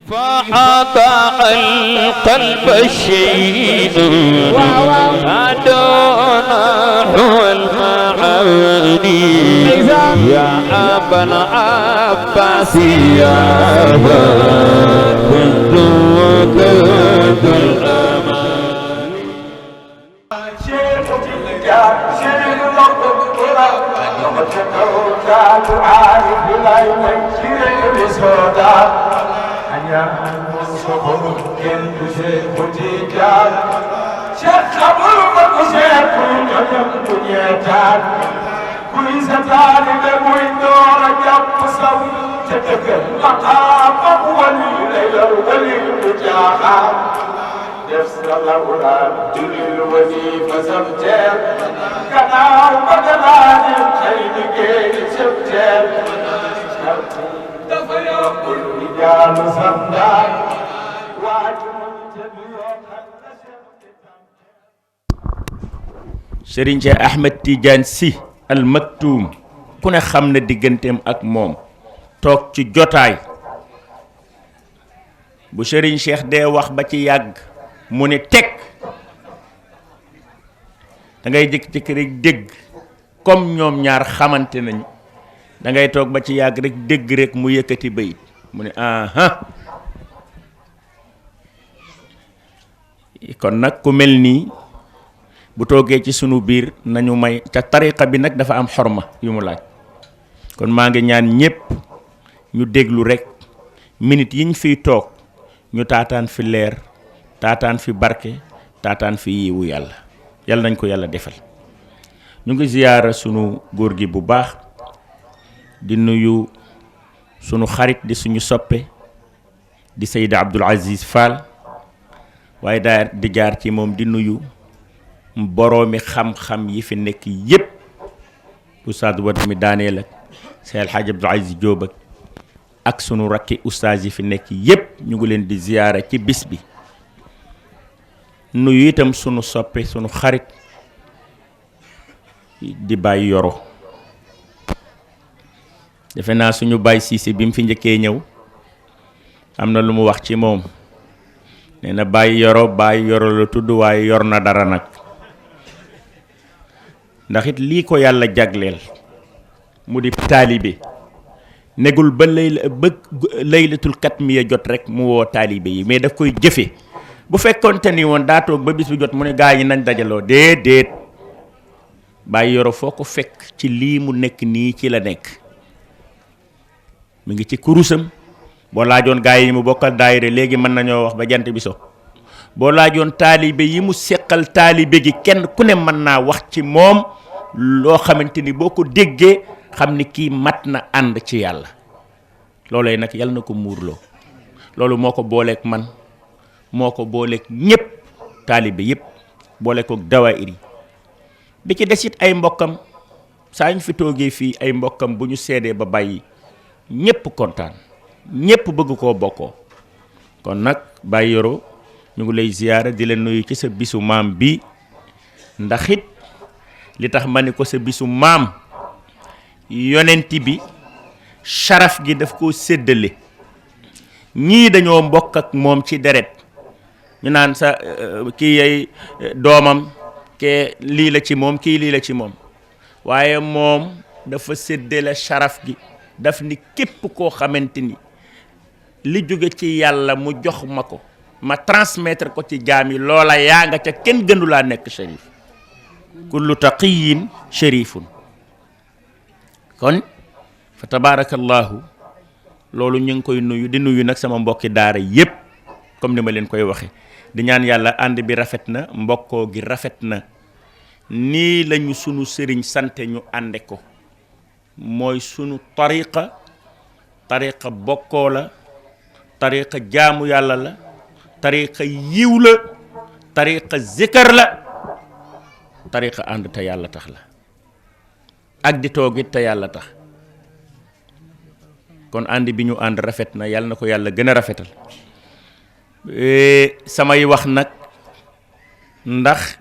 فحط القلب الشيء أدونه المعاني يا أبا العباس يا كنت وكنت الأمان شيخ الجار شيخ عارف لا يمشي بسودا يا صبر كنت شيخ الجار شيخ خبر شيخ الدنيا جار كل زمان لمن دور جاب صوت تتكلم مقام ولي ليلى ولي الجاحة نفس الأولاد جل الوظيفة سبتين كنار بدلان الخير كي سبتين دفع كل رجال صندان Serigne Cheikh Ahmed Tidiane Sy Al Maktoum ku ne xam na digganteem ak moom toog ci jotaay bu Serigne Cheikh dee wax ba ci yàgg mu ne teg da ngay jékki-jékki rek dégg comme ñoom ñaar xamante nañu da ngay toog ba ci yàgg rek dégg rek mu yëkkati bayit mu ne aha kon nag ku mel nii bu toogee ci sunu biir nañu may ca tariqa bi nag dafa am xorma yu mu laaj kon maa ngi ñaan ñépp ñu déglu rek minute yi ñu fiy toog ñu taataan fi leer taataan fi barke taataan fi yiwu yàlla yàlla nañ ko yàlla defal ñu ngi ziyaara sunu góor gi bu baax di nuyu sunu xarit di suñu soppe di Seyda Abdoul Aziz Fall waaye daa di jaar ci moom di nuyu boroomi xam-xam yi fi nekk yépp Oustaz Wade mi daaneel ak Seydi El Hadji Abdoul Aziz Diop ak sunu rakki oustaz yi fi nekk yépp ñu ngi leen di ziyaara ci bis bi nuyu itam sunu soppe sunu xarit di Baye Yoro defe naa suñu Baye Cissé bi mu fi njëkkee ñëw am na lu mu wax ci moom nee na Baye Yoro la tudd waaye yor na dara nag ndax it lii ko yàlla jagleel mu di taalibe negul ba laylatul katmiya jot rek mu woo taalibe yi mais daf koy jëfe bu fekkonte ni woon daa toog ba bis bi jot mu ne gaa yi nañ dajaloo déedéet Baye Yoro foo ko fekk ci lii mu nekk nii ci la nekk mu ngi ci kurusam boo laajoon gaa yi mu bokkal daayira léegi mën nañoo wax ba jant bi so boo laajoon taalibe yi mu seqal taalibe gi kenn ku ne mën naa wax ci moom loo xamante ni boo ko déggee xam ni kii mat na ànd ci yàlla loolay nag yàlla na ko muurloo loolu moo ko booleeg man moo ko booleeg ñépp taalibe yépp boole ko dawaayir yi bi ci desit ay mbokkam saa ñu fi toogee fii ay mbokkam bu ñu seedee ba bàyyi ñépp kontaan ñépp bëgg koo bokkoo kon nag Baye Yoro ñu ngi lay ziyaara di la nuyu ci sa bisu maam bi ndax it li tax ma ni ko sa bisu maam yonent bi sharaf gi daf koo séddale ñii dañoo mbokk ak moom ci deret ñu naan sa kii yay doomam ke lii la ci moom kii lii la ci moom waaye moom dafa séddale sharaf gi daf ni képp koo xamante ni li jóge ci yàlla mu jox ma ko ma transmettre ko ci jaam yi loola yaa nga ca kenn gënulaa nekk sharif kullu taqiyin sharifun kon fa tabarakallahu loolu ñu ngi koy nuyu di nuyu nag sama mbokki daara yépp comme ni ma leen koy waxe di ñaan yàlla ànd bi rafet na mbokkoo gi rafet na nii lañu sunu sëriñ sante ñu ànde ko mooy sunu tariqa bokkoo la tariqa jaamu yàlla la tariqa yiw la tariqa zikar la tariqa ànd te yàlla tax la ak di toogit te yàlla tax kon ànd bi ñu ànd rafet na yàlla na ko yàlla gën a rafetal samay wax nag ndax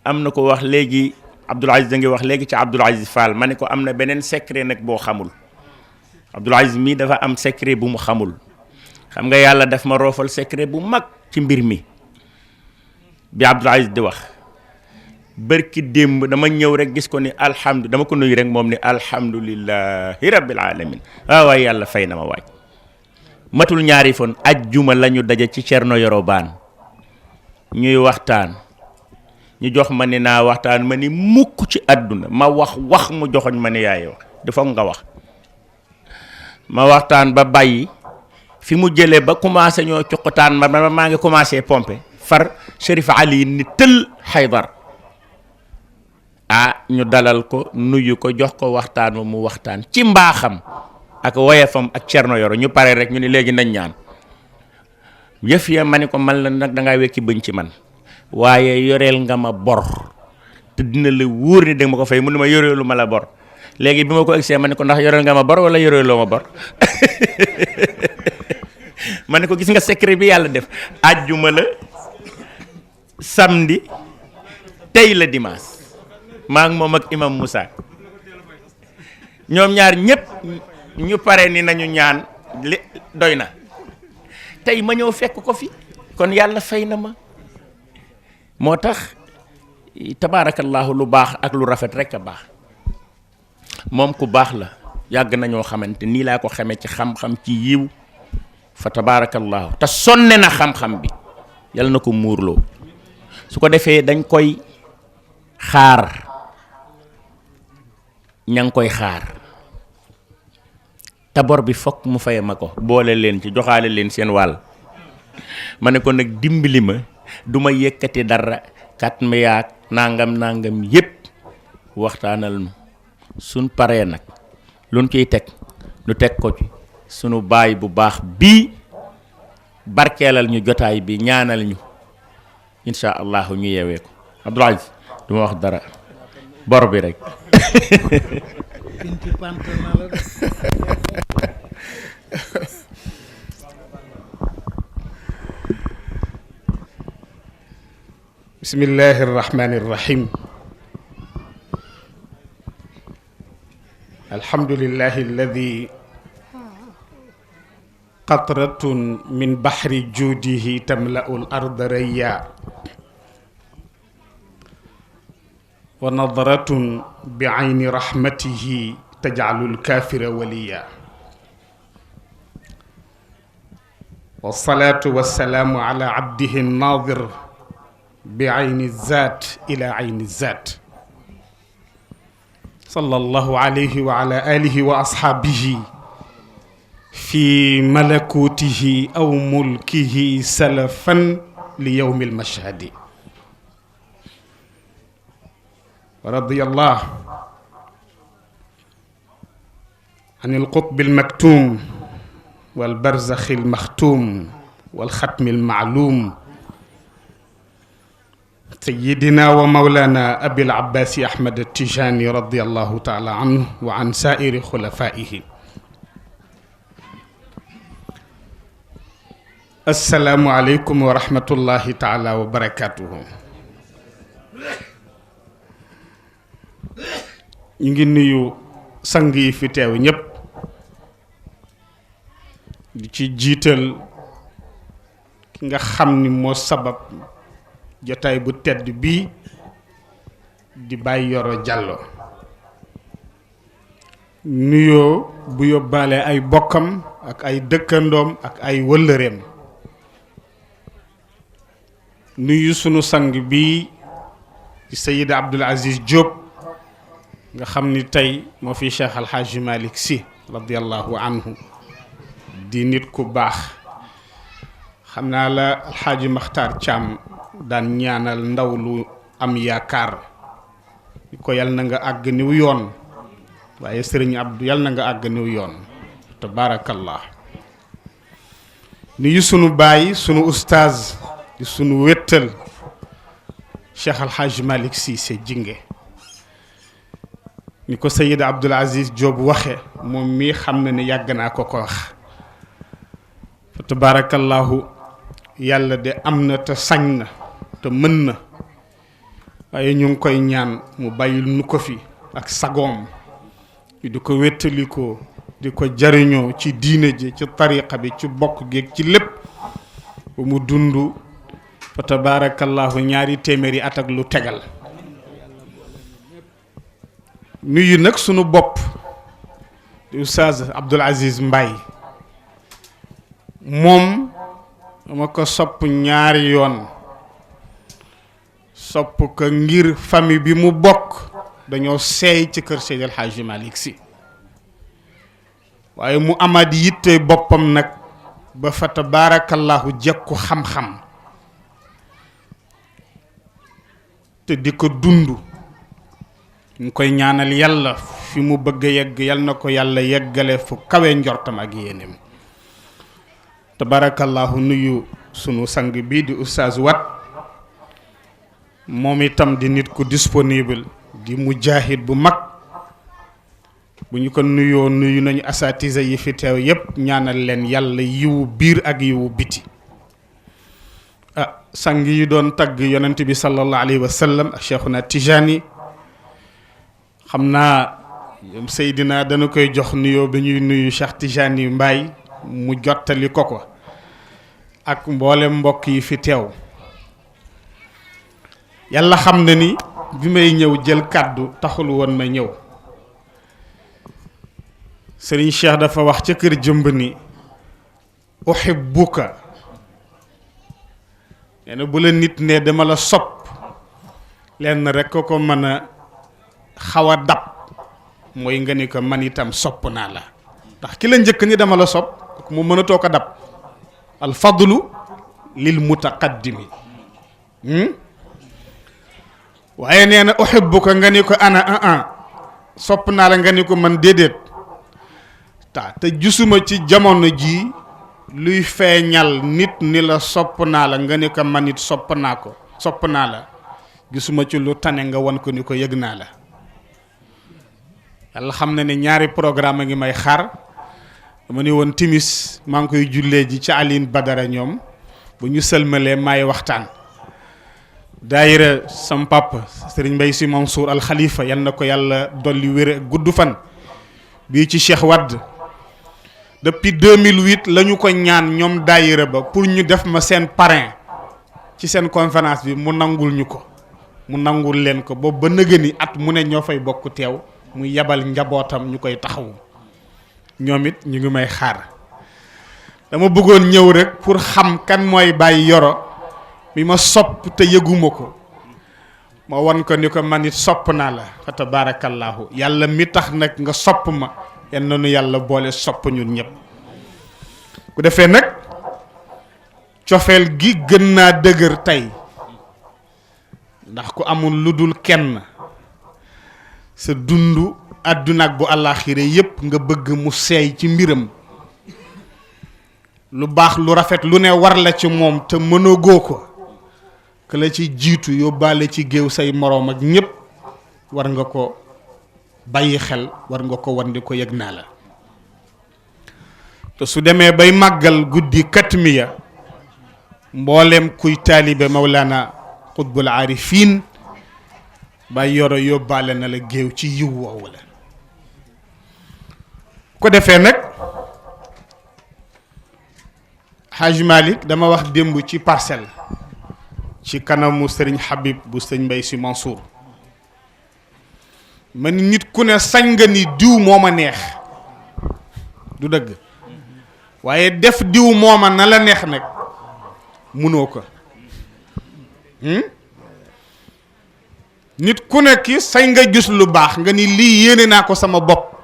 am na ko wax léegi Abdoul Aziz da ngi wax léegi ci Abdoul Aziz Fall ma ne ko am na beneen secret nag boo xamul Abdoul Aziz mii dafa am secret bu mu xamul xam nga yàlla daf ma roofal secret bu mag ci mbir mi bi Abdoul Aziz di wax bërki démb dama ñëw rek gis ko ni dama ko nuyu rek moom ni alhamdulillahi rabbil alamin waay yàlla fay na ma waaj matul ñaari fan ajjuma lañu daje ci Cerno Yorobaan ñuy waxtaan ñu jox ma ni naa waxtaan ma ni mukk ci àdduna ma wax mu joxoñ ma ni yaay wax dafa nga wax ma waxtaan ba bàyyi fi mu jëlee ba commencé ñoo cuqutaan maa ngi commencé pomper far Chérif Ali ni tël Haydar ñu dalal ko nuyu ko jox ko waxtaan wa mu waxtaan ci mbaaxam ak woyefam ak Cerno Yoro ñu pare rek ñu ni léegi nañ ñaan yëf ya ma ni ko man la nag da ngaa wekki bëñ ci man waaye yoreel nga ma bor te dina la wóor ni danga ma ko fay mu ne ma yoreelu ma la bor léegi bi ma ko egsee ma ne ko ndax yoreel nga ma bor wala yoreeloo ma bor ma ne ko gis nga secret bi yàlla def àjjuma la samedi tey la dimanche maa ngi moom ak imam Moussa ñoom ñaar ñëpp ñu pare ni nañu ñaan li doy na tey ma ñëw fekk ko fi kon yàlla fay na ma moo tax tabaarakallaahu lu baax ak lu rafet rek a baax moom ku baax la yàgg nañoo xamante nii laa ko xamee ci xam-xam ci yiw fa tabaarakallaahu te sonne na xam-xam bi yàlla na ko muurloo su ko defee dañ koy xaar ña ngi koy xaar tabor bi fokk mu faye ma ko boole leen ci joxaale leen seen wàll ma ne ko nag dimbali ma du ma yëkkati dara kat mi yaag nangam yépp waxtaanal nu suñ paree nag luñ ciy teg nu teg ko ci sunu baay bu baax bii barkeelal ñu jotaay bi ñaanal ñu insha allahu ñu yeewee ko Abdoul Aziz du ma wax dara bor bi rek bismillahi irrahmani irrahim alhamdulillahi alladi qatratun min bahri juudihi tamla'u al-arda rayya wa nadratun bi'ayni rahmatihi taj'alu al-kafira waliya wassalatu wassalamu ala abdihi an-nadir bi'ayni az-zat ila ayni az-zat sallallahu alayhi wa ala alihi wa ashabihi fi malakutihi aw mulkihi salafan li yawmi al-mashhadi ورضي الله عن القطب المكتوم والبرزخ المختوم والختم المعلوم سيدنا ومولانا أبي العباس أحمد التجاني رضي الله تعالى عنه وعن سائر خلفائه. السلام عليكم ورحمة الله تعالى وبركاته. ñu ngi nuyu sang yi fi teew ñépp di ci jiital ki nga xam ni moo sabab jotaay bu tedd bii di Baye Yoro Diallo nuyoo bu yóbbaale ay bokkam ak ay dëkkandoom ak ay wëllëreem nuyu sunu sang bii di Seyid Abdoul Aziz Diop nga xam ni tey moo fi Cheikh Al Hadji Malick Sy radiyallahu anhu di nit ku baax xam naa la Al Hadji Makhtar Thiam daan ñaanal ndaw lu am yaakaar ni ko yal na nga àgg niw yoon waaye sëriñ Abdou yal na nga àgg niw yoon tabaarakallah nuyu sunu baay sunu ustaaz di sunu wéttal Cheikh Al Hadji Malick Sy se jinge ni ko Seyid Abdoul Aziz Diop waxe moom mii xam na ne yàgg naa ko wax fa tabarakallahu yàlla de am na te sañ na te mën na waaye ñu ngi koy ñaan mu bàyyil nu ko fi ak sagoom ñu di ko wéttalikoo di ko jariñoo ci diine ji ci tariqa bi ci bokk gi ci lépp ba mu dund fa tabarakallahu 200 at ak lu tegal nuyu nag sunu bopp di Oustaz Abdoul Aziz Mbaye moom dama ko sopp ñaari yoon sopp ko ngir famille bi mu bokk dañoo seey ci kër Seydi El Hadji Malick Sy waaye mu amaat yitte boppam nag ba fa tabarakallahu jekku xam-xam te di ko dund ñu koy ñaanal yàlla fi mu bëgg a yegg yal na ko yàlla yeggale fu kawe njortam ak yéenem tabarakallahu nuyu sunu sang bi di Oustaz Wat moom itam di nit ku disponible di mujahid bu mag bu ñu ko nuyoo nuyu nañu asatisa yi fi teew yépp ñaanal leen yàlla yiwu biir ak yiwu biti sang yi doon tagg yonent bi sallallahu alayhi wa sallam ak Cheikhuna Tijani xam naa Seydina dana koy jox nuyoo bi ñuy nuyu Cheikh Tijani Mbaye mu jottali ko ak mboolem mbokk yi fi teew yàlla xam na ni bi may ñëw jël kàddu taxul woon ma ñëw Serigne Cheikh dafa wax ca kër jëmb ni uhibbuka nee na bu la nit ne dama la sopp lenn rek ko mën a xaw a dab mooy nga ni ko man itam sopp naa la ndax ki la njëkk ni dama la sopp mu mën a toog a dab al fadlu lil mutaqaddimi waaye nee na uhibbuka nga ni ko ana sopp naa la nga ni ko man déedéet te gisuma ci jamono ji luy feeñal nit ni la sopp naa la nga ni ko man it sopp naa la gisuma ci lu tane nga wan ko ni ko yëg naa la yàlla xam na ne ñaari programme a ngi may xaar dama ni woon timis maa ngi koy jullee ji ci Aline Badara ñoom bu ñu sëlmalee may waxtaan daayira sam papa Serigne Mbaye Sy Mansour al Khalifa yal na ko yàlla dolli wér gudd fan bii ci Cheikh Wade depuis 2008 la ñu ko ñaan ñoom daayira ba pour ñu def ma seen parrain ci seen conférence bi mu nangul ñu ko mu nangul leen ko boobu ba nëgëni at mu ne ñoo fay bokk teew mu yabal njabootam ñu koy taxawu ñoom it ñu ngi may xaar dama bëggoon ñëw rek pour xam kan mooy Baye Yoro mi ma sopp te yëguma ko ma wan ko ni ko man it sopp naa la fa tabarakallahu yàlla mi tax nag nga sopp ma yal na nu yàlla boole sopp ñun ñëpp ku defee nag cofeel gi gën naa dëgër tey ndax ku amul lu dul kenn sa dundu àdduna ak bu àllaaxira yépp nga bëgg mu seey ci mbiram lu baax lu rafet lu ne war la ci moom te mënagoo ko que la ci jiitu yóbbaale ci géew say moroom ak ñépp war nga ko bàyyi xel war nga ko wan di ko yëg naa la te su demee bay màggal guddi katmiya mboolem kuy taalibe Mawlana Qutbul Arifin Baye Yoro yóbbaale na la géew ci yiw woowu la ko defee nag Haj Malick dama wax démb ci Parcelles ci kanamu Serigne Habib bu Serigne Mbaye Sy Mansour man nit ku ne sañ nga ni diw moo ma neex du dëgg waaye def diw mooma na la neex nag munoo ko nit ku ne ki sañ nga gis lu baax nga ni lii yéene naa ko sama bopp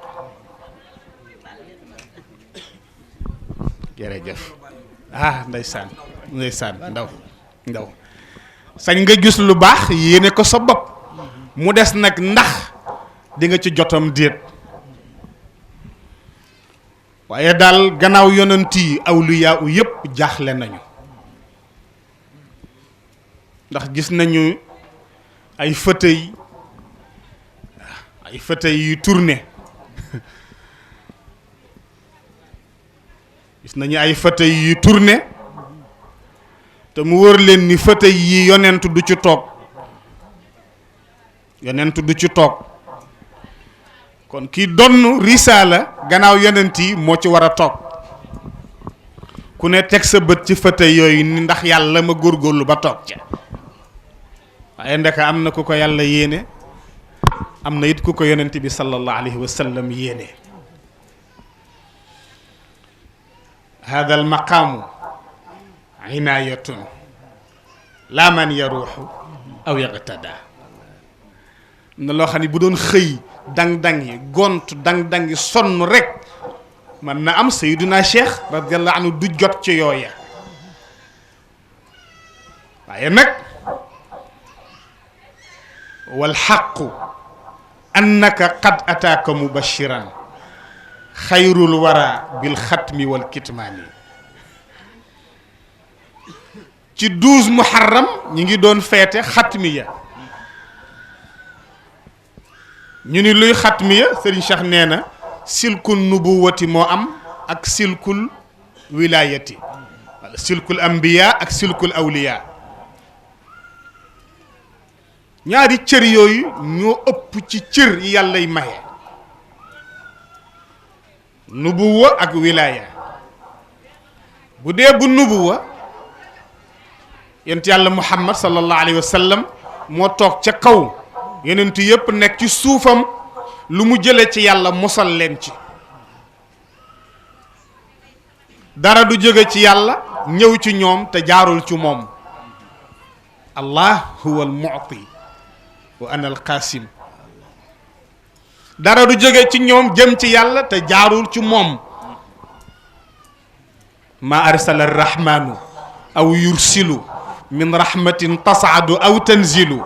jërëjëf ndeysaan ndaw sañ nga gis lu baax yéene ko sa bopp mu des nag ndax di nga ci jotam déet waaye daal gannaaw yonent yi awliyaa u yépp jaaxle nañu ndax gis nañu ay fauteuil yu tourné gis nañu ay fauteuil yu tourné te mu wóor leen ni fauteuil yi yonent du ci toog kon kii donn risaala gannaaw yonent yi moo ci war a toog ku ne teg sa bët ci fauteuil yooyu ni ndax yàlla ma góorgóorlu ba toog ca waaye ndeka am na ku ko yàlla yéene am na it ku ko yonent bi sallallahu alayhi wa sallam yéene hada al maqaamu inaayatun laa man yaruuxu aw yaqtada na loo xam ne bu doon xëy dang-dang yi gont dang-dang yi sonn rek man na am sayyiduna cheikh radiyallahu anhu du jot ci yooya waaye nag wal xaqu annaka qad ataaka mubashiran xayrul wara bil xatmi wal kitmaani ci 12 muharram ñi ngi doon feete xatmiya ñu ni luy xatmiya Serigne Cheikh nee na silkul nubuwati moo am ak silkul wilayati wala silkul ambiya ak silkul awliya ñaari cër yooyu ñoo ëpp ci cër yi yàllay maye nubuwa ak wilaya bu dee bu nubuwa yonent yàlla muhammad sallallahu alayhi wa sallam moo toog ca kaw yonent yëpp nekk ci suufam lu mu jële ci yàlla mosal leen ci dara du jóge ci yàlla ñëw ci ñoom te jaarul ci moom allah huwa al mu'ti wa ana al qasim dara du jóge ci ñoom jëm ci yàlla te jaarul ci moom ma arsala arrahmanu aw yursilu min rahmatin tas'adu aw tanzilu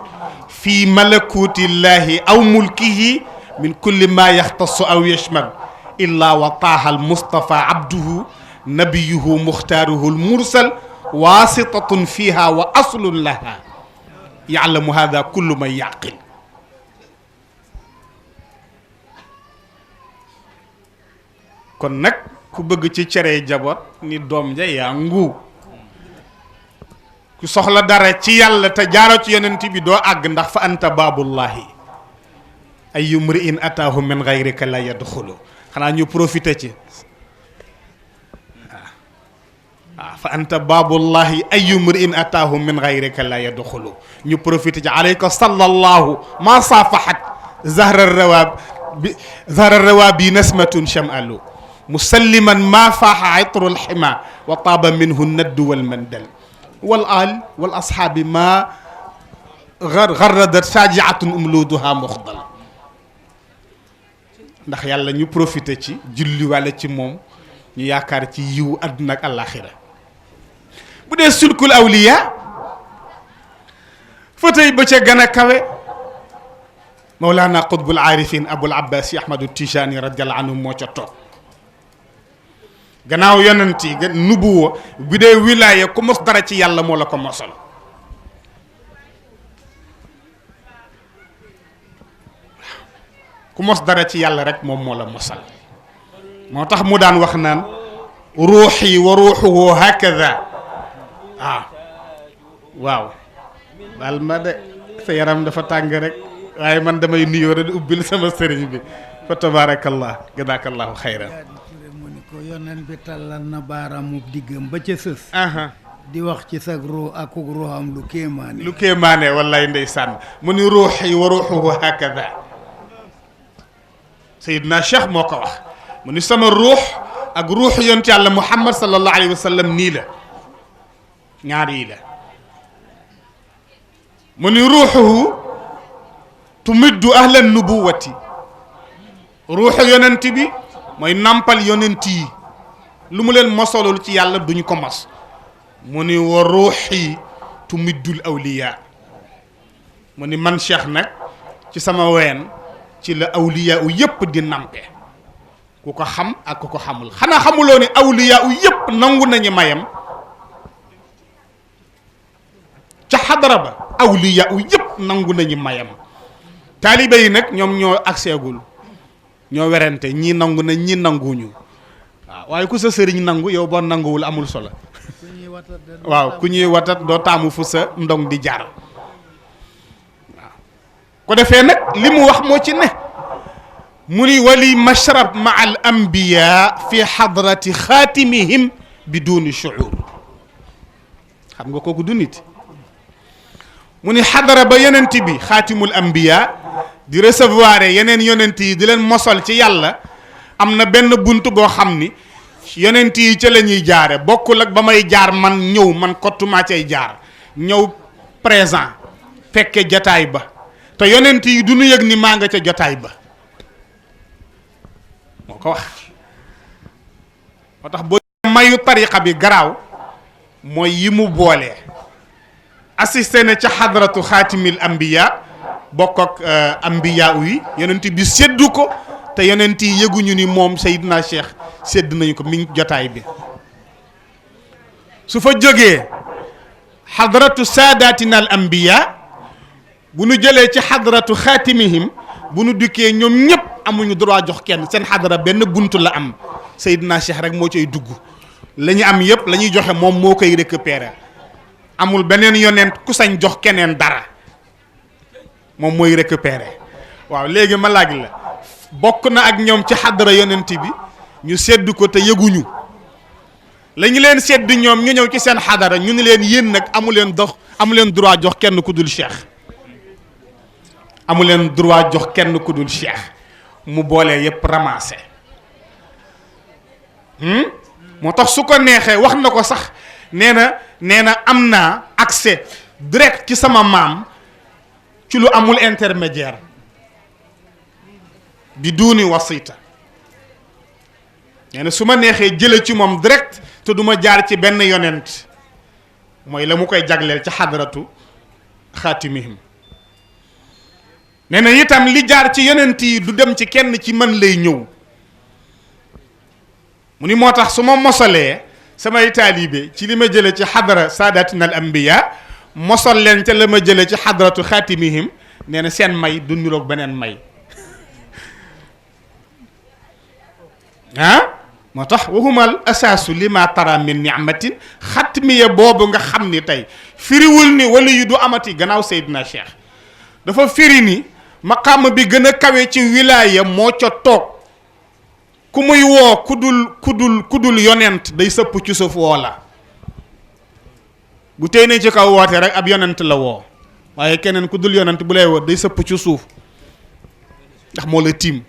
fi malakuti llahi aw mulkihi min kulli ma yaxtasu aw yashmal illa wa taaha al mustafa abduhu nabiyuhu muxtaaruhu al mursal waasitatun fiha wa aslun laha ya'lamu hada kullu man yaqil kon nag ku bëgg ci cere jaboot ni doom ja yaa ngu ku soxla dara ci yàlla te jaaro ci yonent bi doo àgg ndax fa anta baabullahi ay mri'in ataahu min gayrika la yadxulu xanaa ñu profité ci waaw fa anta baabullahi ay mri'in ataahu min gayrika la yadxulu ñu profité ci alayka sallallahu ma saafahat zahra rawabi nasmatun shamalu musalliman ma faaxa itrul xima wa taaba minhu naddu wal mandal wal aal wal asxaabi ma garradat faajiatun umluduha muxdal ndax yàlla ñu profité ci julli wàlla ci moom ñu yaakaar ci yiw àdduna ak àllaaxira bu dee sulkul awliya fa tey ba ca gën a kawe Mawlana qutbul aarifin abul abbasi ahmadu tijani radiallahu anhu moo ca toog gannaaw yonent yi nubuwa bi dee wilaaya ku mos dara ci yàlla moo la ko mosal ku mos dara ci yàlla rek moom moo la mosal moo tax mu daan wax naan ruuxi wa ruuxuhu hakada waaw baal ma de sa yaram dafa tàng rek waaye man damay nuyoo rek ubbil sama sëriñ bi fa tabaarakallah jazaakallahu xayran ko yonent bi tàllal na baaraamu diggam ba ca sës di wax ci sag ruux ak ruuxam lu kéemaane wallaay ndeysaan mu ni ruuxi wa ruuxuhu hakada Seydina Cheikh moo ko wax mu ni sama ruux ak ruuxu yonent yàlla Muhammad sallallahu alayhi wa sallam nii la ñaar yi la mu ni ruuxuhu tumiddu ahlan nubuwati ruuxu yonent bi mooy nampal yonent yi lu mu leen mosolul ci yàlla duñu ko mos mu ni wa ruuxi tumiddul awliya mu ni man Cheikh nag ci sama ween ci la awliya u yëpp di nampe ku ko xam ak ku ko xamul xanaa xamuloo ni awliya u yëpp nangu nañu mayam ca xadara ba awliya u yëpp nangu nañu mayam taalibe yi nag ñoom ñoo agseegul ñoo werante ñii nangu na ñii nanguñu waaw waaye ku sa sëriñ nangu yow boo nanguwul amul solo waaw ku ñuy watat doo taamu fu sa ndong di jaar waaw ko defee nag li mu wax moo ci ne mu ni wali mashrab ma al anbiya fi hadrati xaatimihim biduni shuur. xam nga kooku du nit. mu ni xadara ba yonent bi xaatimul anbiya di recevoir yeneen yonent yi di leen mosal ci yàlla am na benn bunt boo xam ni yonent yi ca la ñuy jaare bokkul ak ba may jaar man ñëw man kottuma cay jaar ñëw présent fekke jotaay ba te yonent yi du ñu yëg ni maa nga ca jotaay ba moo ko wax. moo tax boo mayu tariqa bi garaaw mooy yi mu boole. assisté na ca xadratu xaatimil anbiya bokk ak anbiya yi yonent bi séddu ko te yonent yi yëguñu ni moom Seydina Cheikh sédd nañu ko mi ngi jotaay bi. su fa jógee xadratu saadatina al anbiya bu nu jëlee ci xadratu xaatimihim bu nu dikkee ñoom ñëpp amuñu droit jox kenn seen xadara benn buntu la am Seydina Cheikh rek moo cay dugg la ñu am yëpp la ñuy joxe moom moo koy récupérer. amul beneen yonent ku sañ jox keneen dara moom mooy récupérer. waaw léegi ma laaj la bokk na ak ñoom ci xadara yonent bi ñu sedd ko te yëguñu la ñu leen sedd ñoom ñu ñëw ci seen xadara ñu ni leen yéen nag amu leen droit jox kenn ku dul cheikh amu leen droit jox kenn ku dul cheikh mu boolee yépp ramassé. moo tax su ko neexee wax na ko sax nee na am naa accès direct ci sama maam ci lu amul intermédiaire bi duuni wasita. nee na su ma neexee jële ci moom direct te du ma jaar ci benn yonent mooy la mu koy jagleel ci xadratu xaatimihim. nee na itam li jaar ci yonent yi du dem ci kenn ci man lay ñëw. mu ni moo tax su ma mosalee samay taalibe ci li ma jële ci xadra saadatina al anbiya mosal leen ca la ma jële ci xadratu xaatimihim nee na seen may du niroog beneen may. moo tax waxumal asaasu li ma tara min ni'matin xatmiya boobu nga xam ni tey firiwul ni wala yu du amati gannaaw Seydina Cheikh dafa firi ni maqaama bi gën a kawe ci wilaaya moo ca toog ku muy woo ku dul yonent day sëpp ci suuf woo la bu tey ne ci kaw woote rek ab yonent la woo waaye keneen ku dul yonent bu lay woo day sëpp ci suuf ndax moo la tiim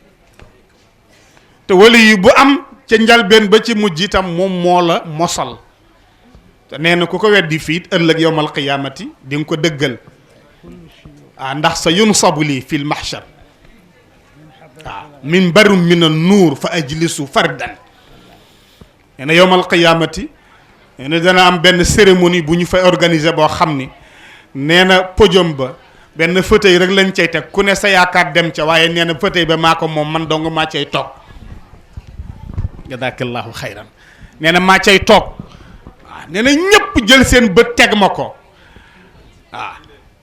te wala yi bu am ca njalbeen ba ci mujj itam moom moo la mosal te nee na ku ko weddi fii ëllëg yowmal qiyaamati di nga ko dëggal ndax sa yunsabu lii fil mahshar min barum min an nuur fa ajlisu fardan nee na yowmal qiyaamati nee na dana am benn cérémonie bu ñu fay organiser boo xam ni nee na podium ba benn fauteuil rek lañ cay teg ku ne sa yaakaar dem ca waaye nee na fauteuil ba maa ko moom man dong maa cay toog jazaakallahu xayran nee na maa cay toog waaw nee na ñëpp jël seen bët teg ma ko waaw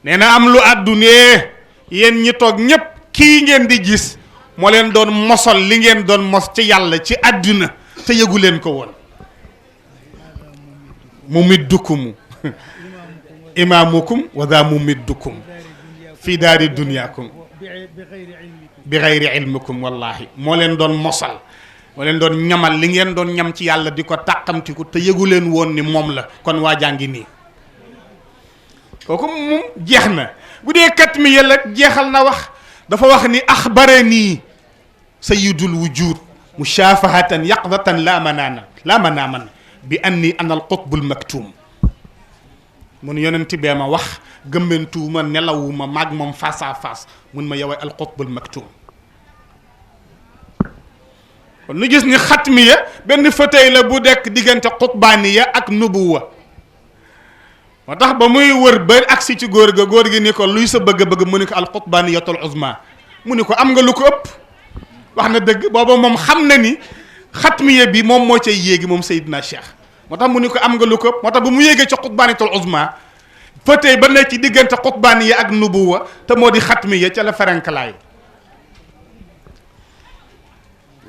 nee na am lu àddunee yéen ñi toog ñëpp kii ngeen di gis moo leen doon mosol li ngeen doon mos ci yàlla ci àdduna te yëgu leen ko woon mumiddukum imaamukum wa daa mumiddukum fii daari dunyaakum bi xayri ilmikum wallahi moo leen doon mosal moo leen doon ñamal li ngeen doon ñam ci yàlla di ko tàqamtiku te yëgu leen woon ni moom la kon waa jàngi nii kooku moom jeex na bu dee kat mi yàlla jeexal na wax dafa wax ni axbarani sayyidul wujud mushafahatan yaqdatan la manaaman bi anni ana al qutbul maktum mun yonenti bee ma wax gëmmentuuma nelawuma maag moom face à face mun ma yowee al qutbul maktum kon nu gis ni xatmiya benn fauteuil la bu dekk diggante qutbaaniya ak nubuwa moo tax ba muy wër ba agsi ci góor gi ni ko luy sa bëgg-bëgg mu ni ko al qutbaaniyatul uzma mu ni ko am nga lu ko ëpp wax na dëgg booba moom xam na ni xatmiya bi moom moo cay yéegi moom Seydina Cheikh moo tax mu ni ko am nga lu ko ëpp moo tax ba mu yéegee ci qutbaaniyatul uzma fauteuil ba nekk ci diggante qutbaaniya ak nubuwa te moo di xatmiya ca la ferenkalaay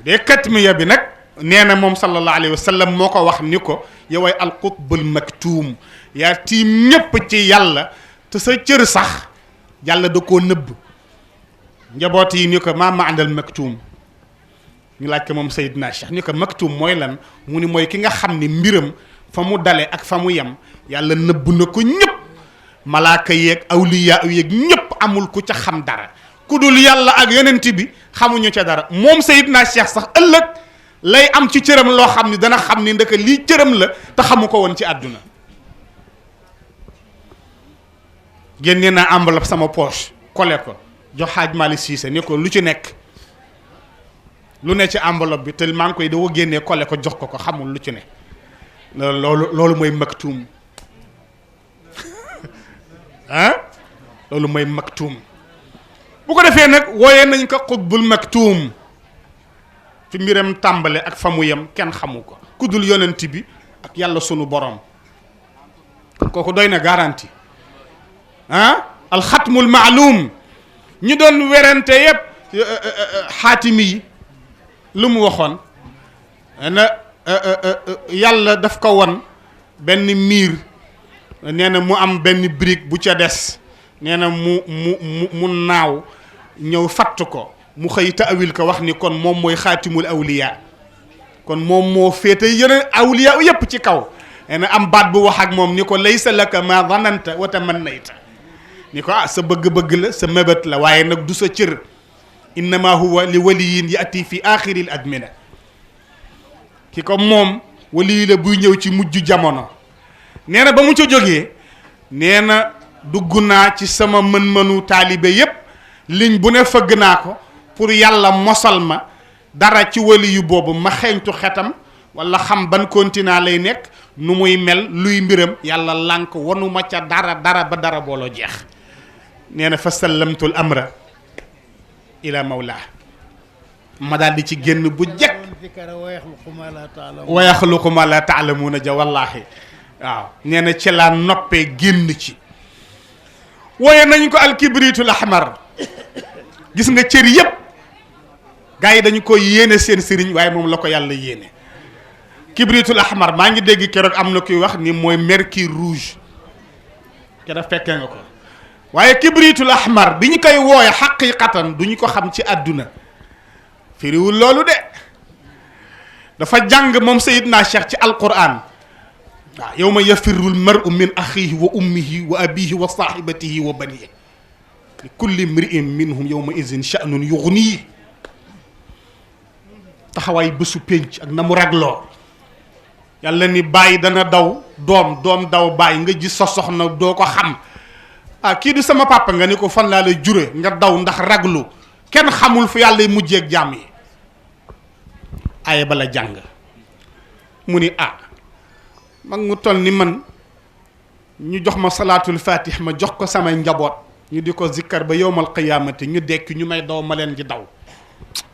de xatmiya bi nag nee na moom sallallahu alayhi wa sallam moo ko wax ni ko yoway al qutbul maktum yaa tiim ñépp ci yàlla te sa cër sax yàlla da koo nëbb njaboot yi ni ko maa maanal maktum ñu laaj ko moom Seydina Cheikh ni ko maktum mooy lan mu ni mooy ki nga xam ni mbiram fa mu dale ak fa mu yem yàlla nëbb na ko ñëpp malaaka yeeg awliya yeeg ñëpp amul ku ca xam dara ku dul yàlla ak yonent bi xamuñu ca dara moom Seydina Cheikh sax ëllëg lay am ci cëram loo xam ni dana xam ni ndaka lii cëram la te xamu ko woon ci àdduna génne naa enveloppe sama poche collé ko jox Hadj Malick Cissé ni ko lu ci nekk lu ne ci enveloppe bi te maa ngi koy doo génnee collé ko jox ko xamul lu ci ne loolu mooy maktuum ah loolu mooy maktuum bu ko defee nag wooyee nañ ko xutbul maktuum fi mbiram tàmbale ak fa mu yem kenn xamu ko ku dul yonent bi ak yàlla sunu borom kooku doy na garanti ah alxatmul maalum ñu doon werante yëpp xaatimi yi lu mu waxoon na yàlla daf ko won benn miir nee na mu am benn brique bu ca des nee na mu naaw ñëw fatt ko mu xëy taawil ko wax ni kon moom mooy xaatimul awliya kon moom moo féete yeneen awliya yëpp ci kaw nee na am baat bu wax ak moom ni ko laysa laka ma zananta wa tamannayta ni ko sa bëgg-bëgg la sa mébét la waaye nag du sa cër innama huwa li waliyin yati fi axiril admina ki ko moom waliyi la buy ñëw ci mujj jamono nee na ba mu ca jógee nee na dugg naa ci sama mën-mënu taalibe yépp liñ bu ne fëgg naa ko pour yàlla mosal ma dara ci waliyu boobu ma xeeñtu xetam wala xam ban continent lay nekk nu muy mel luy mbiram yàlla lànk wanu ma ca dara ba dara booloo jeex nee na fa sallamtul amra ila mawla ma daal di ci génn bu jekk wa yaxluqu ma la taalamuuna ja wallaahi waaw nee na ci laa noppee génn ci wooye nañ ko alkibritul ahmar gis nga cër yépp gars yi dañu ko yéene seen sëriñ waaye moom la ko yàlla yéene kibritul ahmar maa ngi dégg keroog am na kuy wax ni mooy mercure rouge keroog fekkee nga ko waaye kibritul ahmar bi ñu koy wooye xaqiqatan du ñu ko xam ci àdduna firiwul loolu de dafa jàng moom Seydina Cheikh ci alquran waaw yawma yafirrul mar'u min axihi wa ummihi wa abihi wa sahibatihi wa banihi li kulli mri'in minhum yawma izin sha'nun yughnihi taxawaay bésu pénc ak na mu ragloo yàlla ni bàyyi dana daw doom daw bàyyi nga gis sa soxna doo ko xam kii du sama papa nga ni ko fan laa lay jure nga daw ndax raglu kenn xamul fu yàlla mujjeeg jàmm yi aaya bala jàng mu ni mag mu toll ni man ñu jox ma salaatul fatih ma jox ko samay njaboot ñu di ko zikkar ba yowmal qiyaamati ñu dekk ñu may daw ma leen di daw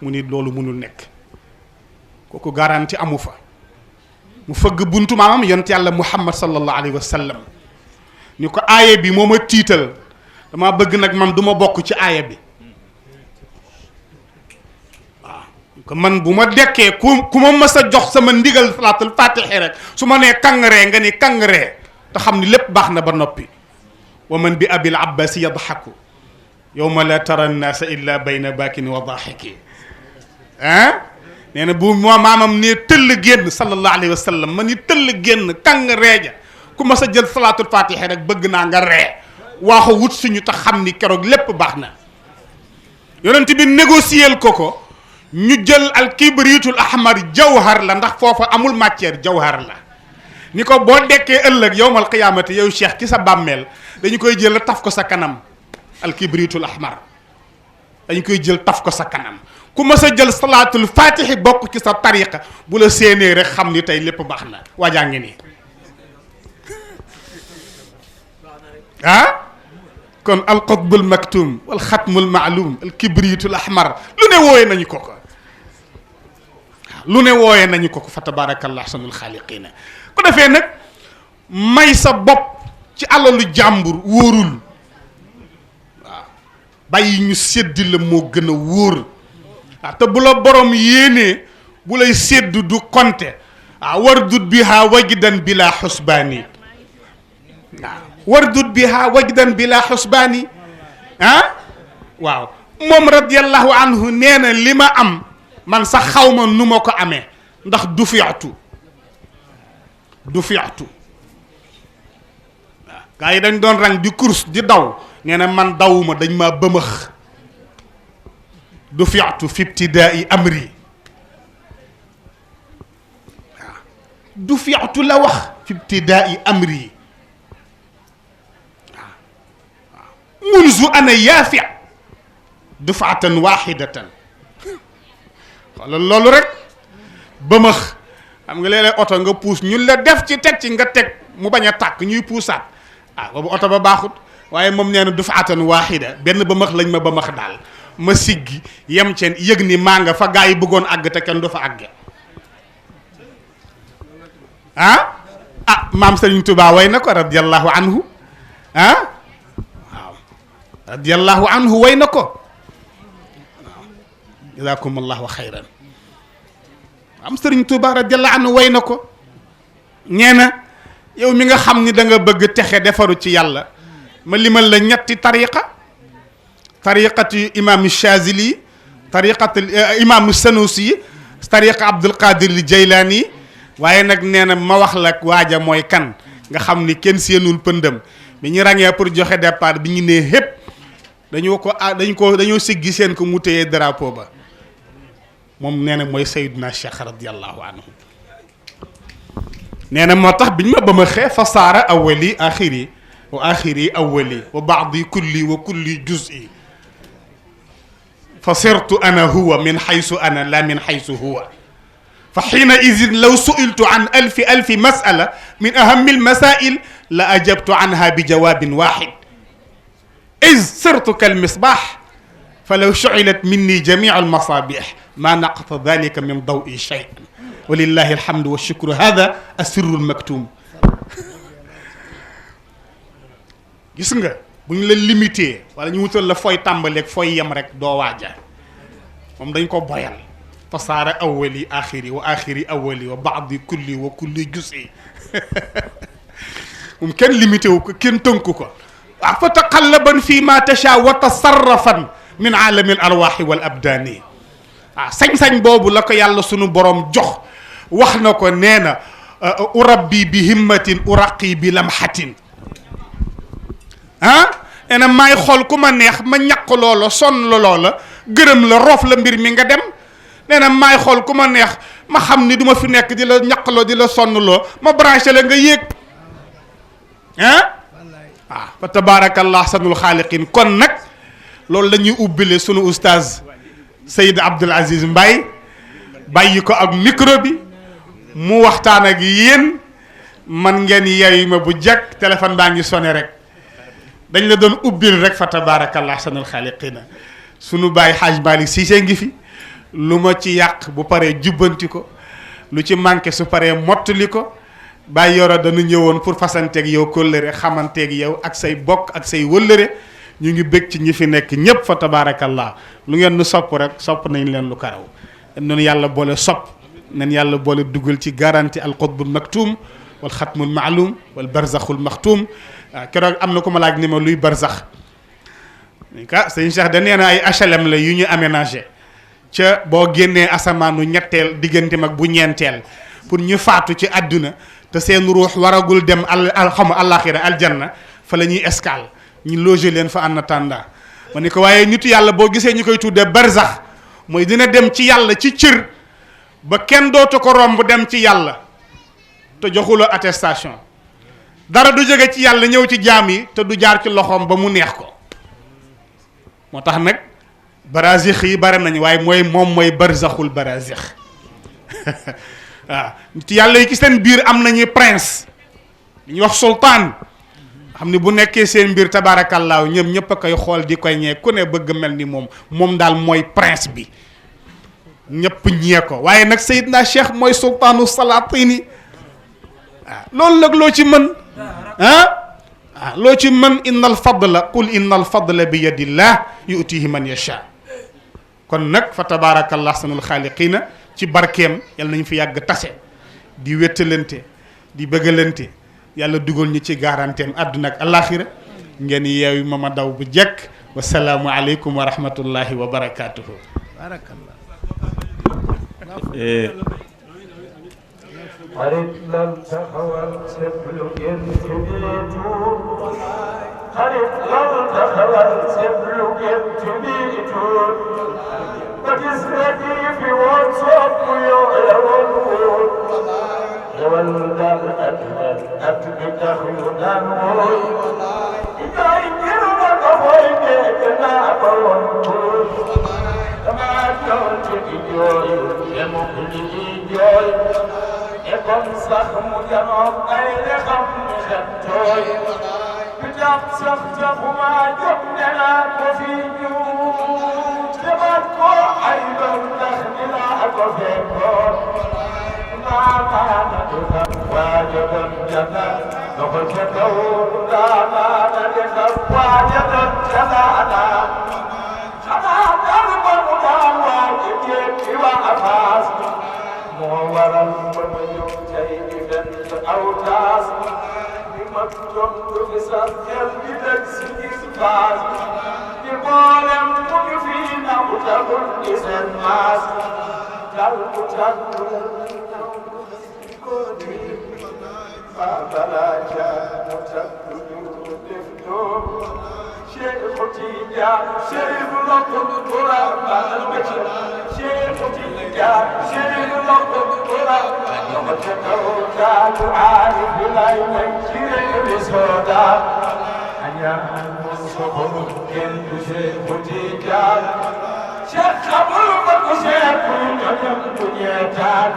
mu ni loolu mënul nekk kooku garanti amu fa mu fëgg buntu maamam yonent yàlla muhammad sallallahu alayhi wa sallam ni ko aaya bi moo ma tiital dama bëgg nag man du ma bokk ci aaya bi waaw ko man bu ma dekkee ku ma mës a jox sama ndigal salaatul faatihi rek su ma nee kangaree nga ni kangaree te xam ni lépp baax na ba noppi wa man bi abil abbasi yadhaku yawma la tara nnaasa illa bayna baakin wa daahiki nee na bu maamam ne tëll génn sallallahu alayhi wa sallam ma ni tëll génn kangaree ja ku ma sa jël salaatul faatihi rek bëgg naa nga ree waaxu wut suñu tax xam ni keroog lépp baax na yonent bi négocier ko ñu jël al kibritul ahmar jawhar la ndax foofa amul matière jawhar la ni ko boo dekkee ëllëg yowmal qiyaamati yow cheikh ci sa bàmmeel dañu koy jël taf ko sa kanam al kibritul ahmar dañu koy jël taf ko sa kanam ku ma sa jël salaatul faatihi bokk ci sa tariqa bu la séenee rek xam ni tey lépp baax na waajaa ngi nii kon al qutbul maktum wal xatmul maalum al kibritul ahmar lu ne wooye nañu ko lu ne wooye nañu ko fa tabarakallah ahsanul xaaliqina ko defee nag may sa bopp ci alalu jàmbur wóorul waaw bàyyi ñu séddi la moo gën a wóor waaw te bu la borom yéenee bu lay séddu du konte waaw wardut biha wajdan bila xusbaani waaw wardut biha wajdan bila xusbaani waaw moom radiallahu anhu nee na li ma am man sax xawma nu ma ko amee ndax du fiatu waaw gaa yi dañ doon rang di course di daw nee na man dawuma dañ ma bëmëx du fiatu fi ibtidaai amri waaw du fiatu la wax fi ibtidaai amri waaw munzu ana yaafi dufatan waxidatan wala loolu rek bëmëx xam nga léeg-léeg oto nga puus ñun la def ci teg ci nga teg mu bañ a tàkk ñuy puusaat ah boobu oto ba baaxut waaye moom nee na dufatan waxida benn bëmëx lañ ma bëmëx daal ma siggi yem ceen yëg ni maa nga fa gaa yi bëggoon àgg te kenn du fa àgge maam Sëriñ Tuubaa way na ko radiyallahu anhu waaw radiyallahu anhu way na ko jazakumullahu xayran am Sëriñ Tuubaa radiyallahu anhu way na ko nee na yow mi nga xam ni da nga bëgg texe defaru ci yàlla ma limal la ñetti tariqatu imam Chazili tariqatu imam Sanusi tariqa Abdul Qadir Jaylaani waaye nag nee na ma wax la waaja mooy kan nga xam ni kenn seenul pëndam bi ñu ràññee pour joxe départ bi ñu nee hépp dañoo siggi seen ko mu téye drapeau ba moom nee na mooy Seydina Cheikh radiyallahu anhu nee na moo tax biñ ma ba ma xee fa saara awali axiri wa axiri awali wa baadi kulli wa kulli juz'i fa sirtu ana huwa min xaysu ana la min xaysu huwa fa xiina idin law suiltu an alfi masala min ahami almasail la ajabtu anha bi jawabin waxid iz sirtu kalmisbax fa law shucilat minni jamiu almasabix ma naqata dalika min dawi shay walillahi alhamdu walshukru hada asirru almaktum gis nga bu ñu la limité wala ñu wutal la fooy tàmbaleeg fooy yem rek doo waaja moom dañ ko boyal fasaara awali axiri wa axiri awali wa baadi kulli wa kulli jusi moom kenn limité wu ko kenn tënku ko waaw fa taqallaban fi ma tasha wa tasarrafan min aalami al arwaxi wal abdaani waaw sañ-sañ boobu la ko yàlla sunu borom jox wax na ko nee na urabbi bi himmatin uraqi bi lamhatin nee na maay xool ku ma neex ma ñaq loola sonn la loola gërëm la roof la mbir mi nga dem nee na maay xool ku ma neex ma xam ni du ma fi nekk di la ñaqloo di la sonnloo ma branché la nga yéeg waaw fa tabaarakallah ahsanul xaaliqin kon nag loolu la ñuy ubbile sunu oustaz Seydi Abdoul Aziz Mbaye bàyyi ko ak micro bi mu waxtaan ak yéen man ngeen yeeyu ma bu jekk téléphone baa ngi sonné rek dañ la doon ubbil rek fa tabaarakallah ahsanul xaaliqina sunu baay Hadj Malick Cissé ngi fi lu ma ci yàq bu paree jubbanti ko lu ci manqué su paree mottali ko Baye Yoro dana ñëwoon pour fasanteeg yow kóllëre xamanteeg yow ak say bokk ak say wëllëre ñu ngi bëgg ci ñi fi nekk ñépp fa tabaarakallah lu ngeen nu sopp rek sopp nañ leen lu karaw noonu yàlla boole sopp nañ yàlla boole dugal ci garantie al qutbul maktum wal xatmul maalum wal barzaxul maxtum waaw keroog am na ku ma laaj ni ma luy barzax ka sëñ Cheikh da nee na ay HLM la yu ñu aménagé ca boo génnee asamaanu ñetteel diggante mag bu ñeenteel pour ñu faatu ci àdduna te seen ruux waragul dem xam àllaaxira aljanna fa la ñuy escale ñu loger leen fa en attendant ma ne ko waaye nitu yàlla boo gisee ñu koy tuddee barzax mooy dina dem ci yàlla ci cër ba kenn dootu ko romb dem ci yàlla te joxuloo attestation dara du jóge ci yàlla ñëw ci jaam yi te du jaar ci loxoom ba mu neex ko moo tax nag barazix yi bari nañu waaye moom mooy barzaxul barazix waaw nit yàlla yi ci seen biir am nañu prince li ñuy wax sultaan xam ni bu nekkee seen mbir tabaarakallaahu ñoom ñëpp a koy xool di koy ñee ku ne bëgg mel ni moom daal mooy prince bi ñëpp ñee ko waaye nag Seydina Cheikh mooy sultaanu salatini waaw loolu nag loo ci mën loo ci mën inna al fadla qul inna al fadla bi yadillah yutihi man yasha kon nag fa tabaarakallah ahsanul xaaliqiina ci barkeem yàlla nañu fi yàgg tase di wéttalante di bëggalante yàlla dugal ñu ci garanteem àdduna ak alaxira ngeen yeewi ma daw bu jekk wasalaamu aleykum wa rahmatullahi wa barakaatuhu. barakallah. xarit lan taxawal seetlu ngeen fi tuur xarit lan taxawal seetlu ngeen fi tuur ba gis rek yi fi woon sopp yoo yawoon wóor yawal daal at bi tax yu daan wóor yaay ngir na ko mooy nekk naa ko woon wóor dama doon ci di jooy demu di jooy kon sax mu janoog ay lexam mi xet tooy bi tax sax taxuma jóg ne naa ko fi ñëw jëmaat ko ay doom ndax ni naa ko fekkoon ndaamaana di xam waaja doon jana loxo ca kaw ndaamaana di xam waaja doon janaana xanaa dal ba mu daan waaji jéem ci waa afaas moo waral ba ma jóg tey di benn aw taas di mag jóg du fi sax xel di dëkk si gis baas di boolem mu ngi fii naw tagul di seen maas dal bu tàggu ko di fa balaa jaar mu tàggu ñu def doom Cheikh Tidiane Chérif Lokk Bourama Cheikh Tidiane Chérif Lokk Bourama وتكوّت عارف لا ينكر بسودا أنا صبر كنت شيخ تيجان شيخ أبو بكر شيخ كنت دنيتان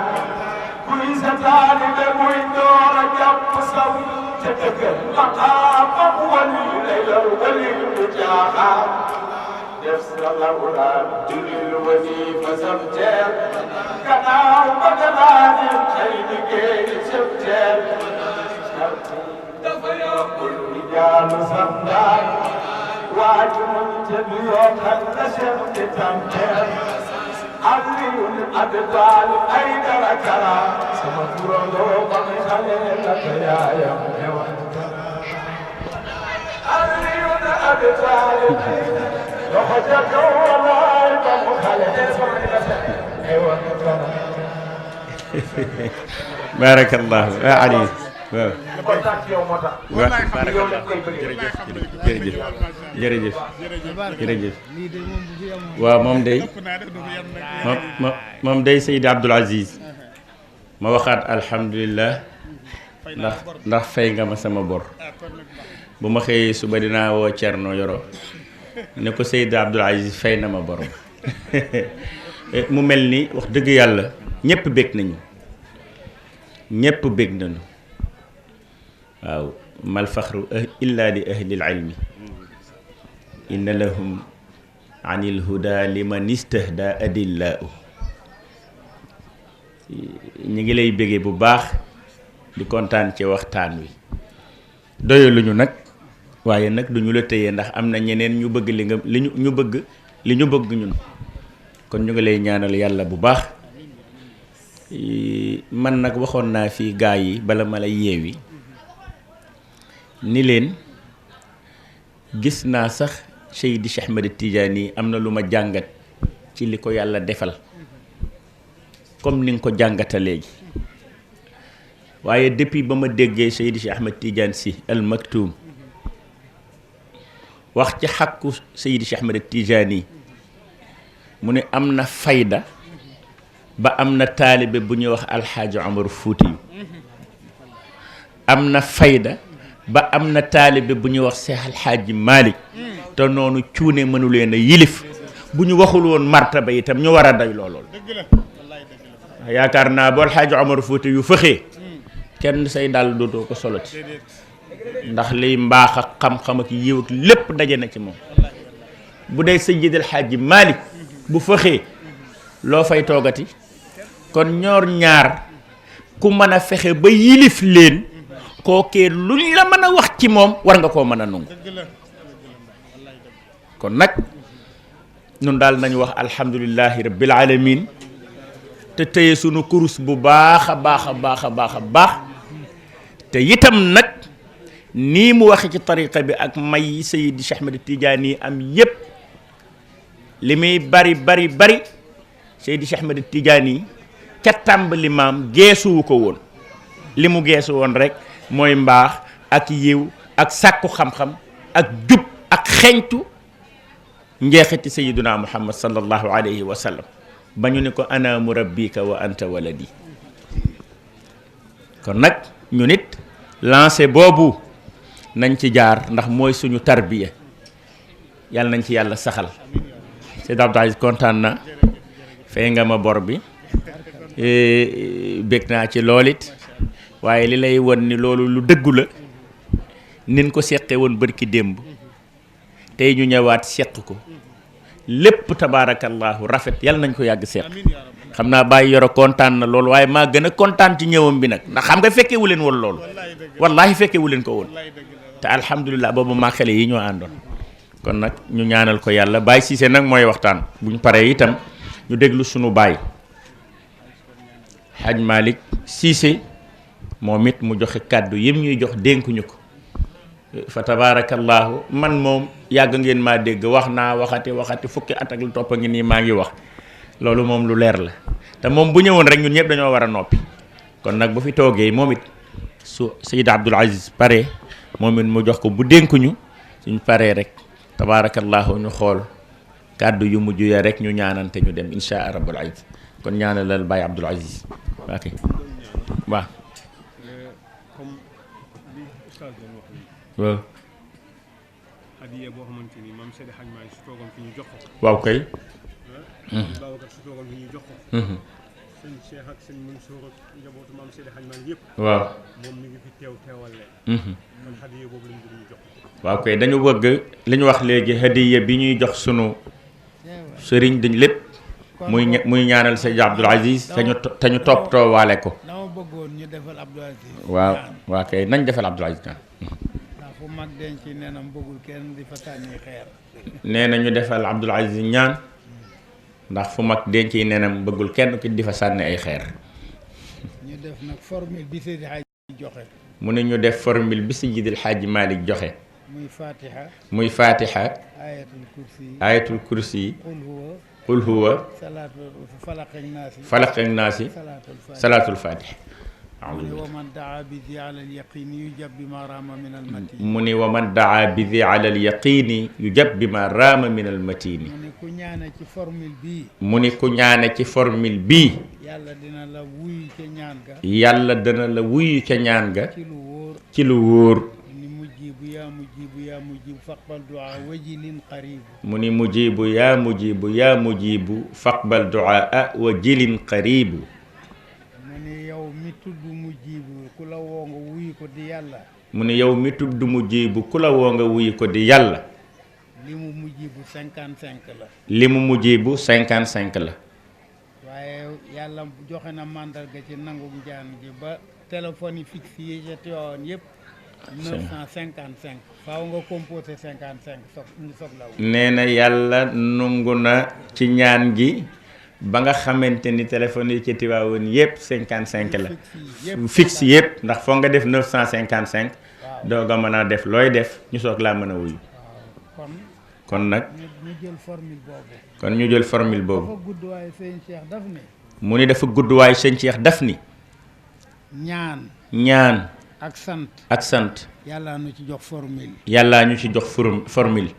كل ستان بموي دور جنب سوي تتكلم مقام ولي ليلة ولي الوجاهات يفسر الأولاد جل الوظيفة سبتين كناو بدلاني خير كيد سبتين دفيا كل رجال سمدان واجم تبيوت هنسر تتمتين علي الأبطال أين ركلا سمفر لوقا خليلك يا يوم علي الأبطال لخجك ولا يبقى بارك الله علي jërëjëf waaw moom day Seydi Abdoul Aziz ma waxaat alhamdulilah ndax fay nga ma sama bor bu ma xëyee suba dinaa woo Thierno Yoro ne ko Seydi Abdoul Aziz fay na ma borom mu mel ni wax dëgg yàlla ñëpp bég nañu waaw mal faxru illa li ahlil ilmi inna lahum anil huda liman istahda adillahu ñu ngi lay bégee bu baax di kontaan ci waxtaan wi doyaluñu nag waaye nag duñu la téye ndax am na ñeneen ñu bëgg li ñu bëgg ñun kon ñu ngi lay ñaanal yàlla bu baax man nag waxoon naa fii gaa yi bala ma lay yeewi ni leen gis naa sax Seydi Cheikh Ahmed Tidiane am na lu ma jàngat ci li ko yàlla defal comme ni nga ko jàngata léegi waaye depuis ba ma déggee Seydi Cheikh Ahmed Tidiane Sy Al Maktoum wax ci xàkku Seydi Cheikh Ahmed Tidiane mu ne am na fayda ba am na taalibe bu ñuy wax alxaaji Omar Fuuti am na fayda ba am na taalibe bu ñuy wax Seex alxaaji Malik te noonu cuune mënu leen a yilif bu ñu waxul woon martaba itam ñu war a day loolool yaakaar naa boo alxaaji Omar Fuuti yu fëxee kenn say dal dootoo ko soloti ndax liy mbaax ak xam-xam ak yiw ak lépp daje na ci moom bu dee Seydi alxaaji Malik bu fëxee loo fay toogati kon ñoor ñaar ku mën a fexe ba yilif leen kookee luñ la mën a wax ci moom war nga koo mën a nungu kon nag ñun daal nañu wax alhamdulillahi rabbil alamin te téye sunu kurus bu baax a baax a baax a baax a baax te itam nag nii mu waxe ci tariqa bi ak may Seydi Cheikh Ahmed Tidiane am yépp li muy bari Seydi Cheikh Ahmed Tidiane ca tàmbali maam geesuwu ko woon li mu geesu woon rek mooy mbaax ak yiw ak sàkku xam-xam ak jub ak xeñtu njeexiti sayyiduna muhammad sallallahu alayhi wa sallam ba ñu ni ko ana murabbika wa anta waladi kon nag ñu nit lancé boobu nañ ci jaar ndax mooy suñu tarbiya yàlla nañ ci yàlla saxal Seydi Abdou Aziz kontaan na fay nga ma bor bi bég naa ci loolit waaye li lay won ni loolu lu dëggu la nin ko seqe woon bërki démb tey ñu ñëwaat seq ko lépp tabaarakallaahu rafet yàlla nañ ko yàgg seq xam naa Baye Yoro kontaan na loolu waaye maa gën a kontaan ci ñëwam bi nag ndax xam nga fekkewu leen woon loolu wallaahi fekkewu leen ko woon te alhamdulilah boobu maa xale yi ñoo àndoon kon nag ñu ñaanal ko yàlla Baye Cissé nag mooy waxtaan buñ paree itam ñu déglu sunu baay Hadj Malick Cissé moom it mu joxe kàddu yim ñuy jox dénkuñu ko fa tabaarakallaahu man moom yàgg ngeen maa dégg wax naa waxati fukki at ak lu topp a ngi nii maa ngi wax loolu moom lu leer la te moom bu ñëwoon rek ñun ñëpp dañoo war a noppi kon nag bu fi toogee moom it su Seydi Abdoul Aziz pare moom it mu jox ko bu dénkuñu suñ paree rek tabaarakallaahu ñu xool kàddu yu mujj ya rek ñu ñaanante ñu dem insha Allah rabbul aziz kon ñaanalal Baye Abdoul Aziz ok waaw waaw hadiya boo xamante ni maam Seydi Hadj Malick su toogoon fi ñu jox ko. waaw kay. Babacar su toogoon fi ñu jox ko. sëñ Cheikh ak sëñ Mansour ak njabootu maam Seydi Hadj Malick yëpp. waaw moom mi ngi fi teewal leen. kon hadiya boobu lañ bëgg ñu jox ko. waaw kay dañu bëgg li ñu wax léegi hadiya bi ñuy jox sunu sëriñ dañ lépp muy ñaanal Seydi Abdoul Aziz te ñu toppatoo waale ko. dama bëggoon ñu defal Abdoul Aziz. waaw waaw kay nañ defal Abdoul Aziz fu mag denc nenam bëggul kenn di fa sànni xeer. nee na ñu defal Abdoul Aziz ñaan ndax fu mag denc nenam bëggul kenn ki di fa sànni ay xeer. ñu def nag formule bi Seydi Hadji joxe. mu ne ñu def formule bi Seydil Hadji Malick joxe. muy Fatiha. ayatul kursi. qul huwa. falaq ak naasi. salaatul Fatiha. mu ni wa man daa bi zi ala al-yaqiini yujab bi ma raama min al-matiin. mu ni wa man daa bi zi ala al-yaqiini yujab bi ma raama min al-matiin. mu ni ku ñaane ci formule bii. mu ni ku ñaane ci formule bii. yàlla dina la wuyu ca ñaan ga. yàlla dina la wuyu ca ñaan ga. ci lu wóor. ci lu wóor. mu ni mujibu yaa mujibu yaa mujibu faqbal duaa wajilin qaribu. mu ni mujibu yaa mujibu yaa mujibu faqbal duaa wajilin qaribu. mi tudd mujibu ku la woo nga wuyu ko di yàlla. mu ne yow mi tudd mujibu ku la woo nga wuyu ko di yàlla. li mu mujibu 55 la. li mu mujibu 55 la. waaye yàlla joxe na màndarga ci nangum jaan gi ba téléphone yi fixe yi ca Tiwaawan yëpp. 955. faaw nga composé 55 soog la. nee na yàlla nungu na ci ñaan gi. ba nga xamante ni téléphone yi ci Tiwaawoon yëpp 55 la fixe yëpp ndax foo nga def 955 doog a mën a def looy def ñu soog laa mën a wuyu kon nag ñu jël formule boobu kon ñu jël formule boobu dafa gudd waaye sëñ Cheikh daf ni mu ni dafa gudd waaye sëñ Cheikh daf ni ñaan ak sant yàllaa ñu ci jox formule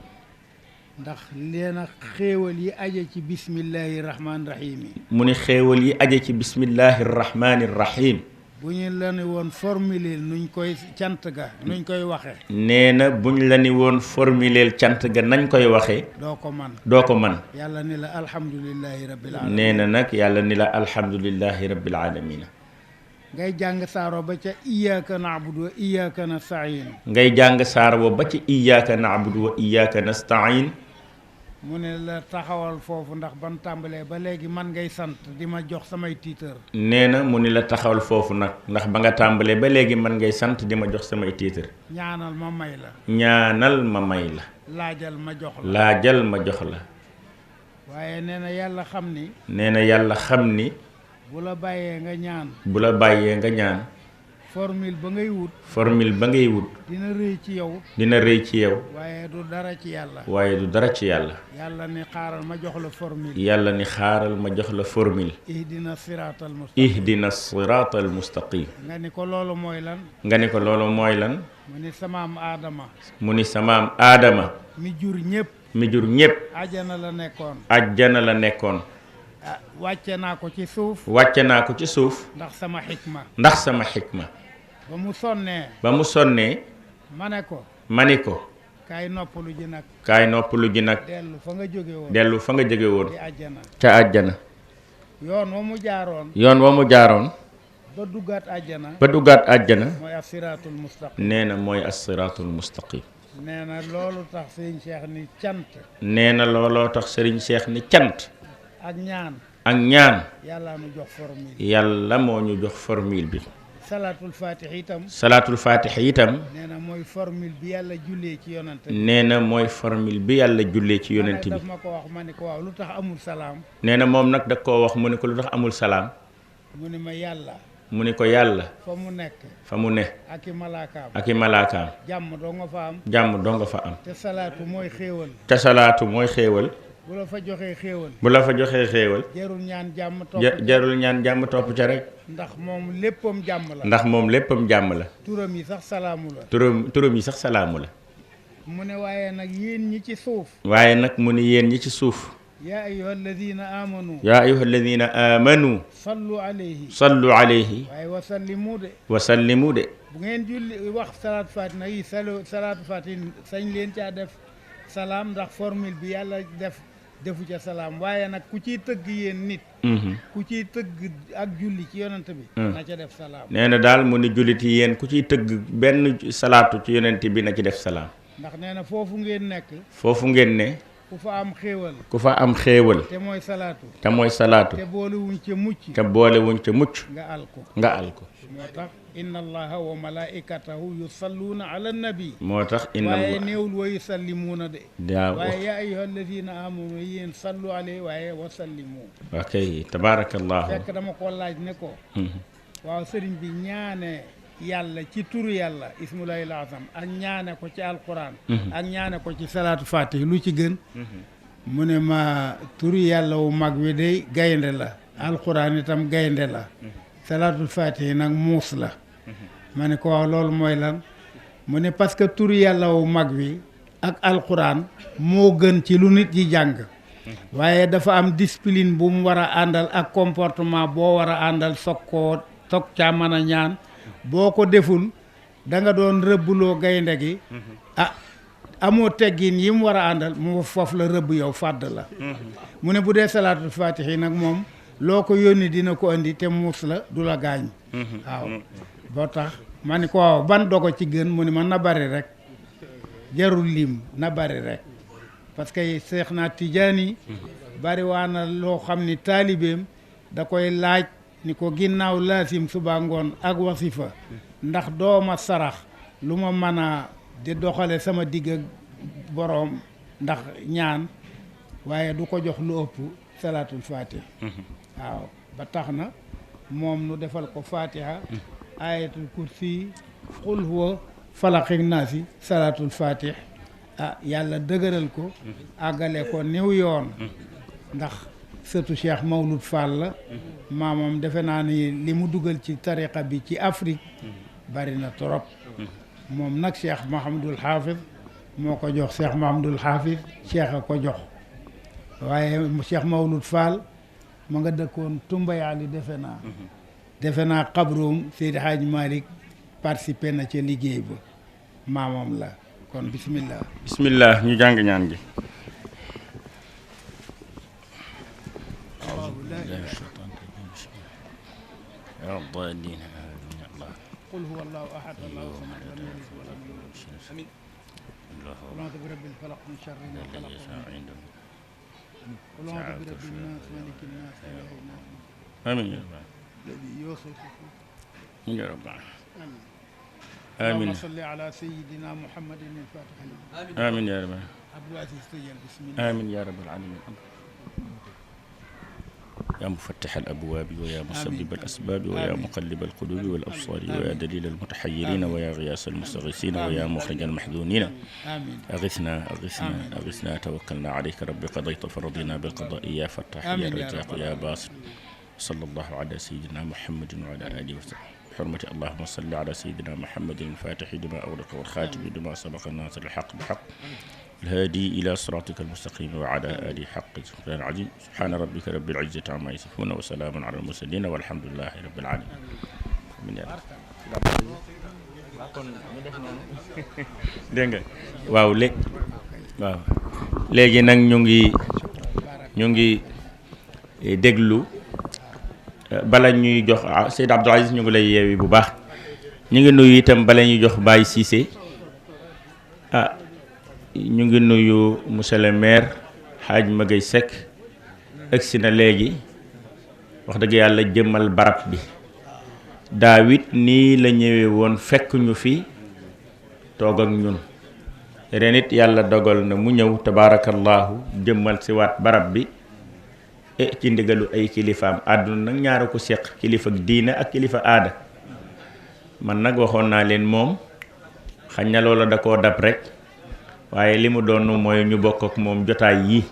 ndax leena xéewal yi aje ci bismillahi rahmaani rahim yi. mu ni xéewal yi aje ci bismillahi rahmaani rahim. bu ñu la ni woon formuler nuñ koy cant ga nuñ koy waxe nee na bu ñu la ni woon formuler cant ga nañ koy waxe doo ko man yàlla ni la alhamdulillahi rabbil alamin nee na nag yàlla ni la alhamdulillahi rabbil alamin ngay jàng saaro ba ca iyyaka na'budu wa iyyaka nasta'in. ngay jàng saaro ba ca iyyaka na'budu wa iyyaka nasta'in. mu ne la taxawal foofu ndax ban tàmbalee ba léegi man ngay sant di ma jox samay tiitër. nee na mu ni la taxawal foofu nag ndax ba nga tàmbalee ba léegi man ngay sant di ma jox samay tiitër. ñaanal ma may la. laajal ma jox la. waaye nee na yàlla xam ni. bu la bàyyee nga ñaan. formule ba ngay wut formule ba ngay wut dina rëy ci yow dina rëy ci yow waaye du dara ci yàlla waaye du dara ci yàlla yàlla ni xaaral ma jox la formule yàlla ni xaaral ma jox la formule ihdina siraatal mustaqim ihdina siraatal mustaqim nga ni ko loolu mooy lan nga ni ko loolu mooy lan mu ni samaam aadama mu ni samaam aadama mi jur ñëpp mi jur ñépp ajana la nekkoon ajjana la nekkoon wàcce naa ko ci suuf wàcce naa ko ci suuf ndax sama xikma ndax sama xikma ba mu sonnee ba mu sonnee ma ne ko ma ni ko kaay noppalu ji nag kaay noppalu ji nag dellu fa nga jóge woon dellu fa nga jóge woon di ajjana ca àjjana yoon wa mu jaaroon yoon wa mu jaaroon ba duggaat ajjana ba duggaat àjjana mooy as-siraatul mustaqim nee na mooy as-siraatul mustaqim nee na loolu tax sëriñ Cheikh ni cant nee na looloo tax sëriñ Cheikh ni cant ak ñaan ak ñaan yàlla nu jox formule yàlla moo ñu jox formule bi salaatul fatih itam salaatul fatih itam nee na mooy formule bi yàlla jullee ci yonent bi nee na mooy formule bi yàlla jullee ci yonent bi daf ma ko wax ma ne ko waaw lu tax amul salaam nee na moom nag da koo wax mu ne ko lu tax amul salaam mu ne ma yàlla mu ni ko yàlla fa mu nekk fa mu ne ak i malaakaam ak i malaakaam jàmm doo nga fa am jàmm doo nga fa am te salaatu mooy xéewal te salaatu mooy xéewal bu la fa joxee xéewal bu la fa joxee xéewal jarul ñaan jàmm topp jarul ñaan jàmm topp ca rek ndax moom léppam jàmm la ndax moom léppam jàmm la turam yi sax salaamu la turam yi sax salaamu la mu ne waaye nag yéen ñi ci suuf waaye nag mu ni yéen ñi ci suuf yaa ayyuha alladina amanu yaa ayuha alladina amanu sallu alayhi sallu alayhi waaye wasallimu de wa sallimu de bu ngeen julli wax salaatu faati nag yi salaatu faati sañ leen caa def salaam ndax formule bi yàlla defu ca salaam waaye nag ku ciy tëgg yéen nit ku ciy tëgg ak julli ci yonent bi na ca def salaam nee na daal mu ni jullit yi yéen ku ciy tëgg benn salaatu ci yonent bi na ci def salaam ndax nee na foofu ngeen nekk foofu ngeen ne ku fa am xéewal ku fa am xéewal te mooy salaatu te mooy salaatu te boolewuñ ca mucc te boolewuñ ca mucc nga al ko nga al ko moo tax inna allaha wa malaikatahu yusalluuna ala nabi moo tax inna waaye néewul wa yusallimuuna de waaw waaye yaa ayyuha alladina amanu yéen sallu alayhi waaye wa sallimu ok tabaarakallahu fekk dama ko laaj ne ko waaw sëriñ bi ñaane yàlla ci turu yàlla ismulahil azam ak ñaane ko ci alquran ak ñaane ko ci salaatu fatih lu ci gën mu ne ma turu yàlla wu mag wi day gaynde la alquran itam gaynde la salaatul fatih nag muus la ma ne ko waaw loolu mooy lan mu ne parce que turu yàlla wu mag wi ak alquran moo gën ci lu nit yi jàng waaye dafa am discipline bu mu war a àndal ak comportement boo war a àndal soog caa mën a ñaan boo ko deful da nga doon rëbbuloo gaynde gi amoo teggin yi mu war a àndal mu foofu la rëbb yow fàdd la mu ne bu dee salaatul faatihi nag moom loo ko yónni dina ko andi te muus la du la gaañ waaw boo tax ma ni ko waaw ban dogo ci gën mu ne ma na bari rek jarul lim na bari rek parce que Seex na Tijaani bari waa na loo xam ni taalibeem da koy laaj ni ko ginnaaw laasim suba ngoon ak wasifa ndax dooma sarax lu ma mën a di doxale sama digg ak boroom ndax ñaan waaye du ko jox lu ëpp salaatul fatih waaw ba tax na moom nu defal ko fatiha ayatul kursi qul huwa falaqik naasi salaatul fatih yàlla dëgëral ko àggale ko niw yoon ndax sëtu Cheikh Mawlud Fall la maamam defe naa ni li mu dugal ci tariqa bi ci Afrique bari na trop moom nag Cheikh Mahamadul Hafiz moo ko jox Cheikh Mahamadul Hafiz Cheikh a ko jox waaye Cheikh Mawlud Fall ma nga dëkkoon Tumbayaali defe naa xabroom Seydi Hadj Malick participé na ca liggéey ba maamam la kon bismillah ñu jàng ñaan gi الضالين الله قل هو الله احد الله الصمد لم يلد ولم يولد امين قل اعوذ برب الفلق من شر ما خلق قل اعوذ برب الناس ملك الناس اله الناس امين يا رب الذي يوصف يا رب امين امين اللهم صل على سيدنا محمد الفاتح لما امين يا رب عبد العزيز طيب بسم الله امين يا رب العالمين يا مفتح الأبواب ويا مسبب الأسباب ويا مقلب القلوب والأبصار ويا دليل المتحيرين ويا غياث المستغيثين ويا مخرج المحزونين أغثنا أغثنا أغثنا توكلنا عليك رب قضيت فرضنا بالقضاء يا فتاح يا رزاق يا باسط صلى الله على سيدنا محمد وعلى آله وسلم بحرمة اللهم صل على سيدنا محمد الفاتح لما أغلق والخاتم لما سبق الناصر الحق بحق الهادي إلى صراطك المستقيم وعلى آله حق سبحان العظيم سبحان ربك رب العزة عما يصفون وسلام على المرسلين والحمد لله رب العالمين dégg nga waaw léegi nag ñu ngi déglu bala ñuy jox Seyd Abdoul Aziz ñu ngi lay yeewi bu baax ñu ngi nuyu itam bala ñuy jox Baye Cissé ñu ngi nuyu monsieur le maire Hadj Magay Seck egsi na léegi wax dëgg yàlla jëmmal barab bi daawit nii la ñëwee woon fekk ñu fi toog ak ñun ren it yàlla dogal na mu ñëw tabaarakallaahu jëmmal si waat barab bi ci ndigalu ay kilifaam àdduna nag ñaara ko seq kilifa diine ak kilifa aada man nag waxoon naa leen moom xañ na loola da koo dab rek waaye li mu doon mooy ñu bokk ak moom jotaay yi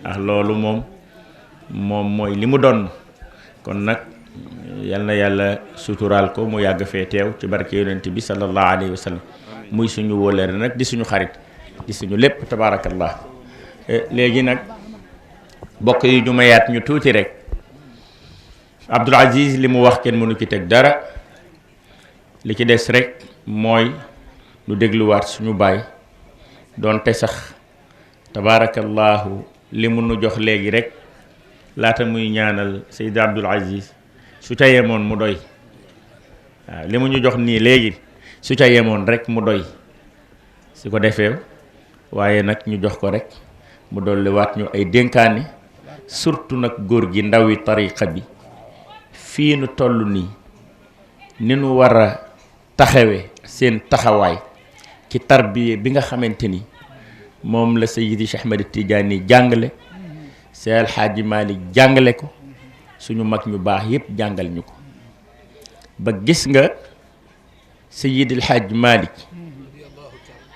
ak loolu moom mooy li mu doon kon nag yal na yàlla suturaal ko mu yàgg fee teew ci barke yonent bi sallallahu alayhi wa sallam muy suñu wóolare nag di suñu xarit di suñu lépp tabaarakallah léegi nag bokk yi ñu mayaat ñu tuuti rek Abdoul Aziz li mu wax kenn mënu ci teg dara li ci des rek mooy lu dégluwaat suñu baay doonte sax tabaarakallahu li mu nu jox léegi rek laata muy ñaanal Seyd Abdoul Aziz su ca yemoon mu doy waaw li mu ñu jox nii léegi su ca yemoon rek mu doy su ko defee waaye nag ñu jox ko rek mu dolliwaat ñu ay dénkaane surtout nag góor gi ndawi tariqa bi fii nu toll nii ni nu war a taxawee seen taxawaay ci tarbiye bi nga xamante ni moom la Seydi Cheikh Ahmed Tidiane jàngale Seydi El Hadji Malick jàngale ko suñu mag ñu baax yépp jàngal ñu ko ba gis nga Seydi El Hadji Malick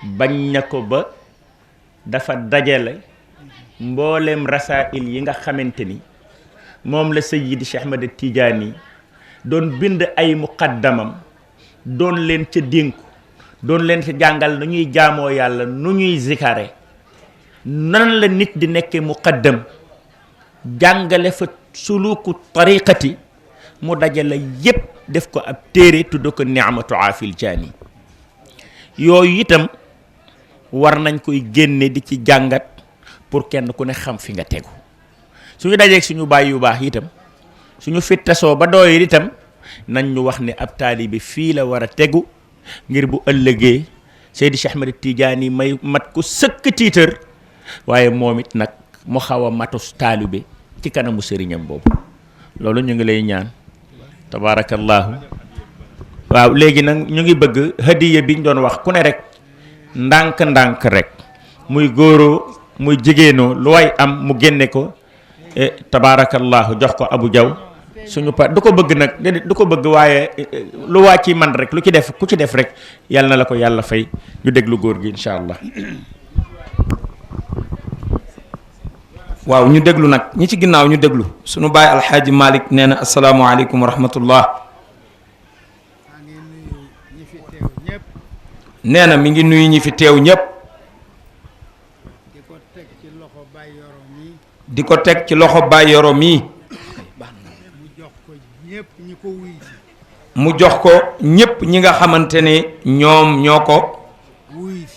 bañ na ko ba dafa dajale mboolem rasail yi nga xamante ni moom la Seydi Cheikh Ahmed Tidiane doon bind ay muqaddamam doon leen ca dénku doon leen ca jàngal nu ñuy jaamoo yàlla nu ñuy zikare nan la nit di nekkee muqaddam jàngale fa suluku tariqati mu dajale yépp def ko ab téere tudd ko ni'matu aafil jaani yooyu itam war nañ koy génne di ci jàngat pour kenn ku ne xam fi nga tegu suñu dajeeg suñu baay yu baax itam suñu fittasoo ba doyul itam nañ ñu wax ne ab taalibe fii la war a tegu ngir bu ëllëgee Seydi Cheikh Ahmed Tidiane may mat ko sëkk tiitër waaye moom it nag mu xaw a matus taalibe ci kanamu sëriñam boobu loolu ñu ngi lay ñaan tabaarakallaahu waaw léegi nag ñu ngi bëgg hadiya bi ñu doon wax ku ne rek ndànk-ndànk rek muy góoroo muy jigéenoo lu way am mu génne ko tabaarakallaahu jox ko Abu Jaw suñu du ko bëgg nag déedéet du ko bëgg waaye lu waa ci man rek lu ci def ku ci def rek yàlla na la ko yàlla fay ñu déglu góor gi incha allah. waaw ñu déglu nag ñi ci ginnaaw ñu déglu suñu baay alxaaji Malick nee na asalaamualeykum wa rahmatullah nee na mi ngi nuyu ñi fi teew ñépp di ko teg ci loxo Baay Yoro mii mu jox ko ñépp ñi nga xamante ne ñoom ñoo ko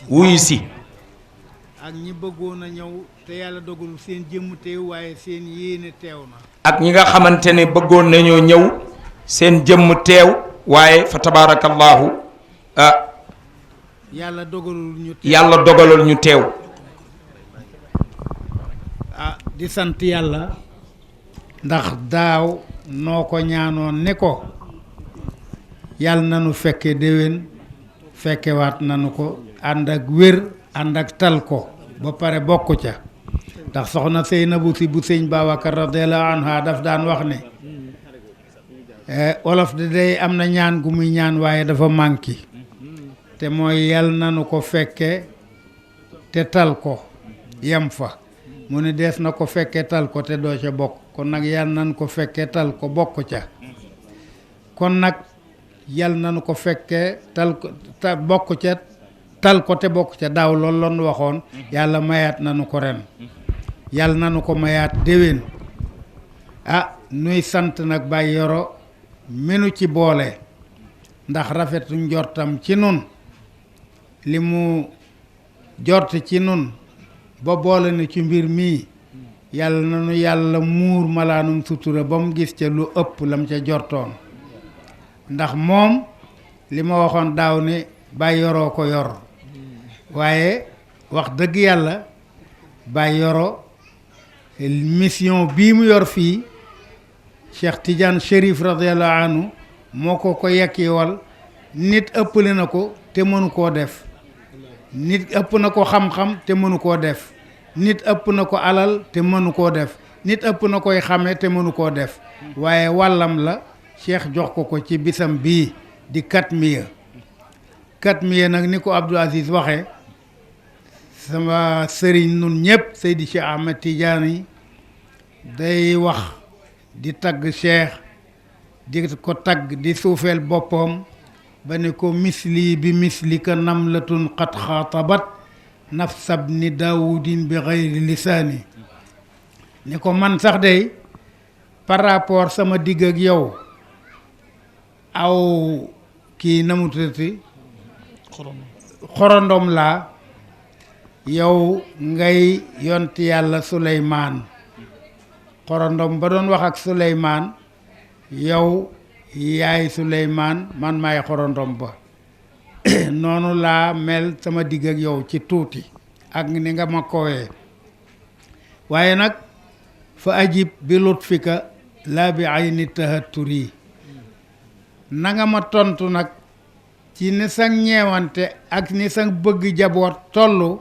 wuyu si ak ñi bëggoon a ñëw te yàlla dogalul seen jëmm teew waaye seen yéene teew na ak ñi nga xamante ne bëggoon nañoo ñëw seen jëmm teew waaye fa tabaarakallaahu yàlla dogalul ñu teew di sant yàlla ndax daaw noo ko ñaanoon ne ko yàlla nanu fekke déwén fekkewaat nanu ko ànd ak wér ànd ak tal ko ba pare bokk ca ndax soxna Seynabu si bu sëñ Babacar radiyallahu anha daf daan wax ne olof de day am na ñaan gu muy ñaan waaye dafa manqué te mooy yal nanu ko fekke te tal ko yem fa mu ne dees na ko fekke tal ko te doo ca bokk kon nag yal nan ko fekke tal ko bokk ca kon nag yal nanu ko fekke tal ko bokk ca tal ko te bokk ca daaw loolu loon waxoon yàlla mayaat nanu ko ren yal nanu ko mayaat déwén nuy sant nag Baye Yoro menu ci boole ndax rafetu njortam ci nun li mu jort ci nun ba boole na ci mbir mii yàlla nanu yàlla muur malaanum sutura ba mu gis ca lu ëpp lam ca jortoon ndax moom li ma waxoon daaw ne Baye Yoro ko yor waaye wax dëgg yàlla Baye Yoro mission bii mu yor fii Cheikh Tidiane Chérif radiyallahu anhu moo ko yekkiwal nit ëppale na ko te mënu koo def nit ëpp na ko xam-xam te mënu koo def nit ëpp na ko alal te mënu koo def nit ëpp na koy xame te mënu koo def waaye wàllam la Cheikh jox ko ci bisam bii di Katmiya nag ni ko Abdou Aziz waxee sama sëriñ nun ñëpp Seydi Cheikh Ahmed Tidiane day wax di tagg Cheikh di ko tagg di suufeel boppam ba ne ko misli bi mislika namlatun qad xaatabat nafsab ni daawudin bi xayri lisaani ne ko man sax day par rapport sama digg ak yow aw kii namu tuddati xorondom laa yow ngay yonti yàlla Suleymaan xorondom ba doon wax ak Suleymaan yow yaay Suleymaan man maay xorondom ba noonu laa mel sama digg ak yow ci tuuti ak ni nga ma kowee waaye nag fa ajib bi lutfika laa bi ayni tahatturi na nga ma tontu nag ci ni sang ñeewante ak ni sang bëgg jaboot tollu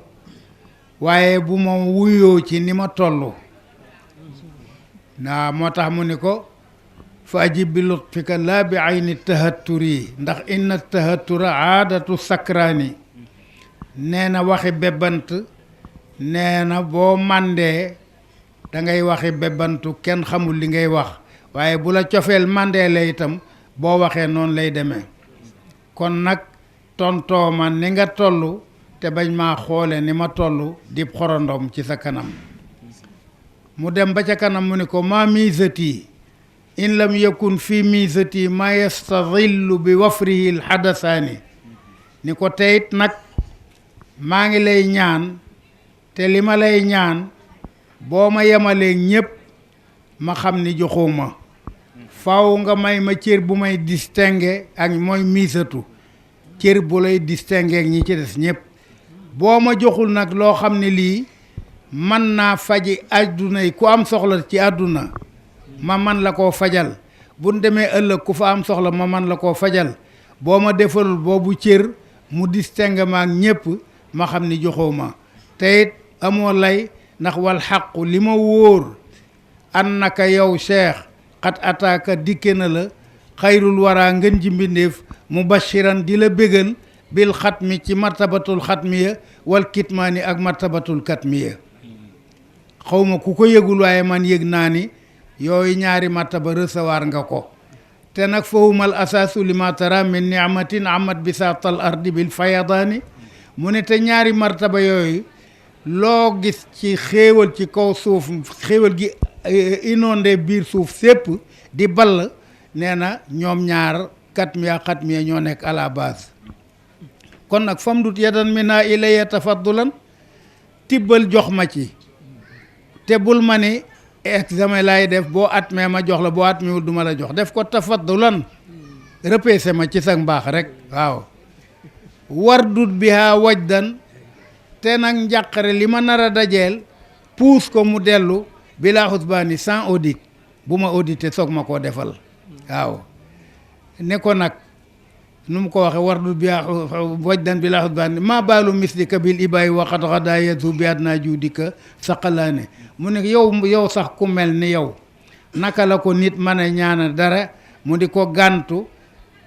waaye bu ma wuyoo ci ni ma tollu naa moo tax mu ni ko fa ajib bi lutfika laa bi ayni tahatturi ndax inna tahattura aadatu sakraani nee na waxi bebant nee na boo màndee da ngay waxi bebantu kenn xamul li ngay wax waaye bu la cofeel màndee la itam boo waxee noonu lay demee kon nag tontoo ma ni nga toll te bañ maa xoole ni ma toll di xorondom ci sa kanam mu dem ba ca kanam mu ni ko maa miisati in lam yakun fi miisati ma yastadillu bi wafrihi lxadasaani ni ko teyit nag maa ngi lay ñaan te li ma lay ñaan boo ma yemalee ñépp ma xam ni joxuma faw nga may ma cër bu may distinguer ak mooy miisatu cër bu lay distinguer ak ñi ci des ñépp boo ma joxul nag loo xam ne lii man naa faji àdduna yi ku am soxla ci àdduna ma man la koo fajal bu ñu demee ëllëg ku fa am soxla ma man la koo fajal boo ma defalul boobu cër mu distingue ma ak ñépp ma xam ni joxoo ma te it amoo lay ndax wal xaqu li ma wóor an naka yow Cheikh xat ataaka dikke na la xayrul waraa ngën ji mbindéef mubashiran di la bégal bil xatmi ci martabatul xatmiya wal kitmaani ak martabatul katmiya xawma ku ko yëgul waaye man yëg naa ni yooyu ñaari martaba recevoir nga ko te nag fahumal asaasu lima tara min ni'matin amat bisaatal ardi bil fayadaani mu ne te ñaari martaba yooyu loo gis ci xéewal ci kaw suuf xéewal gi inondé biir suuf sépp di ball nee na ñoom ñaar katmiya xatmiya ñoo nekk à la base kon nag fam dut yadan mina ilaya tafaddulan tibbal jox ma ci te bul ma ni examen laay def boo atmee ma jox la boo atmewul duma la jox def ko tafaddulan repêché ma ci sa mbaax rek waaw war dut biha wajdan te nag njàqare li ma nar a dajeel puus ko mu dellu bila xusbaani sans audit bu ma audité soog ma koo defal waaw ne ko nag nu mu ko waxe wardu bi wajdan bi laaxut baan maa baalu mislika bil ibaay waqat xadaa yetu bi adnaa juudika saqalaane mu ne yow sax ku mel ni yow naka la ko nit mën a ñaana dara mu di ko gàntu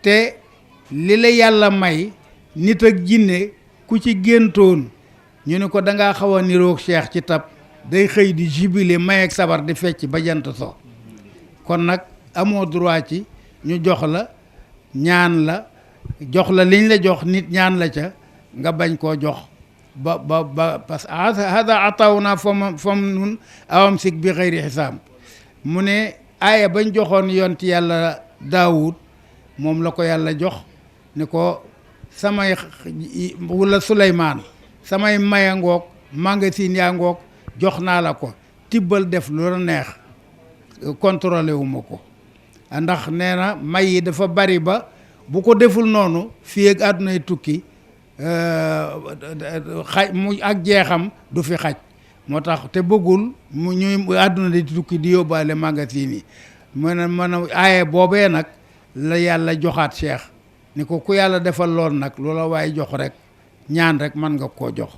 te li la yàlla may nit ak jinne ku ci géntoon ñu ne ko dangaa xaw a niroog cheikh ci tab day xëy di jubile may ak sabar di fecc ba jant so kon nag amoo droit ci ñu jox la ñaan la jox la liñ la jox nit ñaan la ca nga bañ koo jox ba parce que hada ataw naa fam nun awam sik bi xëyri xisaam mu ne aaya bañ joxoon yonti yàlla daawud moom la ko yàlla jox ni ko samay wala suleymaan samay maya ngoog magasin yaa ngoog jox naa la ko tibbal def lu la neex contrôlé wu ma ko ndax nee na may yi dafa bari ba bu ko deful noonu fii ak àddunay tukki xaj mu ak jeexam du fi xaj moo tax te bëggul mu ñuy àdduna di tukki di yóbbaale magasin yi mën a aaye boobee nag la yàlla joxaat cheikh ni ko ku yàlla defal lool nag loola waaye jox rek ñaan rek mën nga koo jox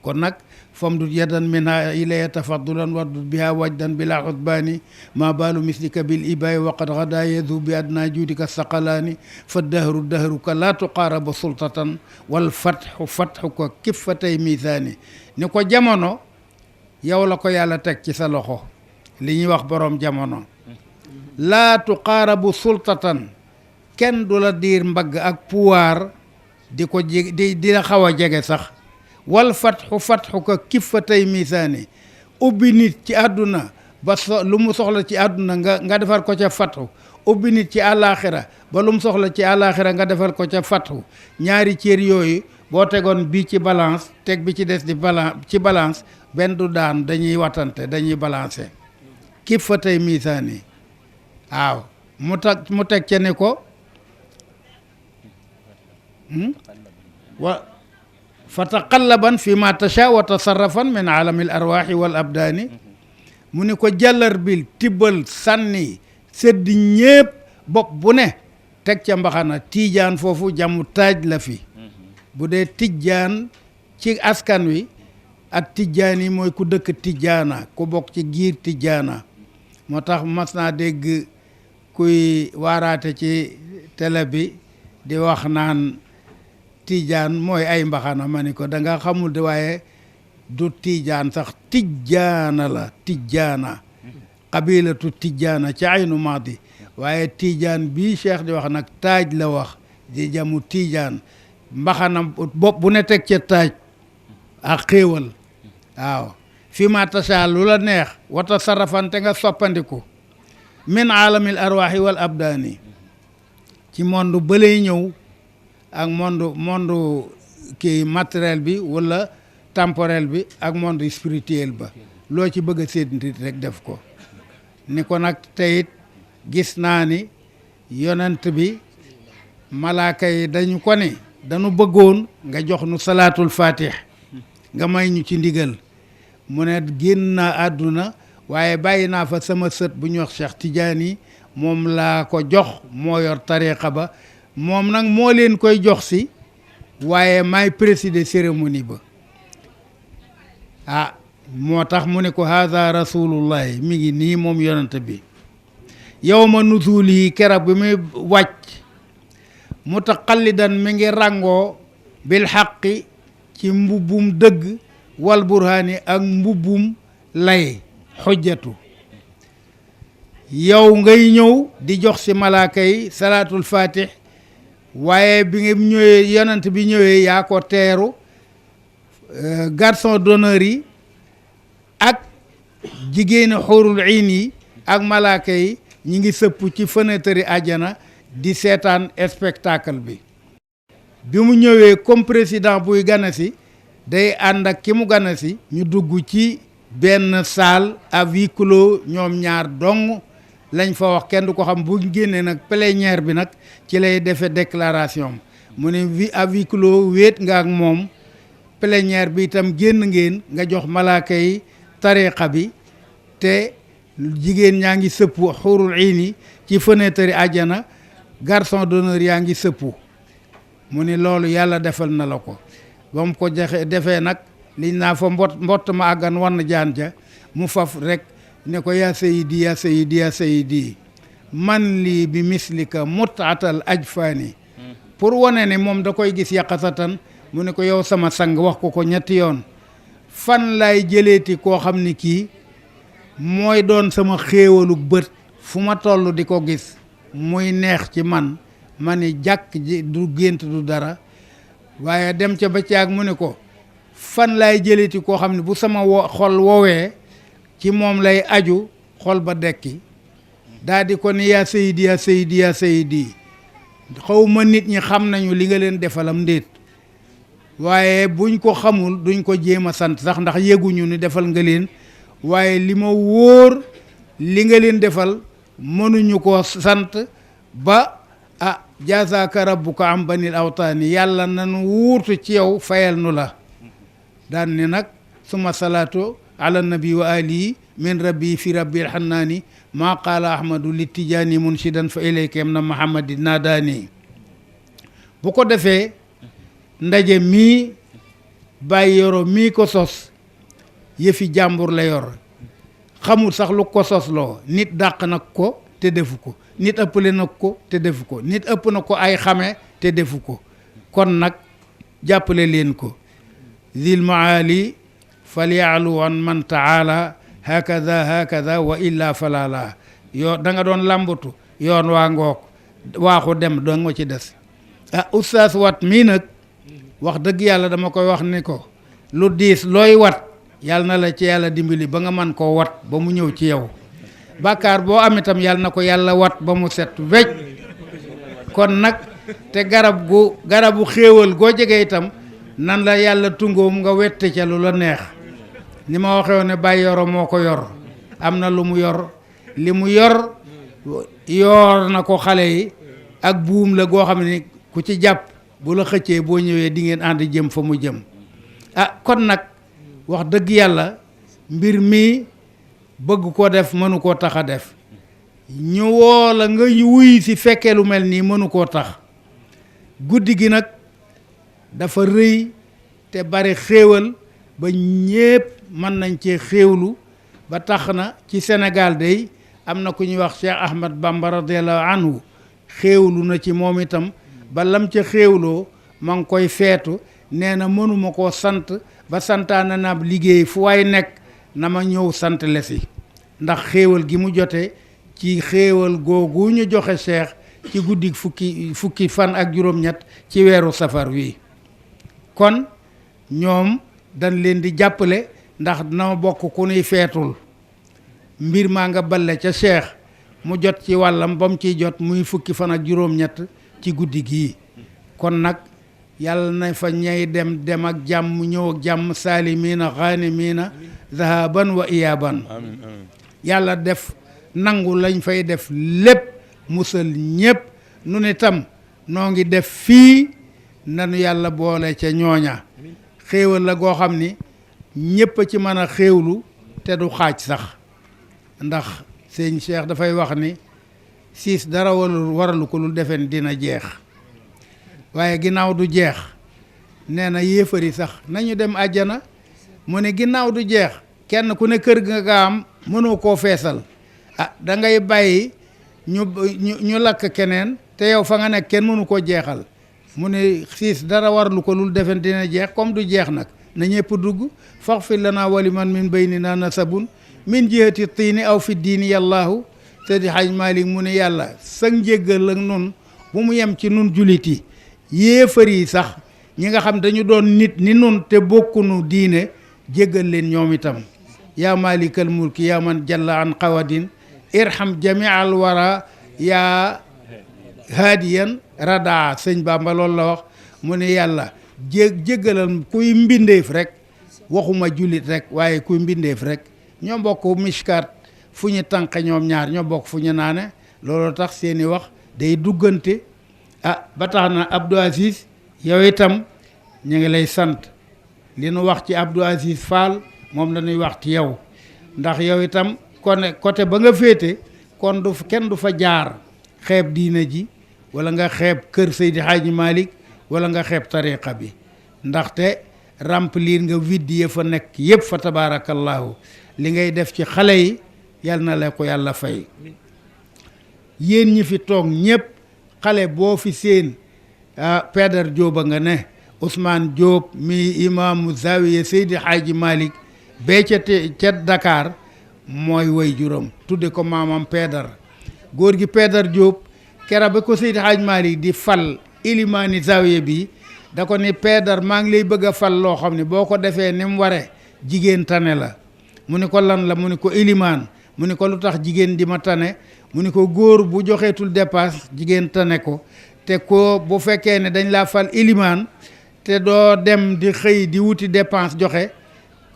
kon nag fam dut yadan minha ilaya tafaddulan wardut biha wajdan bila xutbaani ma baalu mislika bil ibaay waqad gada yedu bi adna juudika saqalaani fa dahruka la tuqaaraba sultatan wal fatxuka kiffatay misaani ni ko jamono yow la ko yàlla teg ci sa loxo li ñuy wax boroom jamono laa tuqaarabu sultatan kenn du la diir mbagg ak pouvoir di ko di la xaw a jege sax wal fatxu ka kiffatay misaani ubbi nit ci àdduna ba lu mu soxla ci àdduna nga defar ko ca fatxu ubbi nit ci àllaaxira ba lu mu soxla ci àllaaxira nga defar ko ca fatxu ñaari cër yooyu boo tegoon bii ci balance teg bi ci des di balance benn du daan dañuy watante dañuy balancer kiffatay misaani waaw mu teg ca ne ko fa taqallaban fi ma tasha wa tasarrafan min aalamil arwaaxi wal abdaani mu ni ko jàllar bil tibbal sànni sëdd ñépp bopp bu ne teg ca mbaxana tiijaan foofu jamu taaj la fi bu dee tijjaan ci askan wi ak tijjaan yi mooy ku dëkk tijjaana ku bokk ci giir tijjaana moo tax mas naa dégg kuy waaraate ci télé bi di wax naan tijaan mooy ay mbaxana ma ni ko da nga xamul de waaye du tijaan sax tijjaana la tijjaana qabilatu tijjaana ci aynu maadi waaye tijaan bii cheikh di wax nag taaj la wax di jamu tijaan mbaxana bopp bu ne teg ca taaj ak xéewal waaw fi ma tasha lu la neex wata sarafante nga soppandiku min aalamil arwaaxi wal abdaani ci monde ba lay ñëw ak monde kii matériel bi wala temporel bi ak monde spirituel ba loo ci bëgg a séentit rek def ko ni ko nag teyit gis naa ni yonent bi malaaka yi dañu ko ni dañu bëggoon nga jox nu salaatul fatih nga may ñu ci ndigal mu ne génn naa àdduna waaye bàyyi naa fa sama sët bu ñuy wax Cheikh Tidiane moom laa ko jox moo yor tariqa ba moom nag moo leen koy jox si waaye maay présider cérémonie ba moo tax mu ne ko haada rasulullahi mi ngi nii moom yonent bi yawma nuzulihi keroog bi muy wàcc mutaqallidan mi ngi ràngoo bil xaqi ci mbubbum dëgg wal burhaani ak mbubbum lay xujjatu yow ngay ñëw di jox si malaaka yi salaatul fatih waaye bi nga ñëwee yonent bi ñëwee yaa ko teeru garçon d'honneur yi ak jigéeni xóorul iin yi ak malaaka yi ñi ngi sëpp ci fenêtre yi àjjana di seetaan spectacle bi mu ñëwee comme président buy gana si day ànd ak ki mu gana si ñu dugg ci benn salle à huis clos ñoom ñaar dong lañ fa wax kenn du ko xam bu génnee nag plénière bi nag ci lay defee déclaration mu ne à huis clos wéet nga ak moom plénière bi itam génn ngeen nga jox malaaka yi tariqa bi te jigéen ñaa ngi sëpp xurul iini ci fenêtre yi àjjana garçon d'honneur yaa ngi sëppu mu ni loolu yàlla defal na la ko ba mu ko joxe defee nag liñ naa fa mbott ma àggan wann jaan ja mu faf rek ne ko yaa sayidi yaa sayidi yaa sayidi man lii bi mislika mutaatal ajfaani pour wane ne moom da koy gis yàqasatan mu ne ko yow sama sang wax ko ñetti yoon fan lay jëleeti koo xam ni kii mooy doon sama xéewalu bët fu ma toll di ko gis muy neex ci man ma ni jàkk ji du gént du dara waaye dem ca ba caag mu ne ko fan lay jëleeti koo xam ne bu sama xol woowee ci moom lay aju xol ba dekki daal di ko ni yaa sayidi yaa sayidi yaa sayidi xaw ma nit ñi xam nañu li nga leen defalam ndéet waaye buñ ko xamul duñ ko jéem a sant sax ndax yëguñu ni defal nga leen waaye li ma wóor li nga leen defal mënuñu ko sant ba jazaaka rabbuka am banil awtaani yàlla nanu wuutu ci yow fayal nu la daan ni nag suma salaatu ala nabi wa alihi min rabbi fi rabbil xannaani maa qaala ahmadu li tijaani munshidan fa ilaykem na muhammadi naadaani bu ko defee ndaje mii bàyyi yoro mii ko sos yëfi jàmbur la yor xamul sax lu ko sosloo nit dàq nag ko te defu ko nit ëppale nag ko te defu ko nit ëpp na ko ay xame te defu ko kon nag jàppale leen ko zil maali falyaalu an man taala hakada wa illa falala yoo da nga doon làmbatu yoon waa ngoog waaxu dem doo nga ci des oustaz wat mii nag wax dëgg yàlla dama koy wax ni ko lu diis looy wat yàlla na la ci yàlla dimbali ba nga man koo wat ba mu ñëw ci yow bàkkaar boo am itam yàlla na ko yàlla wat ba mu set wecc kon nag te garabu xéewal goo jege itam nan la yàlla tungoom nga wette ca lu la neex ni ma waxee ne Baye Yoro moo ko yor am na lu mu yor li mu yor na ko xale yi ak buum la goo xam ne ku ci jàpp bu la xëccee boo ñëwee di ngeen ànd jëm fa mu jëm kon nag wax dëgg yàlla mbir mi bëgg ko def mënu koo tax a def ñu woo la nga wuy si fekkee lu mel nii mënu koo tax guddi gi nag dafa rëy te bari xéewal ba ñépp mën nañ cee xéewlu ba tax na ci Sénégal day am na ku ñuy wax Cheikh Ahmad Bamba radiallahu anhu xéewlu na ci moom itam ba lam ca xéewloo ma ngi koy feetu nee na mënuma koo sant ba santaana na liggéey fu waay nekk na ma ñëw sant le si ndax xéewal gi mu jote ci xéewal googu ñu joxe Cheikh ci guddi fukki fan ak juróom-ñett ci weeru safar wi kon ñoom dañ leen di jàppale ndax dina bokk ku nuy feetul mbir maa nga balle ca Cheikh mu jot ci wàllam ba mu ciy jot muy fukki fan ak juróom-ñett ci guddi gii kon nag yàlla na fa ñay dem ak jàmm ñëw ak jàmm saalimiina xaanimiina zahaban wa iyaaban yàlla def nangu lañ fay def lépp musal ñépp nu ne tam noo ngi def fii nanu yàlla boole ca ñooña xéewal la goo xam ni ñépp a ci mën a xéewlu te du xaaj sax ndax sëñ Cheikh dafay wax ni siis dara waralu ko lu defen dina jeex waaye ginnaaw du jeex nee na yéefari sax nañu dem àjjana mu ne ginnaaw du jeex kenn ku ne kër nga am mënoo koo feesal da ngay bàyyi ñu lakk keneen te yow fa nga nekk kenn mënu koo jeexal mu ne siis dara waralu ko lu defen dina jeex comme du jeex nag na ñëpp dugg faghfir lana wa liman min baynina nasabun min jihati tiini aw fi diini yàllaahu Seydi Haj Malik mu ne yàlla sag njéggal ak nun bu mu yem ci nun jullit yi yéefar yi sax ñi nga xam dañu doon nit ni nun te bokkunu diine jéggal leen ñoom itam yaa malikal mulki yaa man jalla an qawadin irham jamial wara yaa haadiyan radaa sëñ Bamba loolu la wax mu ne yàlla jéggalal kuy mbindeef rek waxuma jullit rek waaye kuy mbindeef rek ñoo bokk mishkaat fu ñu tànq ñoom ñaar ñoo bokk fu ñu naane loolu tax seeni wax day duggante ba tax na Abdou Aziz yow itam ñu ngi lay sant li nu wax ci Abdou Aziz Fall moom la ñuy wax ci yow ndax yow itam kon côté ba nga féete kon kenn du fa jaar xeeb diine ji wala nga xeeb kër Seydi Hadji Malick wala nga xeeb tariqa bi ndaxte remplir nga vide ya fa nekk yëpp fa tabaarakallahu li ngay def ci xale yi yal na la ko yàlla fay yéen ñi fi toog ñëpp xale boo fi seen Pedar Diop a nga ne Ousmane Diop mi imaamu zawiya Seydi Hadji Malick bee ca Dakar mooy way juróom tudde ko maamam Pedar góor gi Pedar Diop kera ba ko Seydi Hadji Malick di fal ilimaani zawiya bi da ko ni Pedar maa ngi lay bëgg a fal loo xam ne boo ko defee ni mu waree jigéen tane la mu ni ko lan la mu ni ko ilimaan mu ni ko lu tax jigéen di ma tane mu ni ko góor bu joxeetul dépasse jigéen tane ko te ko bu fekkee ne dañ laa fal ilimaan te doo dem di xëy di wuti dépense joxe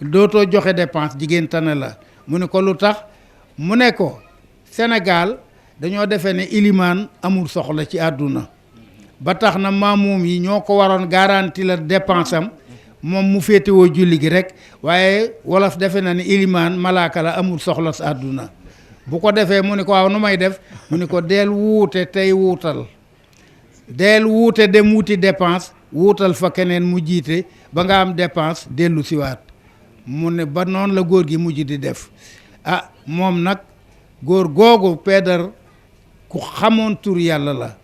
dootoo joxe dépense jigéen tane la mu ni ko lu tax mu ne ko Sénégal dañoo defee ne ilimaan amul soxla ci àdduna ba tax na maamuum yi ñoo ko waroon garanti la dépense am moom mu féetewoo julli gi rek waaye wolof defe na ni ilimaan malaaka la amul soxla sa àdduna bu ko defee mu ni ko waaw nu may def mu ni ko deel wuute tey wuutal deel wuute dem wuti dépense wuutal fa keneen mu jiite ba nga am dépense dellu siwaat mu ne ba noonu la góor gi mujj di def moom nag góor googu Pedar ku xamoon tur yàlla la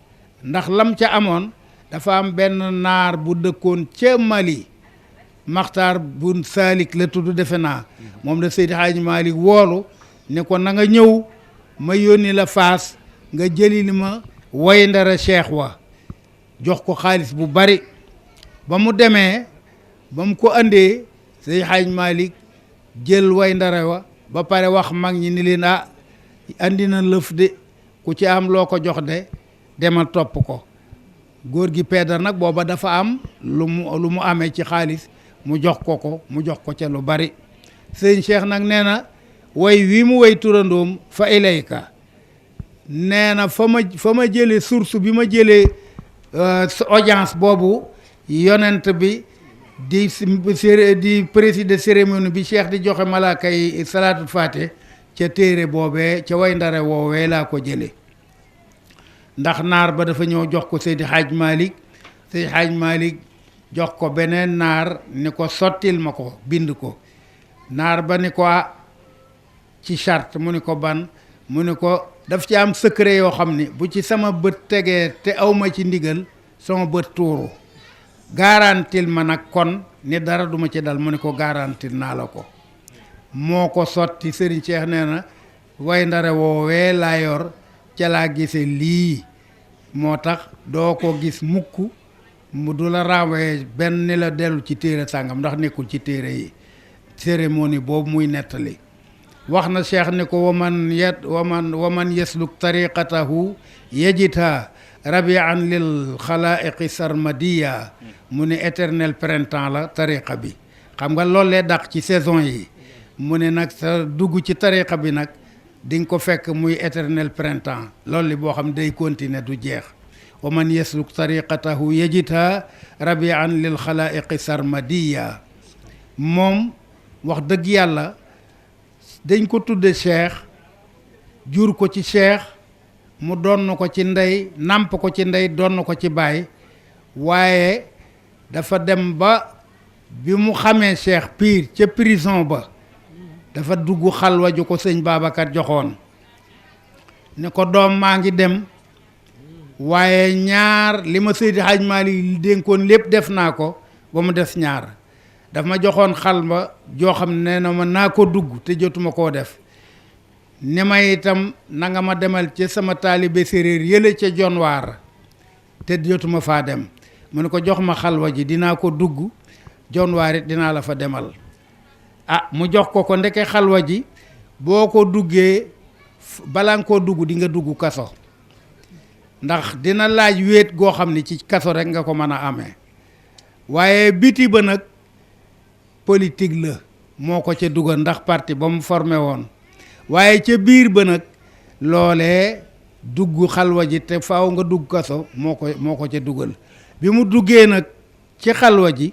ndax lam ca amoon dafa am benn naar bu dëkkoon ca Mali Maxtaar bun Saalik la tudd defe naa moom la Seydi Hadji Malick woolu ne ko na nga ñëw ma yónni la Faas nga jëli li ma way ndara cheikh wa jox ko xaalis bu bari ba mu demee ba mu ko andee Seydi Hadji Malick jël way ndara wa ba pare wax mag ñi ni leen andi na lëf de ku ci am loo ko jox de demal topp ko góor gi Pedar nag booba dafa am lu mu amee ci xaalis mu jox ko mu jox ko ca lu bari sëñ Cheikh nag nee na way wi mu way turandoom fa ilayka nee na fa ma jëlee source bi ma jëlee audience boobu yonent bi di présider cérémonie bi Cheikh di joxe malaaka yi salaatul faate ca téere boobee ca way ndare woowee laa ko jëlee ndax naar ba dafa ñëw jox ko Seydi Hadji Malick Seydi Hadji Malick jox ko beneen naar ni ko sottil ma ko bind ko naar ba ni ko ci charte mu ni ko ban mu ni ko daf ci am secret yoo xam ni bu ci sama bët tegee te awma ci ndigal sama bët tuuru garantil ma nag kon ni dara duma ci dal mu ni ko garantil naa la ko moo ko sotti Serigne Cheikh nee na way ndare woowee laa yor ca laa gise lii moo tax doo ko gis mukk mu du la renvoyé benn ni la dellu ci téere sàngam ndax nekkul ci téere yi cérémonie boobu muy nettali wax na Cheikh ni ko waman yasluk tariqatahu yajita rabian lil xalaiqi sarmadiya mu ne éternel printemps la tariqa bi xam nga loolu lee dàq ci saison yi mu ne nag sa dugg ci tariqa bi nag di nga ko fekk muy éternel printemps loolu li boo xam day continuer du jeex wa man yasluk tariqatahu yajita rabian lil xalaiqi sarmadiya moom wax dëgg yàlla dañ ko tudde cheikh jur ko ci cheikh mu donn ko ci ndey nàmp ko ci ndey donn ko ci baay waaye dafa dem ba bi mu xamee cheikh Pire ca prison ba dafa dugg xalwa ju ko sëñ Babacar joxoon ne ko doom maa ngi dem waaye ñaar li ma Seydi Hadji Malick dénkoon lépp def naa ko ba mu des ñaar daf ma joxoon xalwa joo xam ne na ma naa ko dugg te jotuma koo def ne ma itam na nga ma demal ci sama taalibe séréer yële ca jonwaar te jotuma faa dem mu ne ko jox ma xalwa ji dinaa ko dugg jonwaar it dinaa la fa demal mu jox ko ndeke xalwa ji boo ko duggee balaa nga koo dugg di nga dugg kaso ndax dina laaj wéet goo xam ne ci kaso rek nga ko mën a amee waaye biti ba nag politique la moo ko ca dugal ndax parti ba mu formé woon waaye ca biir ba nag loolee dugg xalwa ji te faaw nga dugg kaso moo ko ca dugal bi mu duggee nag ci xalwa ji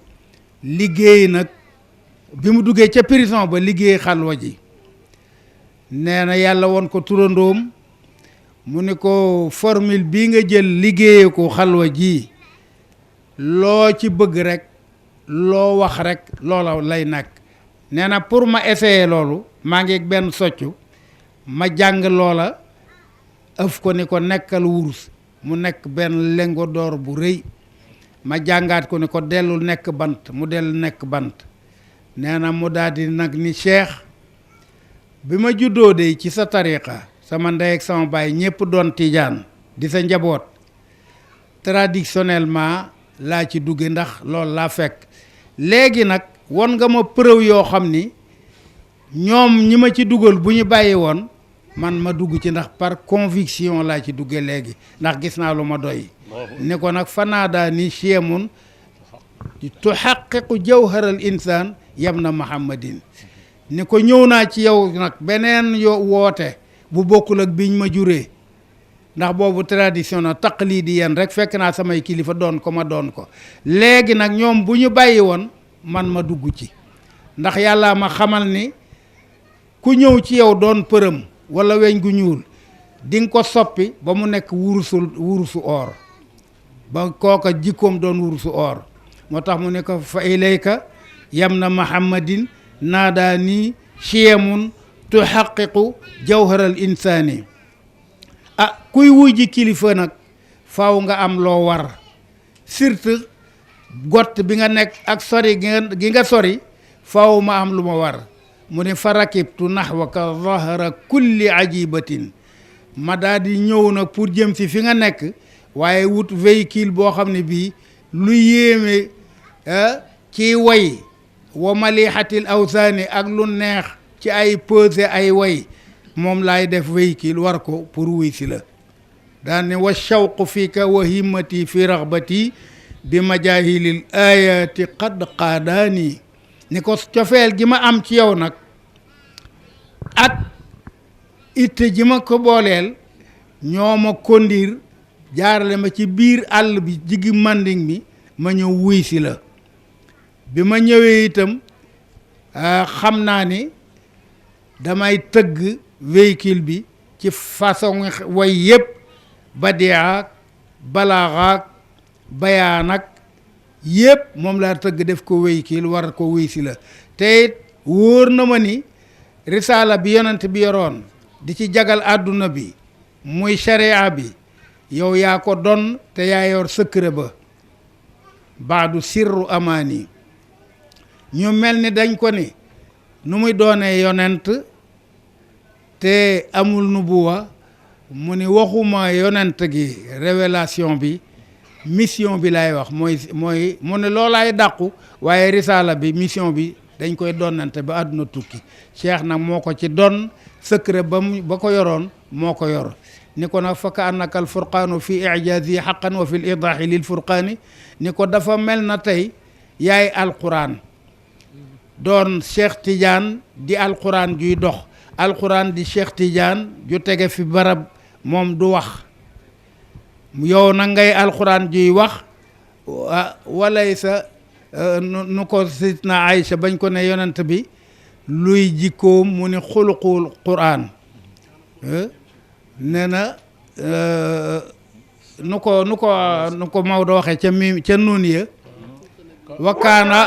liggéey nag bi mu duggee ca prison ba liggéey xalwa ji nee na yàlla woon ko turandoom mu ni ko formule bii nga jël liggéeye ko xalwa ji loo ci bëgg rek loo wax rek loola lay nekk. nee na pour ma essayer loolu maa ngi benn soccu ma jàng loola ëf ko ni ko nekkal wurus mu nekk benn lingot d'or bu rëy ma jàngaat ko ni ko dellul nekk bant mu dellu nekk bant. nee na mu daldi nag ni Cheikh bi ma juddoo de ci sa tariqa sama ndey ak sama baay ñëpp doon tijaan di sa njaboot traditionnellement laa ci dugge ndax loolu laa fekk léegi nag won nga ma preuve yoo xam ni ñoom ñi ma ci dugal bu ñu bàyyi woon man ma dugg ci ndax par conviction laa ci dugge léegi ndax gis naa lu ma doy ni ko nag fanaadaa ni chemun tuhaqiqu jawharal insaan yabna muhammadin ni ko ñëw naa ci yow nag beneen woote bu bokkul ak biñ ma juree ndax boobu tradition na taqlidi yan rek fekk naa samay kilifa doon ko ma doon ko léegi nag ñoom bu ñu bàyyi woon man ma dugg ci ndax yàlla ma xamal ni ku ñëw ci yow doon përëm wala weñ gu ñuul di nga ko soppi ba mu nekk wurusu or ba kooka jikkoom doon wurusu or moo tax mu ne ko fa ilayka yam na muhammadin naadaa nii chiyamun tuhaqiqu jawharal insaani ah kuy wuy ji kilifa nag faaw nga am loo war surtout gott bi nga nekk ak sori gi nga sori faaw ma am lu ma war mu ne fa rakibtu naxwaka zahara kulli ajibatin ma daal di ñëw nag pour jëm si fi nga nekk waaye wut véhicule boo xam ne bii lu yéeme ci way wa malihatil awsaani ak lu neex ci ay pesé ay way moom laay def véhicule war ko pour wuy si la daan ne wa shawqu fika wa himmati fi raxbati bi majahilil ayati qad qaadaani ni ko cofeel gi ma am ci yow nag ak itte ji ma ko booleel ñoo ma kondir jaarale ma ci biir àll bi jigi manding mi ma ñëw wuy si la bi ma ñëwee itam xam naa ni damay tëgg véhicule bi ci façon way yëpp badiaak balaaxaak bayaanak yëpp moom laa tëgg def ko véhicule war ko wuy si la te it wóor na ma ni risaala bi yonent bi yoroon di ci jagal àdduna bi muy sharia bi yow yaa ko don te yaa yor secret ba baadu sirru amaani ñu mel ni dañ ko ni nu muy doonee yonent te amul nubuwa mu ni waxuma yonent gi révélation bi mission bi laay wax mooy mu ne loolaay dàqu waaye risaala bi mission bi dañ koy donnante ba àdduna tukki cheikh nag moo ko ci don secret ba ko yoroon moo ko yor ni ko nag fa ka annaka al furqaanu fi ijazi xaqan wa fi l idaaxi lil furqaani ni ko dafa mel na tey yaay alquran doon Cheikh Tidiane di alquran juy dox alquran di Cheikh Tidiane ju tege fi barab moom du wax yow na ngay alquran juy wax walay sa nu ko sidna Aïcha bañ ko ne yonent bi luy jikkoom mu ni xuluqul quran nee na nu ko Maodo waxee ca nuun ya wa kaana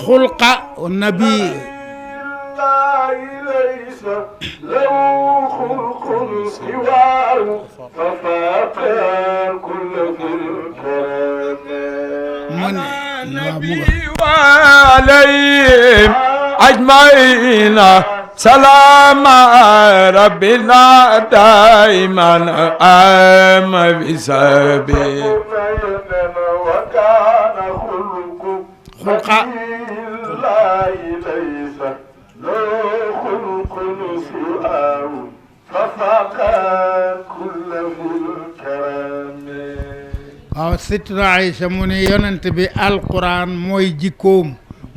xulqa nabi وعليهم أجمعين سلام ربنا دائما آم بسبيل وكان خلقا لا ليس له خلق سواه ففاق كل ذي الكرم waaw sitna Aïcha mu ne yonent bi alquran mooy jikkoom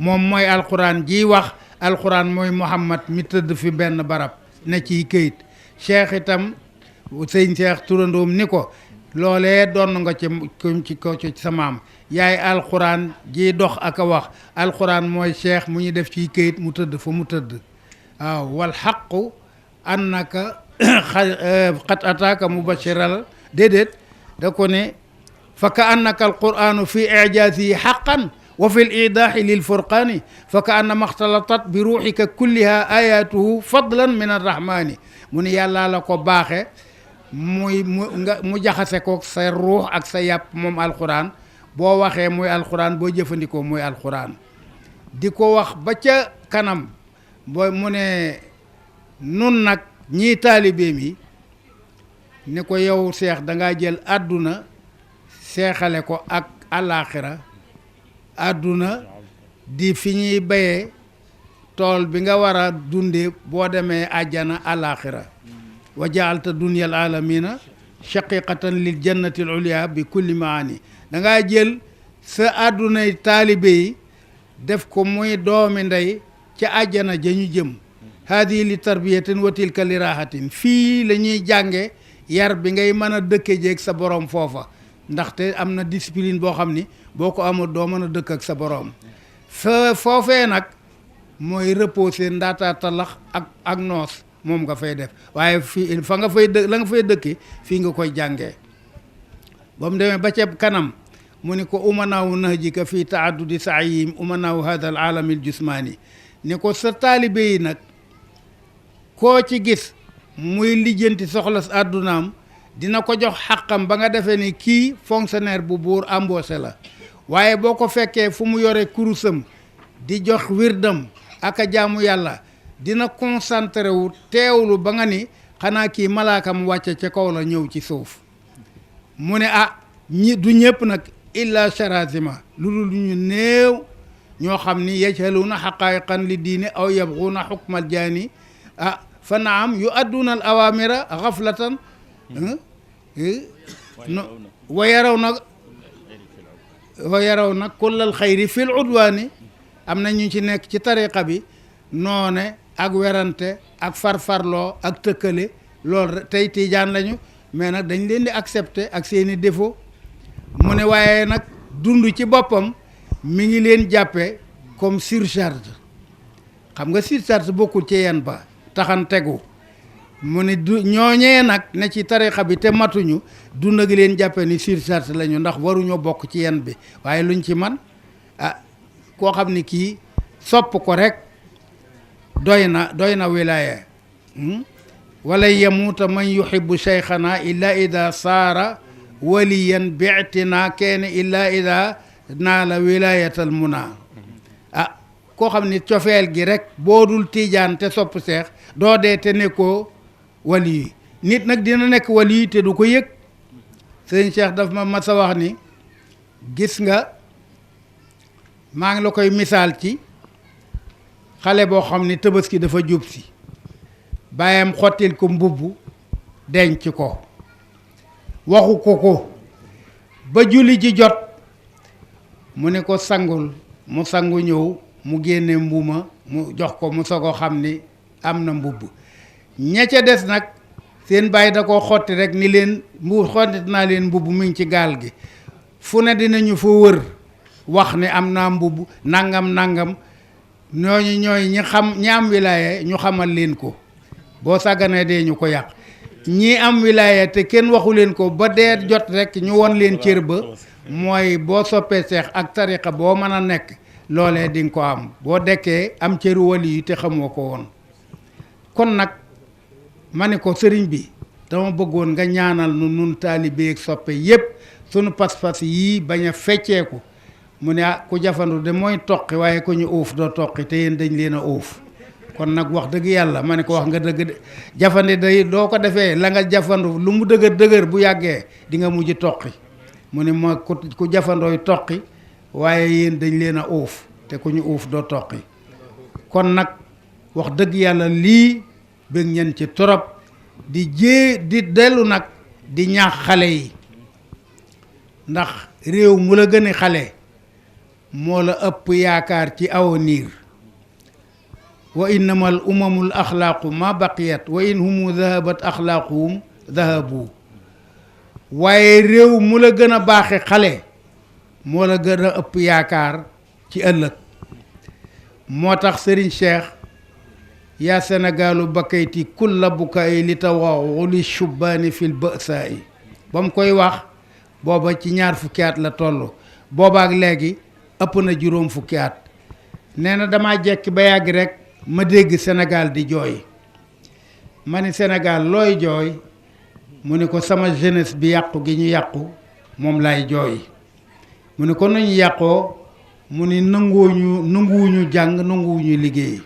moom mooy alquran jiy wax alquran mooy Muhammad mi tëdd fi benn barab ne ciy këyit cheikh itam sëñ cheikh turandoom ni ko loolee doon nga ci sa maam yaay alquran jiy dox ak a wax alquran mooy cheikh mu ñu def ciy këyit mu tëdd fa mu tëdd waaw wal xaqu annaka qad ataaka mubashiral déedéet da ko ne fa ka annaka alquranu fi ijazihi haqqan wa fi lidahi lilfurqani fa ka annama xtalatat bi ruuxika kulliha ayatuhu fadlan min arrahmani mu ne yàlla la ko baaxe mu jaxase ko sa ruux ak sa yàpp moom alquran boo waxee muy alquran boo jëfandikoo muy alquran di ko wax ba ca kanam boo mu ne nun nag ñii taalibeem yi ne ko yow seex dangaa jël àdduna seexale ko ak àllaaxira àdduna di fi ñuy bayee tool bi nga war a dunde boo demee àjjana àllaaxira wa jaalta dunyal alamina shaqiqatan lil jannati al ulya bi kulli maani dangaa jël sa àddunay taalibe yi def ko muy doomi ndey ca àjjana ja ñu jëm haadi li tarbiyatin wa tilka li rahatin fii la ñuy jànge yar bi ngay mën a dëkke jeeg sa borom foofa ndaxte am na discipline boo xam ni boo ko amul doo mën a dëkk ak sa borom foofee nag mooy reposer ndaataa talax ak noos moom nga fay def waaye fii fa nga fay la nga fay dëkke fii nga koy jàngee ba mu demee ba ca kanam mu ni ko umanaawu nahjika fii taaddudi saayim umanaawu hada al alami al jusmaani ni ko sa taalibe yi nag koo ci gis muy lijjanti soxla àddunaam dina ko jox xàqam ba nga defee ni kii fonctionnaire bu buur embauché la waaye boo ko fekkee fu mu yore kurusam di jox wirdam ak a jaamu yàlla dina concentré wu teewlu ba nga ni xanaa kii malaakam wàcce ca kaw la ñëw ci suuf mu ne ñi du ñëpp nag illa charazima lu dul ñu néew ñoo xam ni yajhaluuna xaqaayiqan li diine aw yabxuuna xukmal jaani fa naam yu adduuna al awamira xaflatan wa yaraw na kullal xayri fil udwaani am na ñu ci nekk ci tariqa bi noone ak werante ak farfarloo ak tëkkale loolu tey tiijaan lañu mais nag dañ leen di accepter ak seeni défaut mu ne waaye nag dund ci boppam mi ngi leen jàppe comme surcharge xam nga surcharge bokkul ci yen ba taxan tegu mu ne du ñooñee nag ne ci tarixa bi te matuñu dund gi leen jàppe ni surcharge lañu ndax waruñoo bokk ci yen bi waaye luñ ci man koo xam ni kii sopp ko rek doy na wilaaya wala yamuuta man yuhibbu cheikhana illa ida saara waliyan bi'tina keene illa ida naala wilayatal muna koo xam ni cofeel gi rek boo dul tiijaan te sopp seex doo dee te nekkoo wali yi nit nag dina nekk wali yi te du ko yëg sëñ Cheikh daf ma mas a wax ni gis nga maa ngi la koy misaal ci xale boo xam ni tabaski dafa jub si bàyyam xottil ko mbubb denc ko waxu ko ba julli ji jot mu ne ko sangul mu sangu ñëw mu génne mbuma mu jox ko mu soog a xam ni am na mbubb ña ca des nag seen bàyyi da koo xotti rek ni leen xottit naa leen mbubb mu ngi ci gaal gi fu ne dinañu fa wër wax ni am naa mbubb nangam ñooñu ñooy ñi am wilaya ñu xamal leen ko boo sàgganee dee ñu ko yàq ñi am wilaya te kenn waxu leen ko ba dee jot rek ñu won leen cër ba mooy boo soppee seex ak tariqa boo mën a nekk loolee di nga ko am boo dekkee am cëru wali yi te xamoo ko woon kon nag ma ne ko sëriñ bi dama bëggoon nga ñaanal nu nun taalibeeg soppe yépp sunu pas-pas yii bañ a fecceeku mu ne ku jafandu de mooy toqi waaye ku ñu uuf doo toqi te yéen dañ leen a uuf kon nag wax dëgg yàlla ma ne ko wax nga dëgg de jafandi day doo ko defee la nga jafandu lu mu dëgër bu yàggee di nga mujj toqi mu ne ma ku jafandooy toqi waaye yéen dañ leen a uuf te ku ñu uuf doo toqi kon nag wax dëgg yàlla lii bëgg ñen ci torop di dellu nag di ñaax xale yi ndax réew mu la gën a xale moo la ëpp yaakaar ci avenir wa innamal umamul axlaaqu ma baqiyat wa in humu dahabat axlaaquhum dahabu waaye réew mu la gën a baaxe xale moo la gën a ëpp yaakaar ci ëllëg moo tax Serigne Cheikh yaa Sénégalu bakayti kulla bukaay li tawaxuli shubbaani fil bësaayi ba mu koy wax booba ci 2 fukki at la toll boobaak léegi ëpp na 4 fukki at nee na dama jekki ba yàgg rek ma dégg Sénégal di jooy ma ni Sénégal looy jooy mu ni ko sama jeunesse bi yàqu gi ñu yàqu moom lay jooy mu ni ko nañu yàqoo mu ni nanguwuñu jàng nanguwuñu liggéey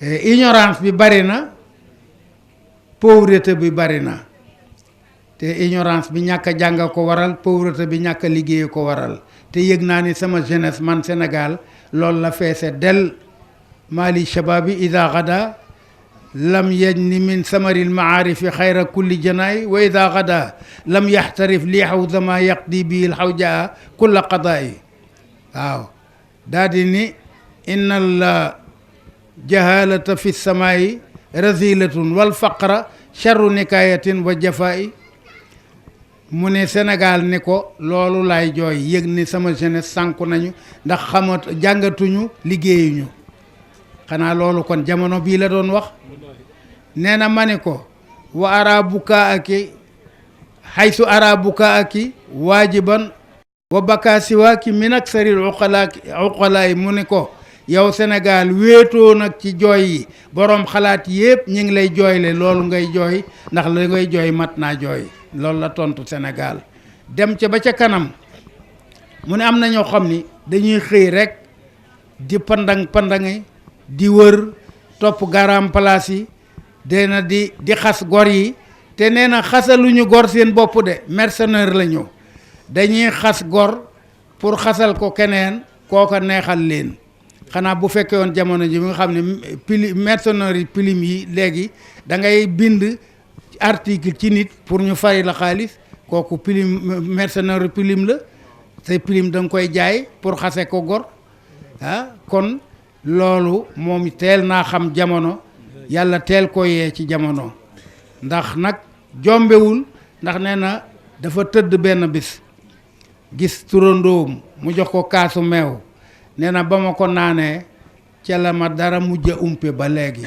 ignorance bi bari na pauvreté bi bari na te ignorance bi ñàkk a jàng ko waral pauvreté bi ñàkk a liggéey ko waral te yëg naa ni sama jeunesse man Sénégal loolu la feese del mali shababi ida gada lam yajni min samaril maarifi xayra kulli janaay wa ida gada lam yaxtarif li xawza ma yaqdi bii xawjaa kulla qadaay waaw daa di ni innal jahalata fi samaayi razilatun wal faqra charru nikayatin wa jafaayi mu ne Sénégal ni ko loolu laay jooy yëg ni sama jeunesse sànku nañu ndax jàngatuñu liggéeyuñu xanaa loolu kon jamono bii la doon wax nee na ma ni ko wa ara bukaa aki xaysu ara bukaa aki waajiban wa baka siwaaki min aksaril uqalaay mu ni ko yow Sénégal wéetoo nag ci jooy yi boroom xalaat yépp ñi ngi lay jooyle loolu ngay jooy ndax la ngay jooy mat naa jooy loolu la tontu Sénégal dem ca ba ca kanam mu ne am na ñoo xam ni dañuy xëy rek di pandangi di wër topp garam place yi dena di xas gor yi te nee na xasaluñu gor seen bopp de mercenaire la ñu dañuy xas gor pour xasal ko keneen kooka neexal leen xanaa bu fekkee woon jamono ji bi nga xam ne mercenaire yi pilim yi léegi da ngay bind article ci nit pour ñu fay la xaalis kooku pilim mercenaire pilim la te pilim da nga koy jaay pour xase ko gor kon loolu moom teel naa xam jamono yàlla teel ko yee ci jamono ndax nag jombewul ndax nee na dafa tëdd benn bis gis turandoom mu jox ko kaasu meew nee na ba ma ko naanee ca la ma dara mujj a umpe ba léegi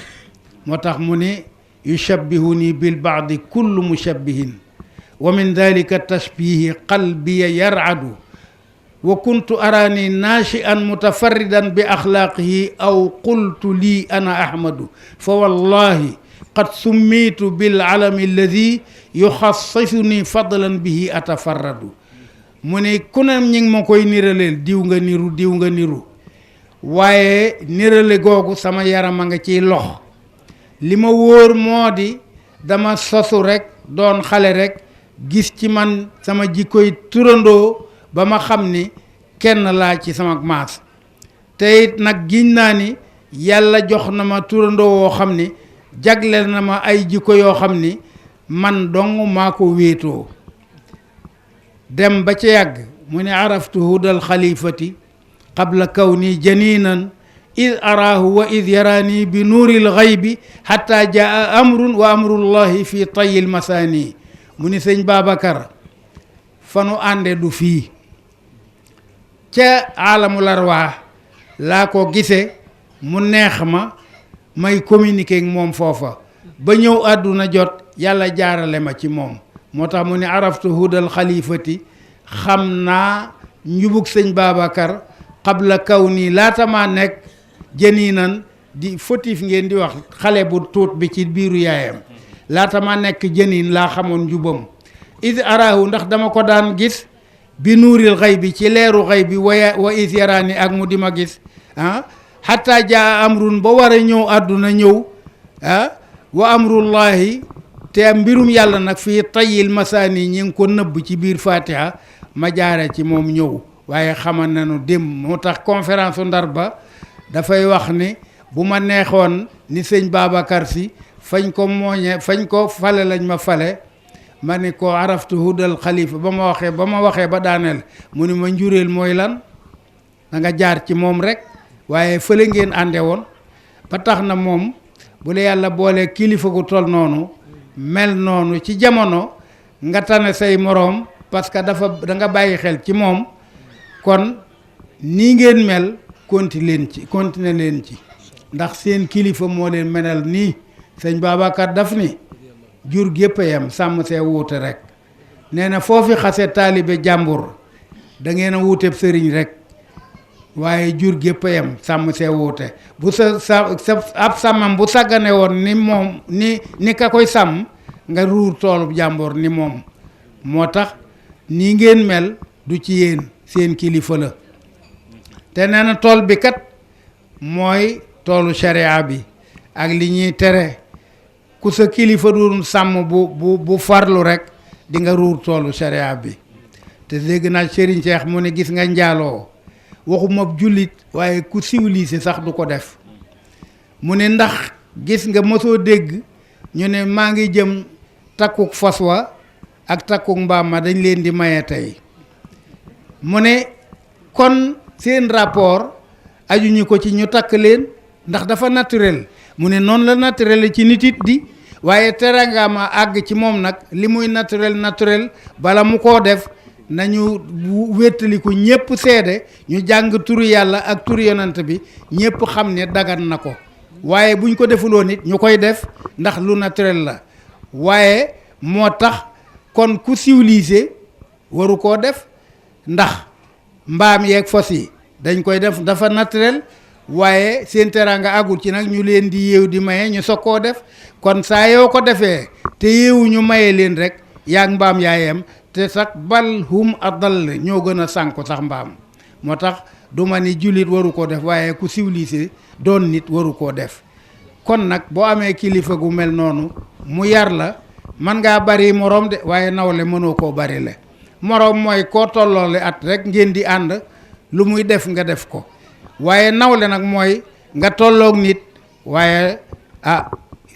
moo tax mu ni yushabbihuni bil baadi kullu mushabbihin wa min dalika tashbihi qalbiya yar'adu wa kuntu arani naashi'an mutafarridan bi axlaaqihi aw qultu lii ana ahmadu fa wallahi qad summitu bil alami alladi yuxassisuni fadlan bihi atafarradu mu ne ku ne ñi ngi ma koy niraleel diw nga niru waaye nirale googu sama yaram a nga ciy lox li ma wóor moo di dama sosu rek doon xale rek gis ci man sama jikkoy turandoo ba ma xam ni kenn laa ci sama maas te it nag giñ naa ni yàlla jox na ma turandoo woo xam ni jagleel na ma ay jikko yoo xam ni man dong maa ko wéetoo dem ba ca yàgg mu ne araftu hudal xalifati qabla kawni janinan id araahu wa id yaraani bi nuuril xaybi xatta jaa amrun wa amrullahi fi tayil masaani mu ni sëñ Babacar fanu ànde du fii ca alamul arwaax laa ko gise mu neex ma may communiquer ak moom foofa ba ñëw àdduna jot yàlla jaarale ma ci moom moo tax mu ne araftu hudal xalifati xam naa njubug sëñ Babacar qabla kaw nii laata maa nekk jëniinan di fautif ngeen di wax xale bu tuut bi ci biiru yaayam laata maa nekk jëniin laa xamoon njubam is arahu ndax dama ko daan gis bi nuuril xay bi ci leeru xay bi wa is yaraani ak mu di ma gis xataa jaa amrun ba war a ñëw àdduna ñëw wa amrullahi te mbirum yàlla nag fii tayil masaani ñi ngi ko nëbb ci biir fatiha ma jaare ci moom ñëw waaye xamal nañu dem moo tax conférence u Ndar ba dafay wax ni bu ma neexoon ni sëñ Babacar Si fañ ko fale lañ ma fale ma ni ko araftu hudal xalifa ba ma waxee ba daaneel mu ni ma njuréel mooy lan da nga jaar ci moom rek waaye fële ngeen ànde woon ba tax na moom bu la yàlla boole kilifa gu tol noonu mel noonu ci jamono nga tane say moroom parce que da nga bàyyi xel ci moom kon nii ngeen mel continuer leen ci ndax seen kilifa moo leen menal nii sëñ Babacar daf ni jur gépp a yem sàmm see wuute rek nee na foofi xase taalibe jàmbur da ngeen a wuuteb sëriñ rek waaye jur gépp a yem sàmm see wuute bu sa ab sàmmam bu sàggane woon ni moom ni ka koy sàmm nga ruur toolu jàmbur ni moom moo tax nii ngeen mel du ci yéen seen kilifa la te nee na tool bi kat mooy toolu sharia bi ak li ñuy tere ku sa kilifa doon sàmm bu farlu rek di nga ruur toolu sharia bi te dégg naa Serigne Cheikh mu ne gis nga njaaloo waxuma jullit waaye ku civilisé sax du ko def mu ne ndax gis nga mosoo dégg ñu ne maa ngi jëm takkuk fas wa ak takkuk mbaam ma dañ leen di maye tey mu ne kon seen rapport ajuñu ko ci ñu takk leen ndax dafa naturel mu ne noonu la naturel ci nit it di waaye teranga ma àgg ci moom nag li muy naturel bala mu koo def nañu wéttaliku ñëpp seede ñu jàng turu yàlla ak turu yonant bi ñëpp xam ne dagan na ko waaye buñ ko defuloo nit ñu koy def ndax lu naturel la waaye moo tax kon ku civilisé waru koo def ndax mbaam yeeg fos yi dañ koy def dafa naturel waaye seen teraanga àggul ci nag ñu leen di yéew di maye ñu soog koo def kon saa yoo ko defee te yéewu ñu maye leen rek yaag mbaam yaayam te sax bal hum adall ñoo gën a sànku sax mbaam moo tax du ma ni jullit waru koo def waaye ku civilisé doon nit waru koo def kon nag boo amee kilifa gu mel noonu mu yar la man ngaa bari moroom de waaye nawle mënoo koo bari le moroom mooy koo tolloole at rek ngeen di ànd lu muy def nga def ko waaye nawle nag mooy nga tolloog nit waaye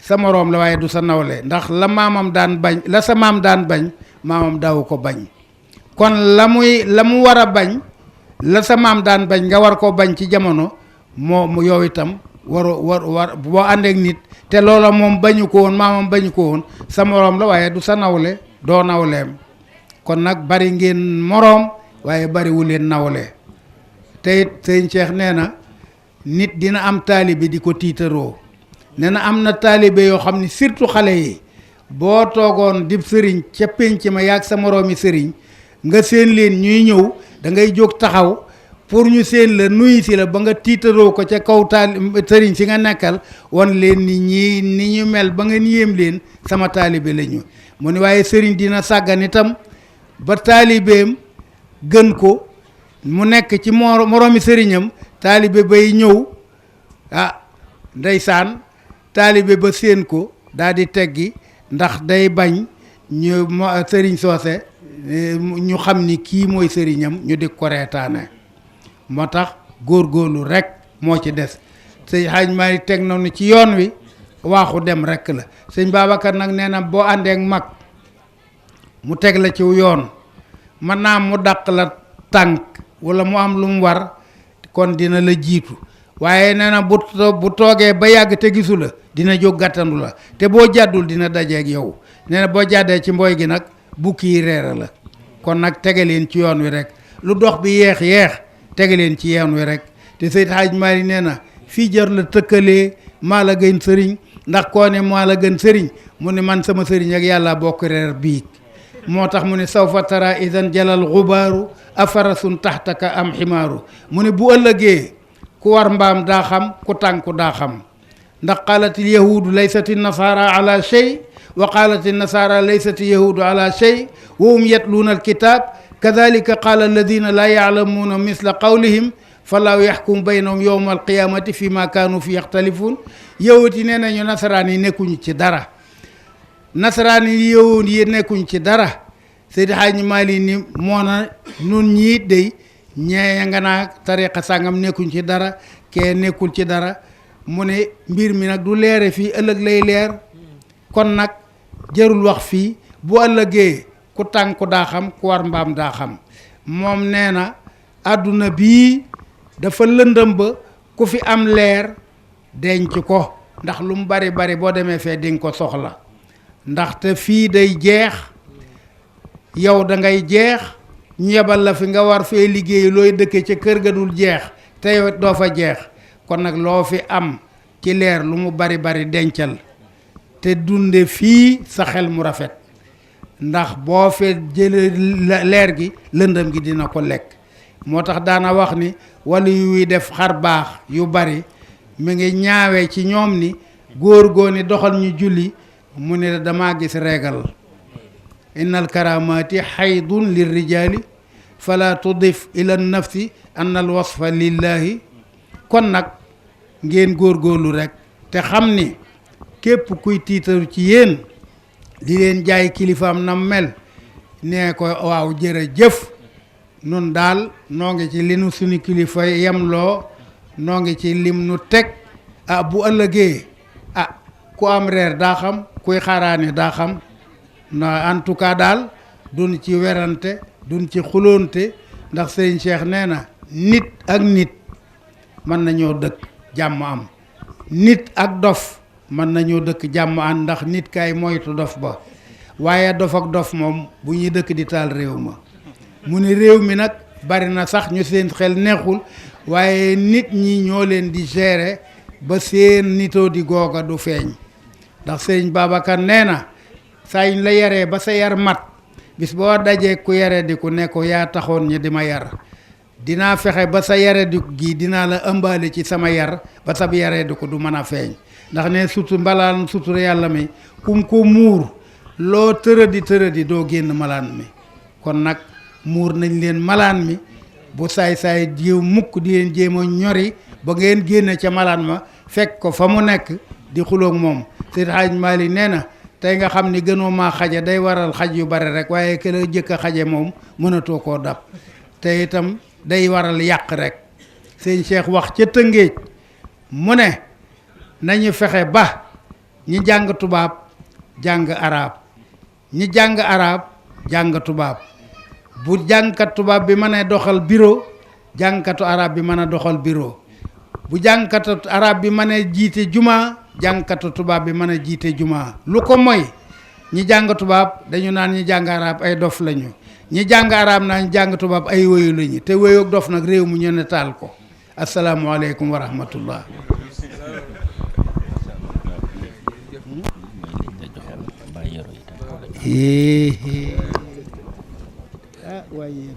sa moroom la waaye du sa nawle ndax la maamam daan bañ la sa maam daan bañ maamam daawu ko bañ kon la mu war a bañ la sa maam daan bañ nga war koo bañ ci jamono moo yow itam war boo àndeek nit te loola moom bañu ko woon maamam bañu ko woon sa moroom la waaye du sa nawle doo nawleem kon nag bari ngeen moroom waaye bariwu leen nawle te it sëñ Cheikh nee na nit dina am taalibe di ko tiitaroo nee na am na taalibe yoo xam ne surtout xale yi boo toogoon dib sëriñ ca pénc ma yaag sa moroomi sëriñ nga seen leen ñuy ñëw da ngay jóg taxaw pour ñu seen la nuyu si la ba nga tiitaroo ko ca kaw sëriñ si nga nekkal won leen ni ñii ni ñu mel ba ngeen yéem leen sama taalibe la ñu mu ne waaye sëriñ dina sàggan itam ba taalibeem gën ko mu nekk ci moroomi sëriñam taalibe bay ñëw ndeysaan taalibe ba séen ko daal di teggi ndax day bañ ñu sëriñ soose ñu xam ni kii mooy sëriñam ñu di ko reetaane moo tax góorgóorlu rek moo ci des sëñ Hadj Malick teg na nu ci yoon wi waaxu dem rek la sëñ Babacar nag nee na boo àndeek mag mu teg la ci yoon mën naa mu dàq la tànk wala mu am lu mu war kon dina la jiitu waaye nee na bu toogee ba yàgg te gisu la dina jóg gàttandu la te boo jàddul dina dajeeg yow nee na boo jàddee ci mbooy gi nag bukki yi reere la kon nag tege leen ci yoon wi rek lu dox bi yeex tege leen ci yoon wi rek te Seydi Hadj Malick nee na fii jar la tëkkalee maa la gën sëriñ ndax koo ne maa la gën sëriñ mu ne man sama sëriñ ak yàlla bokk reer biig moo tax mu ne sawfa tara idan jalal xubaaru afarasun taxtaka am ximaaru mu ne bu ëllëgee ku war mbaam daa xam ku tànku daa xam ndax qaalatil yahuudu laysati nasaara ala shay wa qaalati nasaara laysati yahuudu ala shay wa hum yatluuna alkitab kadalika qaala alladina laa yaalamuuna misla qawlihim falaahu yaxkum baynahum yowma alqiyamati fi ma kaanu fi yaxtalifuun yahut yi nee nañu nasaraan yi nekkuñu ci dara nasaraan yi yahut yi nekkuñu ci dara Seydi Hadji Malick ni moo na nun ñii dey ñeeya nga naa tariqa sàngam nekkuñ ci dara kee nekkul ci dara mu ne mbir mi nag du leere fii ëllëg lay leer kon nag jarul wax fii bu ëllëgee ku tànku daa xam ku war mbaam daa xam moom nee na àdduna bii dafa lëndëm ba ku fi am leer denc ko ndax lu mu bari boo demee fee dinga ko soxla ndaxte fii day jeex yow da ngay jeex ñu yebal la fi nga war fee liggéey looy dëkke ca kër ga dul jeex te yow doo fa jeex kon nag loo fi am ci leer lu mu bari bari dencal te dunde fii sa xel mu rafet ndax boo fee jële leer gi lëndëm gi dina ko lekk moo tax daana wax ni wala yuy def xar baax yu bari mi ngi ñaawee ci ñoom ni góor goo ni doxal ñu julli mu ne dama gis reegal innal karamati xaydun lirrijali fala tudif ila nafsi anna al wasfa lillahi kon nag ngeen góorgóorlu rek te xam ni képp kuy tiitaru ci yéen di leen jaay kilifaam nam mel nee ko waaw jërëjëf nun daal noo ngi ci li nu suñu kilifa yemloo noo ngi ci lim nu teg bu ëllëgee ku am reer daa xam kuy xaaraani daa xam na en tout cas daal duñ ci werante duñ ci xuloonte ndax sëriñ Cheikh nee na nit ak nit mën nañoo dëkk jàmm am nit ak dof mën nañoo dëkk jàmm am ndax nit kay moytu dof ba waaye dof ak dof moom bu ñuy dëkk di taal réew ma mu ne réew mi nag bari na sax ñu seen xel neexul waaye nit ñi ñoo leen di gérer ba seen nitoo di googa du feeñ ndax sëriñ Babacar nee na saa yuñ la yaree ba sa yar mat bis boo dajee ku yare di ku ne ko yaa taxoon ñi di ma yar dinaa fexe ba sa yare di gi dinaa la ëmbaale ci sama yar ba sa yare di ko du mën a feeñ ndax ne sutur mbalaan sutur yàlla mi kum ko muur loo tëradi doo génn malaan mi kon nag muur nañ leen malaan mi bu saay-saay jiw mukk di leen jéem a ñori ba ngeen génne ca malaan ma fekk ko fa mu nekk di xuloog moom Seydi Hadj Malick nee na tey nga xam ni gënoo maa xaje day waral xaj yu bare rek waaye ke la jëkk a xaje moom mënatoo koo dab te itam day waral yàq rek sëñ Cheikh wax ca Tëngéej mu ne nañu fexe ba ñi jàng tubaab jàng arab ñi jàng arab jàng tubaab bu jàngkat tubaab bi mën a doxal bureau jàngkatu arab bi mën a doxal bureau bu jàngkatu arab bi mën a jiite juma jàngkatu tubaab bi mën a jiite juma lu ko mooy ñi jàng tubaab dañu naan ñi jàng arab ay dof lañu ñi jàng arab naan jàng tubaab ay wéyu lañu te wéyoog dof nag réew mu ñu ne taal ko asalaamualeykum wa rahmatullah waaye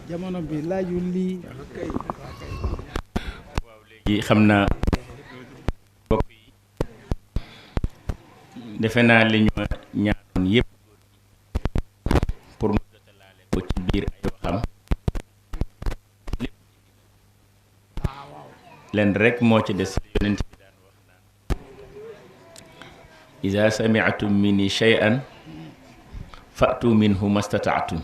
jamono bi laajul lii léegi xam naa mbokk yi defe naa li ñu ñaanoon yépp pour mu jotalaale ko ci biir ay waxam lépp leen rek moo ci des yonent bi daan wax naan iza sami'tum minni shay'an fa'tu minhu mastata'tum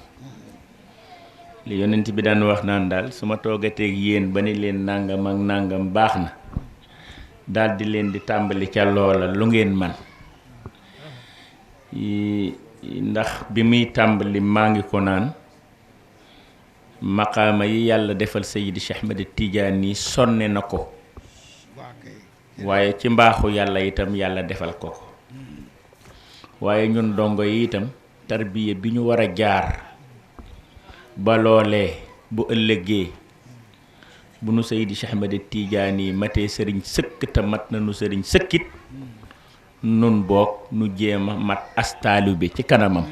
li yonent bi daan wax naan daal su ma toogateeg yéen ba ni leen nangam ak nangam baax na daal di leen di tàmbali ca loola lu ngeen man ndax bi muy tàmbali maa ngi ko naan maqaama yi yàlla defal Seydi Cheikh Ahmed Tidiane yi sonne na ko waaye ci mbaaxu yàlla itam yàlla defal ko ko waaye ñun dongo yi itam tarbiya bi ñu war a jaar ba loolee bu ëllëgee bu nu Seydi Cheikh Ahmed Tidiane yi matee sëriñ sëkk te mat na nu sëriñ sëkkit nun boog nu jéem a mat astaalu bi ci kanamam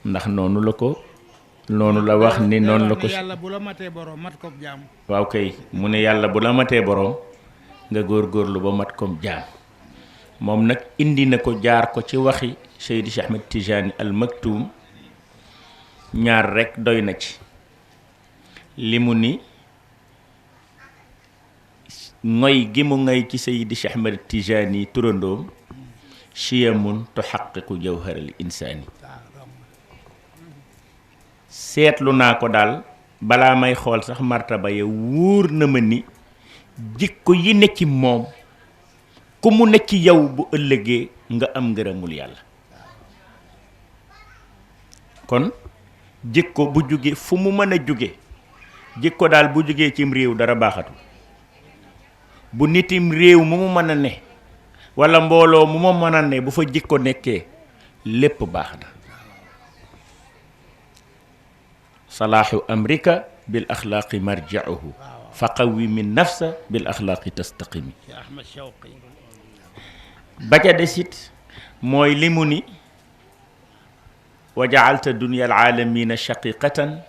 ndax noonu la ko noonu la wax ni noonu la ko yàlla bu la matee borom mat ko jaam waaw kay mu ne yàlla bu la matee borom nga góorgóorlu ba mat kom jaam moom nag indi na ko jaar ko ci waxi Seydi Cheikh Ahmed Tidiane al Maktoum ñaar rekk doy na ci li mu ni ngoy gi mu ngay ci Seydi Cheikh Ahmed Tidiane yi turandoom chiyamun tuxaqiqu jawharal insaani seetlu naa ko daal balaa may xool sax martaba ya wóor na ma ni jikko yi ne ci moom ku mu ne ci yow bu ëllëgee nga am ngërëmul yàlla kon jikko bu jóge fu mu mën a jóge jikko daal bu jógee cim réew dara baaxatu bu nitim réew mu mu mën a ne walla mbooloo mu ma mën a ne bu fa jikko nekkee lépp baax na salaaxu amrika bil axlaaqi marja'uhu fa qawwimi nafsa bil axlaaqi tastaqimi ya Ahmad Shawqi ba ca desit mooy li mu ni wa jaalta dunya alaalamina shaqiqatan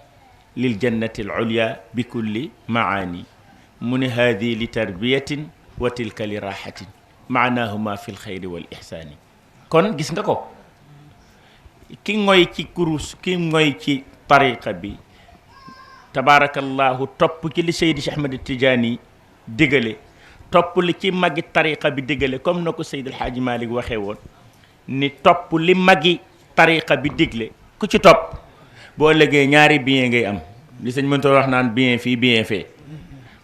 lil jannati al ulya bi kulli maani mu ni haadi li tarbiyatin wa tilka li raxatin maanaahuma fi lxayri wal ixsaani kon gis nga ko ki ngoy ci kurus ki ngoy ci tariqa bi tabaarakallahu topp ci li Seydi Cheikh Ahmed Tidiane digale topp li ci magi tariqa bi digale comme na ko Seydi El Hadji Malick waxee woon ni topp li magi tariqa bi digle ku ci topp boo ëllëgee ñaari bien ngay am li sëñ mënta wax naan bien fii bien fee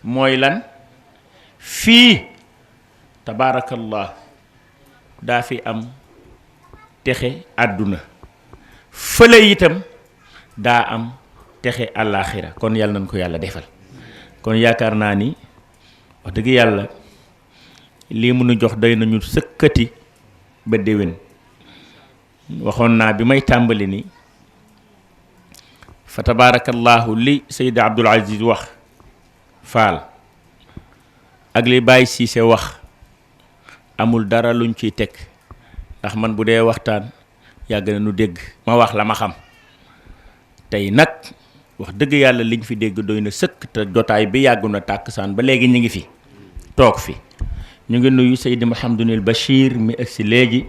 mooy lan fii tabaarakallah daa fi am texe àdduna fële itam daa am texe àllaaxira kon yàlla nañ ko yàlla defal kon yaakaar naa ni wax dëgg yàlla lii mënu jox doy nañu sëkkati ba déwén waxoon naa bi may tàmbali ni fa tabaarakallaahu li Seydi Abdul Aziz wax Faal ak li Baye Cissé wax amul dara luñ ciy teg ndax man bu dee waxtaan yàgg na nu dégg ma wax la ma xam tey nag wax dëgg yàlla liñ fi dégg doy na sëkk te jotaay bi yàggu na tàkkusaan ba léegi ñu ngi fi toog fi ñu ngi nuyu Seydi Mouhamadunil Bachir mi agsi léegi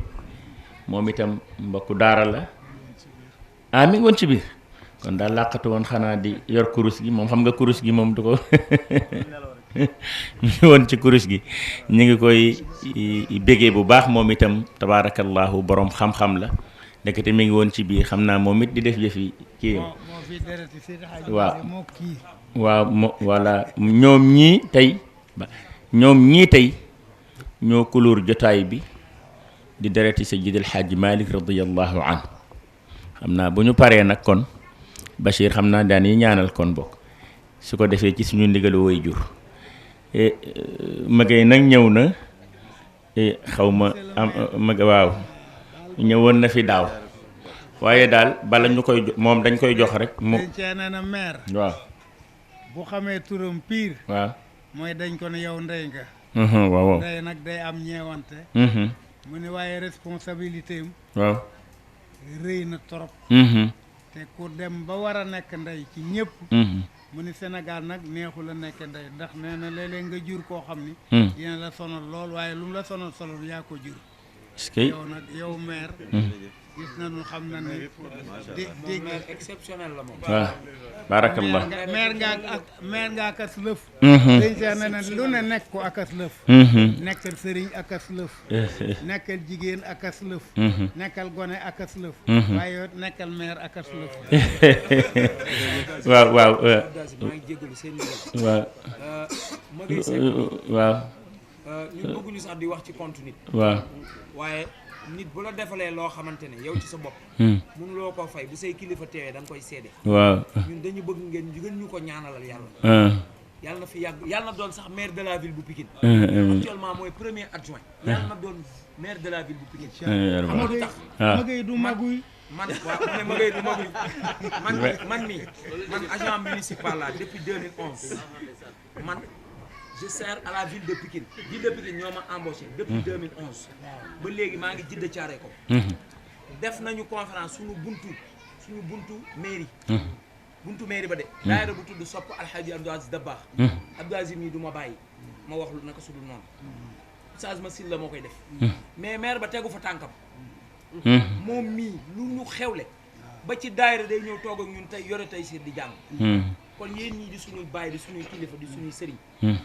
moom itam mbokku daara la mi ngi woon ci biir kon daal làqatu woon xanaa di yor kurus gi moom xam nga kurus gi moom du ko mi ngi woon ci kurus gi ñu ngi koy bégee bu baax moom itam tabaarakallahu borom xam-xam la ndekete mi ngi woon ci biir xam naa moom it di def yëfi kii waaw voilà ñoom ñii tey ñoo couleur jotaay bi di dereti Seydi El Hadji Malick radiyallahu anhu xam naa bu ñu paree nag kon Bachir xam naa daan yi ñaanal kon bokk su ko defee ci suñu ndigalu woy jur magay nag ñëw na xaw ma am maga waaw ñëwoon na fi daaw waaye daal bala ñu koy moom dañ koy jox rek mu na na maire waaw bu xamee turam pire waaw mooy dañ ko ne yow ndey nga waaw ndey nag day am ñeewante mu ne waaye responsabilité am waaw rëy na trop te ku dem ba war a nekk ndey ci ñëpp mu ni Sénégal nag neexu la nekk ndey ndax nee na léeg-léeg nga jur koo xam ni dina la sonal lool waaye lu mu la sonal yaa ko jur est-ce que yow nag yow maire gis nañu xam na ne dégg exceptionnel la moom waaw barakallah maire nga akas lëf dañ see ne lu ne nekk ko akas lëf nekkal sëriñ akas lëf nekkal jigéen akas lëf nekkal gone akas lëf waaye yow nekkal maire akas lëf waaw waaw waaw ñun bëgguñu sax di wax ci compte nit waaw waaye nit bu la defalee loo xamante ne yow ci sa bopp mënuloo koo fay bu say kilifa teewee da nga koy seede waaw ñun dañu bëgg ngeen ñu ko ñaanalal yàlla yàlla na fi yàgg yàlla na doon sax maire de la ville bu Pikine actuellement mooy premier adjoint yàlla na doon maire de la ville bu Pikine Amadou tax magay du maguy man waaw ne magay du maguy man agent municipal là depuis 2011 man je sers à la ville de Pikine ñoo ma embauché depuis 2011 ba léegi maa ngi jidda caare ko def nañu conférence suñu buntu mairie buntu mairie ba de daayira bu tudd sopp alxaaji Abdou Aziz Dabakh Abdou Aziz mii du ma bàyyi ma wax lu naka sudul noonu changement sil la moo koy def mais maire ba tegu fa tànkam moom mii lu ñu xewle ba ci daayira day ñëw toog ak ñun tey yore tey siir di jàng kon yéen ñii di suñuy bàyyi di suñuy kilifa di suñuy sëriñ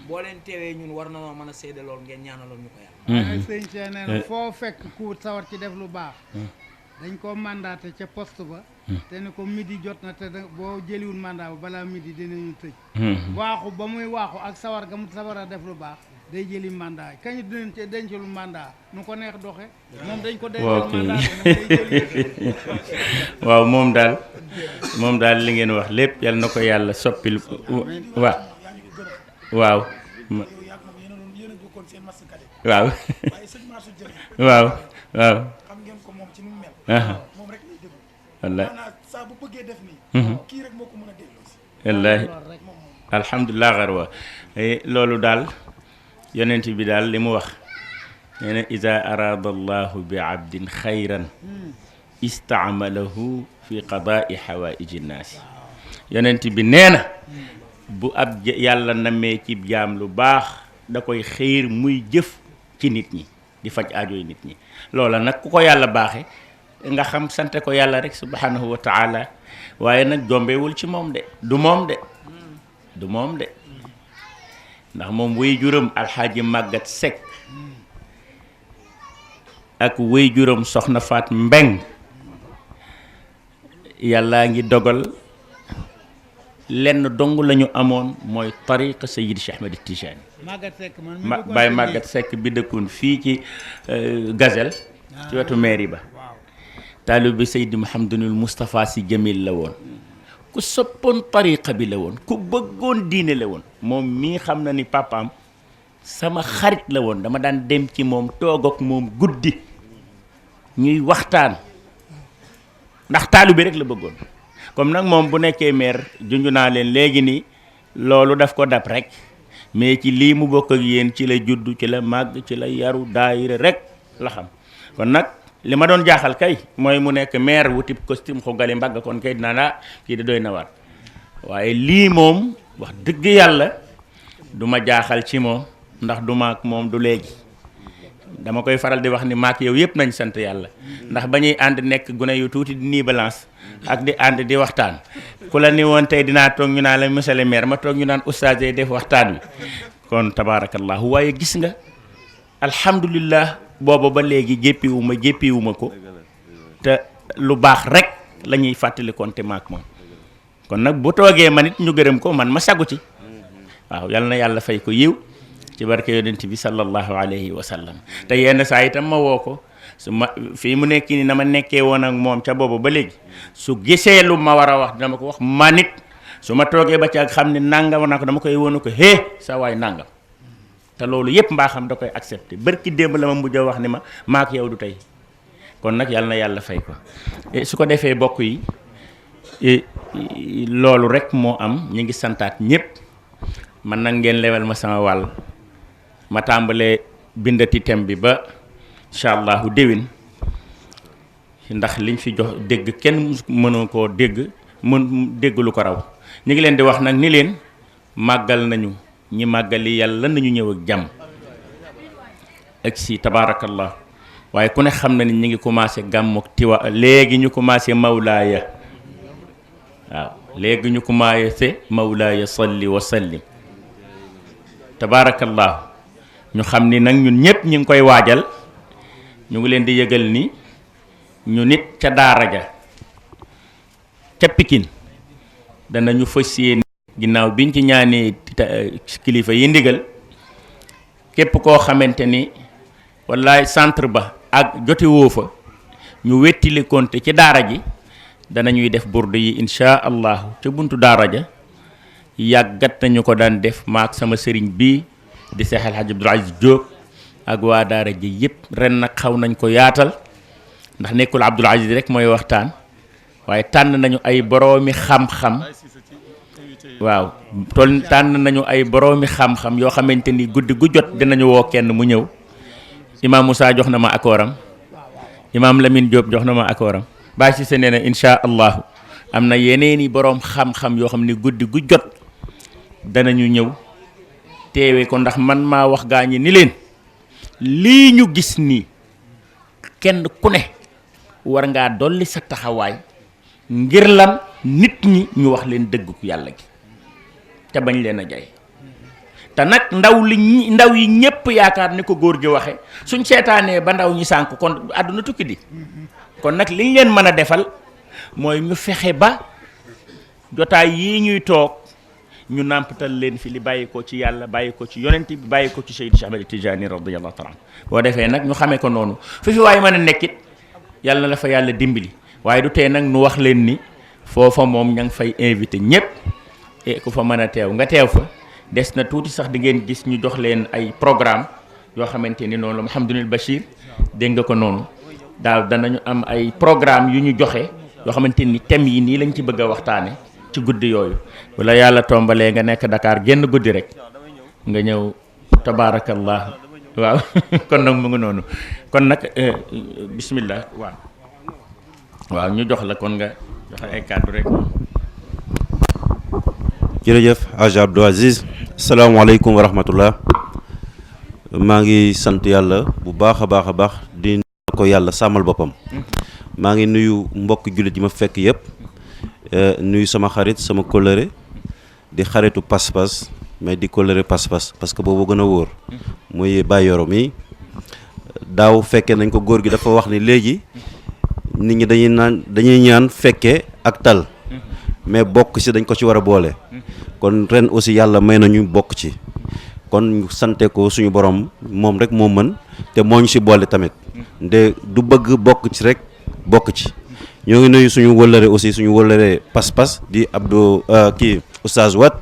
boo leen teewee ñun war na noo mën a seede lool ngeen ñaanaloon ñu ko yàlla sëñ see nee na foo fekk ku sawar ci def lu baax dañ ko mandaté ca poste ba te ne ko midi jot na te boo jëliwul mandat ba balaa midi dinañu tëj waaxu ba muy waaxu ak sawar ga mu sawar a def lu baax day jëli mandat kañu dinañ ci dencul mandat nu ko neex doxe moom dañ ko dencal mandat waaw moom daal li ngeen wax lépp yal na ko yàlla soppil waaw waaw waaw waaw waaw wallaay wallaahi alhamdulilah garwa loolu daal yonent bi daal li mu wax nee na iza arada allahu bi abdin xayran istaamalahu fi qadaai xawaaiji nnaasi yonent bi nee na bu ab yàlla namee ci jaam lu baax da koy xiir muy jëf ci nit ñi di faj aajooy nit ñi loola nag ku ko yàlla baaxe nga xam sante ko yàlla rek subhanahu wa taala waaye nag jombewul ci moom de du moom de ndax moom wéy juram alxaaji màggat Sekk ak wéy juram soxna Faat Mbeng yàllaa ngi dogal lenn dong la ñu amoon mooy tariqa Sayyid Cheikh Ahmed Tijani Baye Màggat Sekk bi dëkkoon fii ci Gazelle ci wetu mairie ba taalibe bi Seydi Mouhamadunil Moustapha Sy Jamil la woon ku soppoon tariqa bi la woon ku bëggoon diine la woon moom mii xam na ni papaam sama xarit la woon dama daan dem ci moom toog ak moom guddi ñuy waxtaan ndax taalibe rek la bëggoon comme nag moom bu nekkee maire junju naa leen léegi ni loolu daf ko dab rek mais ci lii mu bokk ak yéen ci la juddu ci la màgg ci la yaru daayira rek la xam kon nag li ma doon jaaxal kay mooy mu nekk maire wuti costume xogali mbagg kon kay dinaa naa kii di doy na war waaye lii moom wax dëgg yàlla du ma jaaxal ci moom ndax du maak moom du léegi dama koy faral di wax ni maak yow yëpp nañ sant yàlla ndax ba ñuy ànd nekk gune yu tuuti di nii balance ak di ànd di waxtaan ku la ni woon tey dinaa toog ñu naan la monsieur le maire ma toog ñu naan oustaz def waxtaan wi kon tabaarakallahu waaye gis nga alhamdulillah booba ba léegi jéppiwuma ko te lu baax rek la ñuy fàttali konte maak moom kon nag bu toogee man it ñu gërëm ko man ma sagu ci waaw yal na yàlla fay ko yiw ci barke yonent bi sallallahu alayhi wa sallam te yenn saa itam ma woo ko su ma fii mu nekk ni na ma nekkee woon ak moom ca boobu ba léegi su gisee lu ma war a wax dama ko wax man it su ma toogee ba ci ak xam ne nangam na ko dama koy wonu ko sa waay nangam te loolu yëpp mbaa xam da koy accepté barki démb la ma mujj a wax ni ma maak yow du tey kon nag yàlla na yàlla fay ko su ko defee bokk yi loolu rek moo am ñu ngi santaat ñëpp man nag ngeen lewal ma sama wàll ma tàmbalee bindati thème bi ba incha allahu déwén ndax liñ fi jox dégg kenn mënu koo dégg dégg lu ko raw ñu ngi leen di wax nag ni leen màggal nañu ñi màggali yàlla nañu ñëw ak jàmm ak si tabaarakallah waaye ku ne xam na ni ñu ngi commencé gàmmu Tiwa léegi ñu commencé mawlaaya waaw léegi ñu commencé mawlaaya salli wa sallim tabaarakallah ñu xam ni nag ñun ñëpp ñu ngi koy waajal ñu ngi leen di yëgal ni ñu nit ca daara ja ca Pikine danañu fas yéene ginnaaw biñ ci ñaanee kilifa yi ndigal képp koo xamante ni wallaay centre ba ak jote woo fa ñu wettili konte ci daara ji danañuy def burdu yi insha allahu ca buntu daara ja yàggat nañu ko daan def maak sama sëriñ bii di Seex El Hadj Abdoul Aziz Diop ak waa daara ji yëpp ren nag xaw nañ ko yaatal ndax nekkul Abdoul Aziz rek mooy waxtaan waaye tànn nañu ay boroomi xam-xam waaw tànn nañu ay boroomi xam-xam yoo xamante ni guddi gu jot dinañu woo kenn mu ñëw Imam Moussa jox na ma akooram Imam Lamine Diop jox na ma akooram bàyyi si se nee na insha allahu am na yeneeni boroom xam-xam yoo xam ni guddi gu jot danañu ñëw teewe ko ndax man maa wax gaa ñi ni leen lii ñu gis nii kenn ku ne war ngaa dolli sa taxawaay ngir lan nit ñi ñu wax leen dëgg ku yàlla gi te bañ leen a jay te nag ndaw yi ñëpp yaakaar ni ko góor gi waxe suñ seetaanee ba ndaw ñi sànk kon àdduna tukki di kon nag liñ leen mën a defal mooy ñu fexe ba jotaay yii ñuy toog ñu nàmpatal leen fi li bàyyi ko ci yàlla bàyyi ko ci yonent bi bàyyi ko ci Seydi Cheikh Ahmed Tijani radiyallahu taala boo defee nag ñu xamee ko noonu fi waaye mën a nekkit yàlla na la fa yàlla dimbali waaye du tee nag nu wax leen ni foofa moom ña ngi fay invité ñëpp ku fa mën a teew nga teew fa des na tuuti sax di ngeen gis ñu jox leen ay programme yoo xamante ni noonu la Mouhamadunil Bachir dégg nga ko noonu daaw danañu am ay programme yu ñu joxe yoo xamante ni thèmes yi nii lañ ci bëgg a waxtaane ci guddi yooyu wala yàlla tombalee nga nekk Dakar génn guddi rek nga ñëw tabaarakallah waaw kon nag mu ngi noonu kon nag bismillah waaw ñu jox la kon nga joxe ay kàddu rek. jërëjëf Hadj Abdou Aziz salaamaaleykum wa rahmatullah maa ngi sant yàlla bu baax a baax di ko yàlla sàmmal boppam maa ngi nuyu mbokk jullit yi ma fekk yëpp nuyu sama xarit sama kóllëre di xaritu pas-pas mais di kóllëre pas-pas parce que boobu gën a wóor muy Baye Yoro mi daaw fekkee nañ ko góor gi dafa wax ni léegi nit ñi dañuy ñaan fekkee ak tal mais bokk ci dañ ko ci war a boole kon ren aussi yàlla may nañu bokk ci kon ñu sante ko suñu borom moom rek moo mën te moo ñu ci boole tamit nde du bëgg bokk ci rek bokk ci ñoo ngi nuyu suñu wëllëre aussi suñu wëllëre pas-pas di Abdou kii Oustaz Wat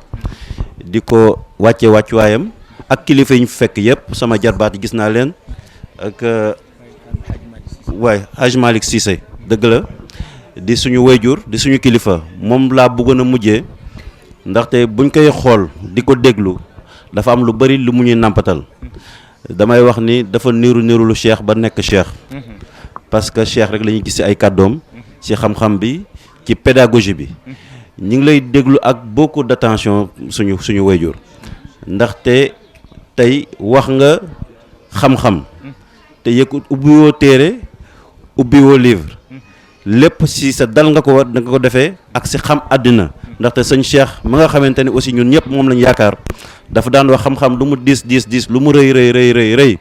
di ko wàccuwaayam ak kilifa yi ñu fekk yëpp sama jarbaat yi gis naa leen ak Hadj Malick Cissé dëgg la di suñu wayjur di suñu kilifa moom laa bëggoon a mujjee ndaxte buñ koy xool di ko déglu dafa am lu bari lu mu ñuy nàmpatal damay wax ni dafa niru lu cheikh ba nekk cheikh parce que cheikh rek la ñuy gis ci ay kàddoom ci xam-xam bi ci pédagogie bi ñu ngi lay déglu ak beaucoup d'attention suñu wayjur ndaxte tey wax nga xam-xam te yëkkut ubbiwoo téere ubbiwoo livre lépp si sa dal nga ko defee ak si xam àddina ndaxte sëñ Cheikh ma nga xamante ni aussi ñun ñëpp moom lañ yaakaar dafa daan wax xam-xam lu mu diis lu mu rëy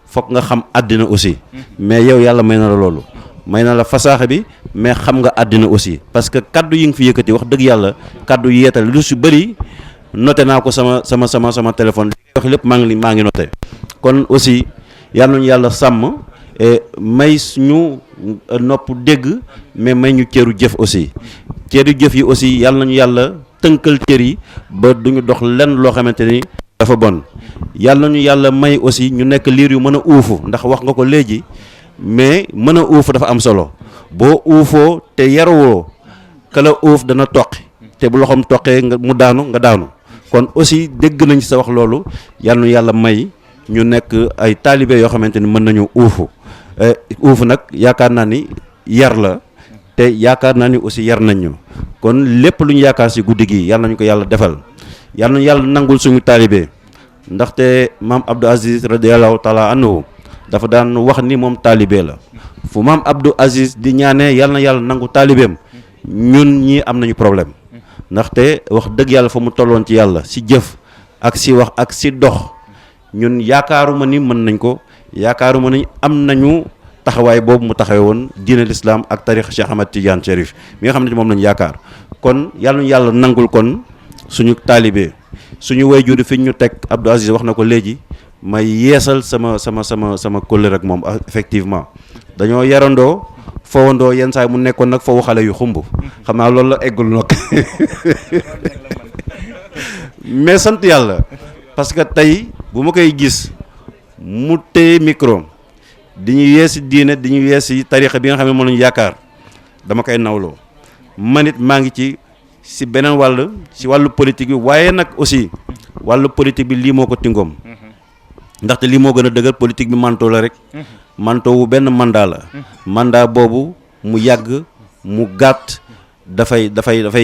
foog nga xam àddina aussi mais yow yàlla may na la loolu may na la fasaaxa bi mais xam nga àddina aussi parce que kaddu yi nga fi yëkkati wax dëgg yàlla kaddu yeetal lu si bëri noté naa ko sama téléphone li wax lépp maa ngi noté kon aussi yàlla nañu yàlla sàmm may ñu nopp dégg mais may ñu cëru jëf aussi cëru jëf yi aussi yàlla nañu yàlla tënkal cër yi ba duñu dox lenn loo xamante ni dafa bon yàlla nañu yàlla may aussi ñu nekk liir yu mën a uufu ndax wax nga ko léegi mais mën a uufu dafa am solo boo uufoo te yarawoo kala uuf dana toqi te bu loxoom toqee nga daanu kon aussi dégg nañ sa wax loolu yàlla nañu yàlla may ñu nekk ay taalibe yoo xamante ni mën nañu uufu nag yaakaar naa ni yar la te yaakaar naa ni aussi yar nañ ñu kon lépp lu ñu yaakaar si guddi gi yàlla nañu ko yàlla defal yàlla nañu yàlla nangul suñu taalibe ndaxte maam Abdou Aziz radiyallahu taala anhu dafa daan wax ni moom taalibe la fu maam Abdou Aziz di ñaanee yàlla na yàlla nangu taalibeem ñun ñii am nañu problème ndaxte wax dëgg yàlla fa mu tolloon ci yàlla si jëf ak si wax ak si dox ñun yaakaaruma ni mën nañ ko yaakaaruma ni am nañu taxawaay boobu mu taxawee woon diine l'islam ak tarix Cheikh Ahmad Tidiane Chérif mi nga xam ne moom lañu yaakaar kon yàlla ñu yàlla nangul kon suñu taalibe suñu wayjur fi ñu teg Abdou Aziz wax na ko léegi may yeesal sama kóllëre ak moom effectivement dañoo yarandoo fowandoo yenn saa mu nekkoon nag foofu xale yu xumb xam naa loolu la eggul nag mais sant yàlla parce que tey bu ma koy gis mu téye micro di ñu yeesi diine di ñu yeesi tarixa bi nga xam ne moom la ñu yaakaar dama koy nawloo man it maa ngi ci beneen wàll ci wàllu politique bi waaye nag aussi wàllu politique bi lii moo ko tingoom ndaxte lii moo gën a dëgër politique bi manteau la rek manteau wu benn mandat la mandat boobu mu yàgg mu gàtt dafay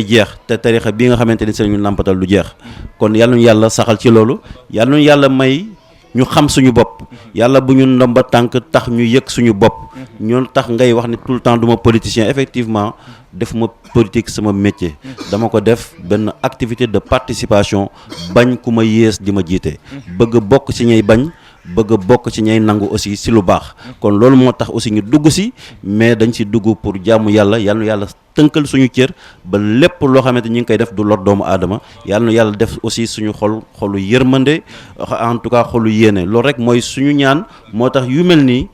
jeex te tarixa bi nga xamante ni seen ñu nàmpatal du jeex kon yàlla ñu yàlla saxal ci loolu yàlla ñu yàlla may ñu xam suñu bopp yàlla bu ñu ndomba tànk tax ñu yëg suñu bopp ñoon tax ngay wax ni tout le temps duma politicien effectivement def ma politique sama métier dama ko def benn activité de participation bañ ku ma yées di ma jiite bëgg bokk ci ñay bañ bëgg bokk ci ñay nangu aussi si lu baax kon loolu moo tax aussi ñu dugg si mais dañ si dugg pour jaamu yàlla yàlla tënkal suñu cër ba lépp loo xamante ñi ngi koy def du lor doomu aadama yàlla def aussi suñu xolu yërmande en tout cas xolu yéene loolu rek mooy suñu ñaan moo tax yu mel nii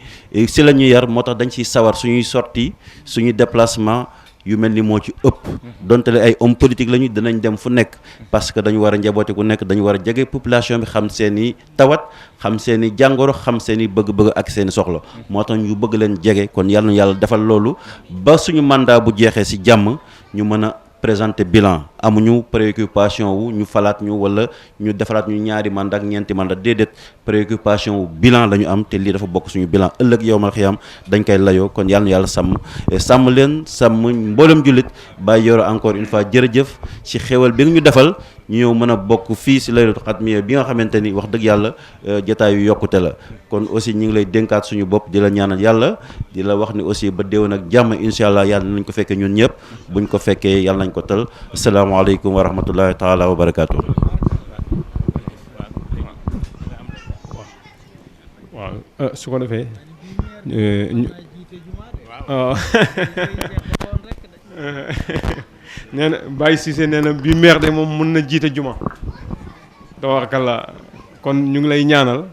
si la ñu yar moo tax dañ ciy sawar suñuy sortie suñuy déplacement yu mel ni moo ci ëpp donte le ay homme politique lañu dinañ dem fu nekk parce que dañu war a njaboote ku nekk dañu war a jege population bi xam seen i tawat xam seen i jàngoro xam seen i bëgg-bëgg ak seen i soxla moo tax ñu bëgg leen jege kon yàlla na yàlla defal loolu ba suñu mandat bu jeexee si jàmm ñu mën a présenter bilan amuñu préoccupation wu ñu falaat ñu wala ñu defaraat ñu ñaari mandat ak ñeenti mandat déedéet préoccupation wu bilan la ñu am te lii dafa bokk suñu bilan ëllëg yowmal xiyaam dañ koy layoo kon yàlla na yàlla sàmm leen sàmm mboolem jullit Baye Yoro encore une fois jërëjëf ci xéwal bi nga ñu defal ñu ñëw mën a bokk fii ci laylatul xatmiya bi nga xamante ni wax dëgg yàlla jotaayu yokkute la kon aussi ñu ngi lay dénkaat suñu bopp di la ñaanal yàlla di la wax ni aussi ba déwén ak jàmm incha allah yàlla nañ ko fekkee ñun ñëpp buñ ko fekkee yàlla nañ ko tal asalaamaaleykum wa rahmatullahi taala wa barakaatu. waaw su ko defee nee na Baye Cissé nee na bi maire de moom mën na jiite juma tabaarkalla kon ñu ngi lay ñaanal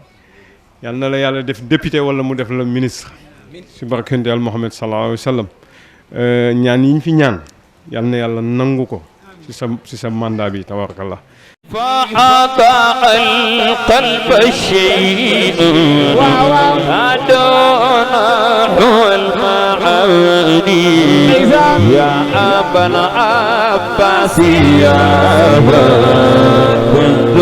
yal na la yàlla def député wala mu def la ministre si barkante al Muhammad sallallahu alayhi wa sallam ñaan yi ñu fi ñaan yal na yàlla nangu ko si sa mandat bi tabaarkalla فأضاء القلب الشيء أدونه المعاني يا أبا العباس يا أبا كنت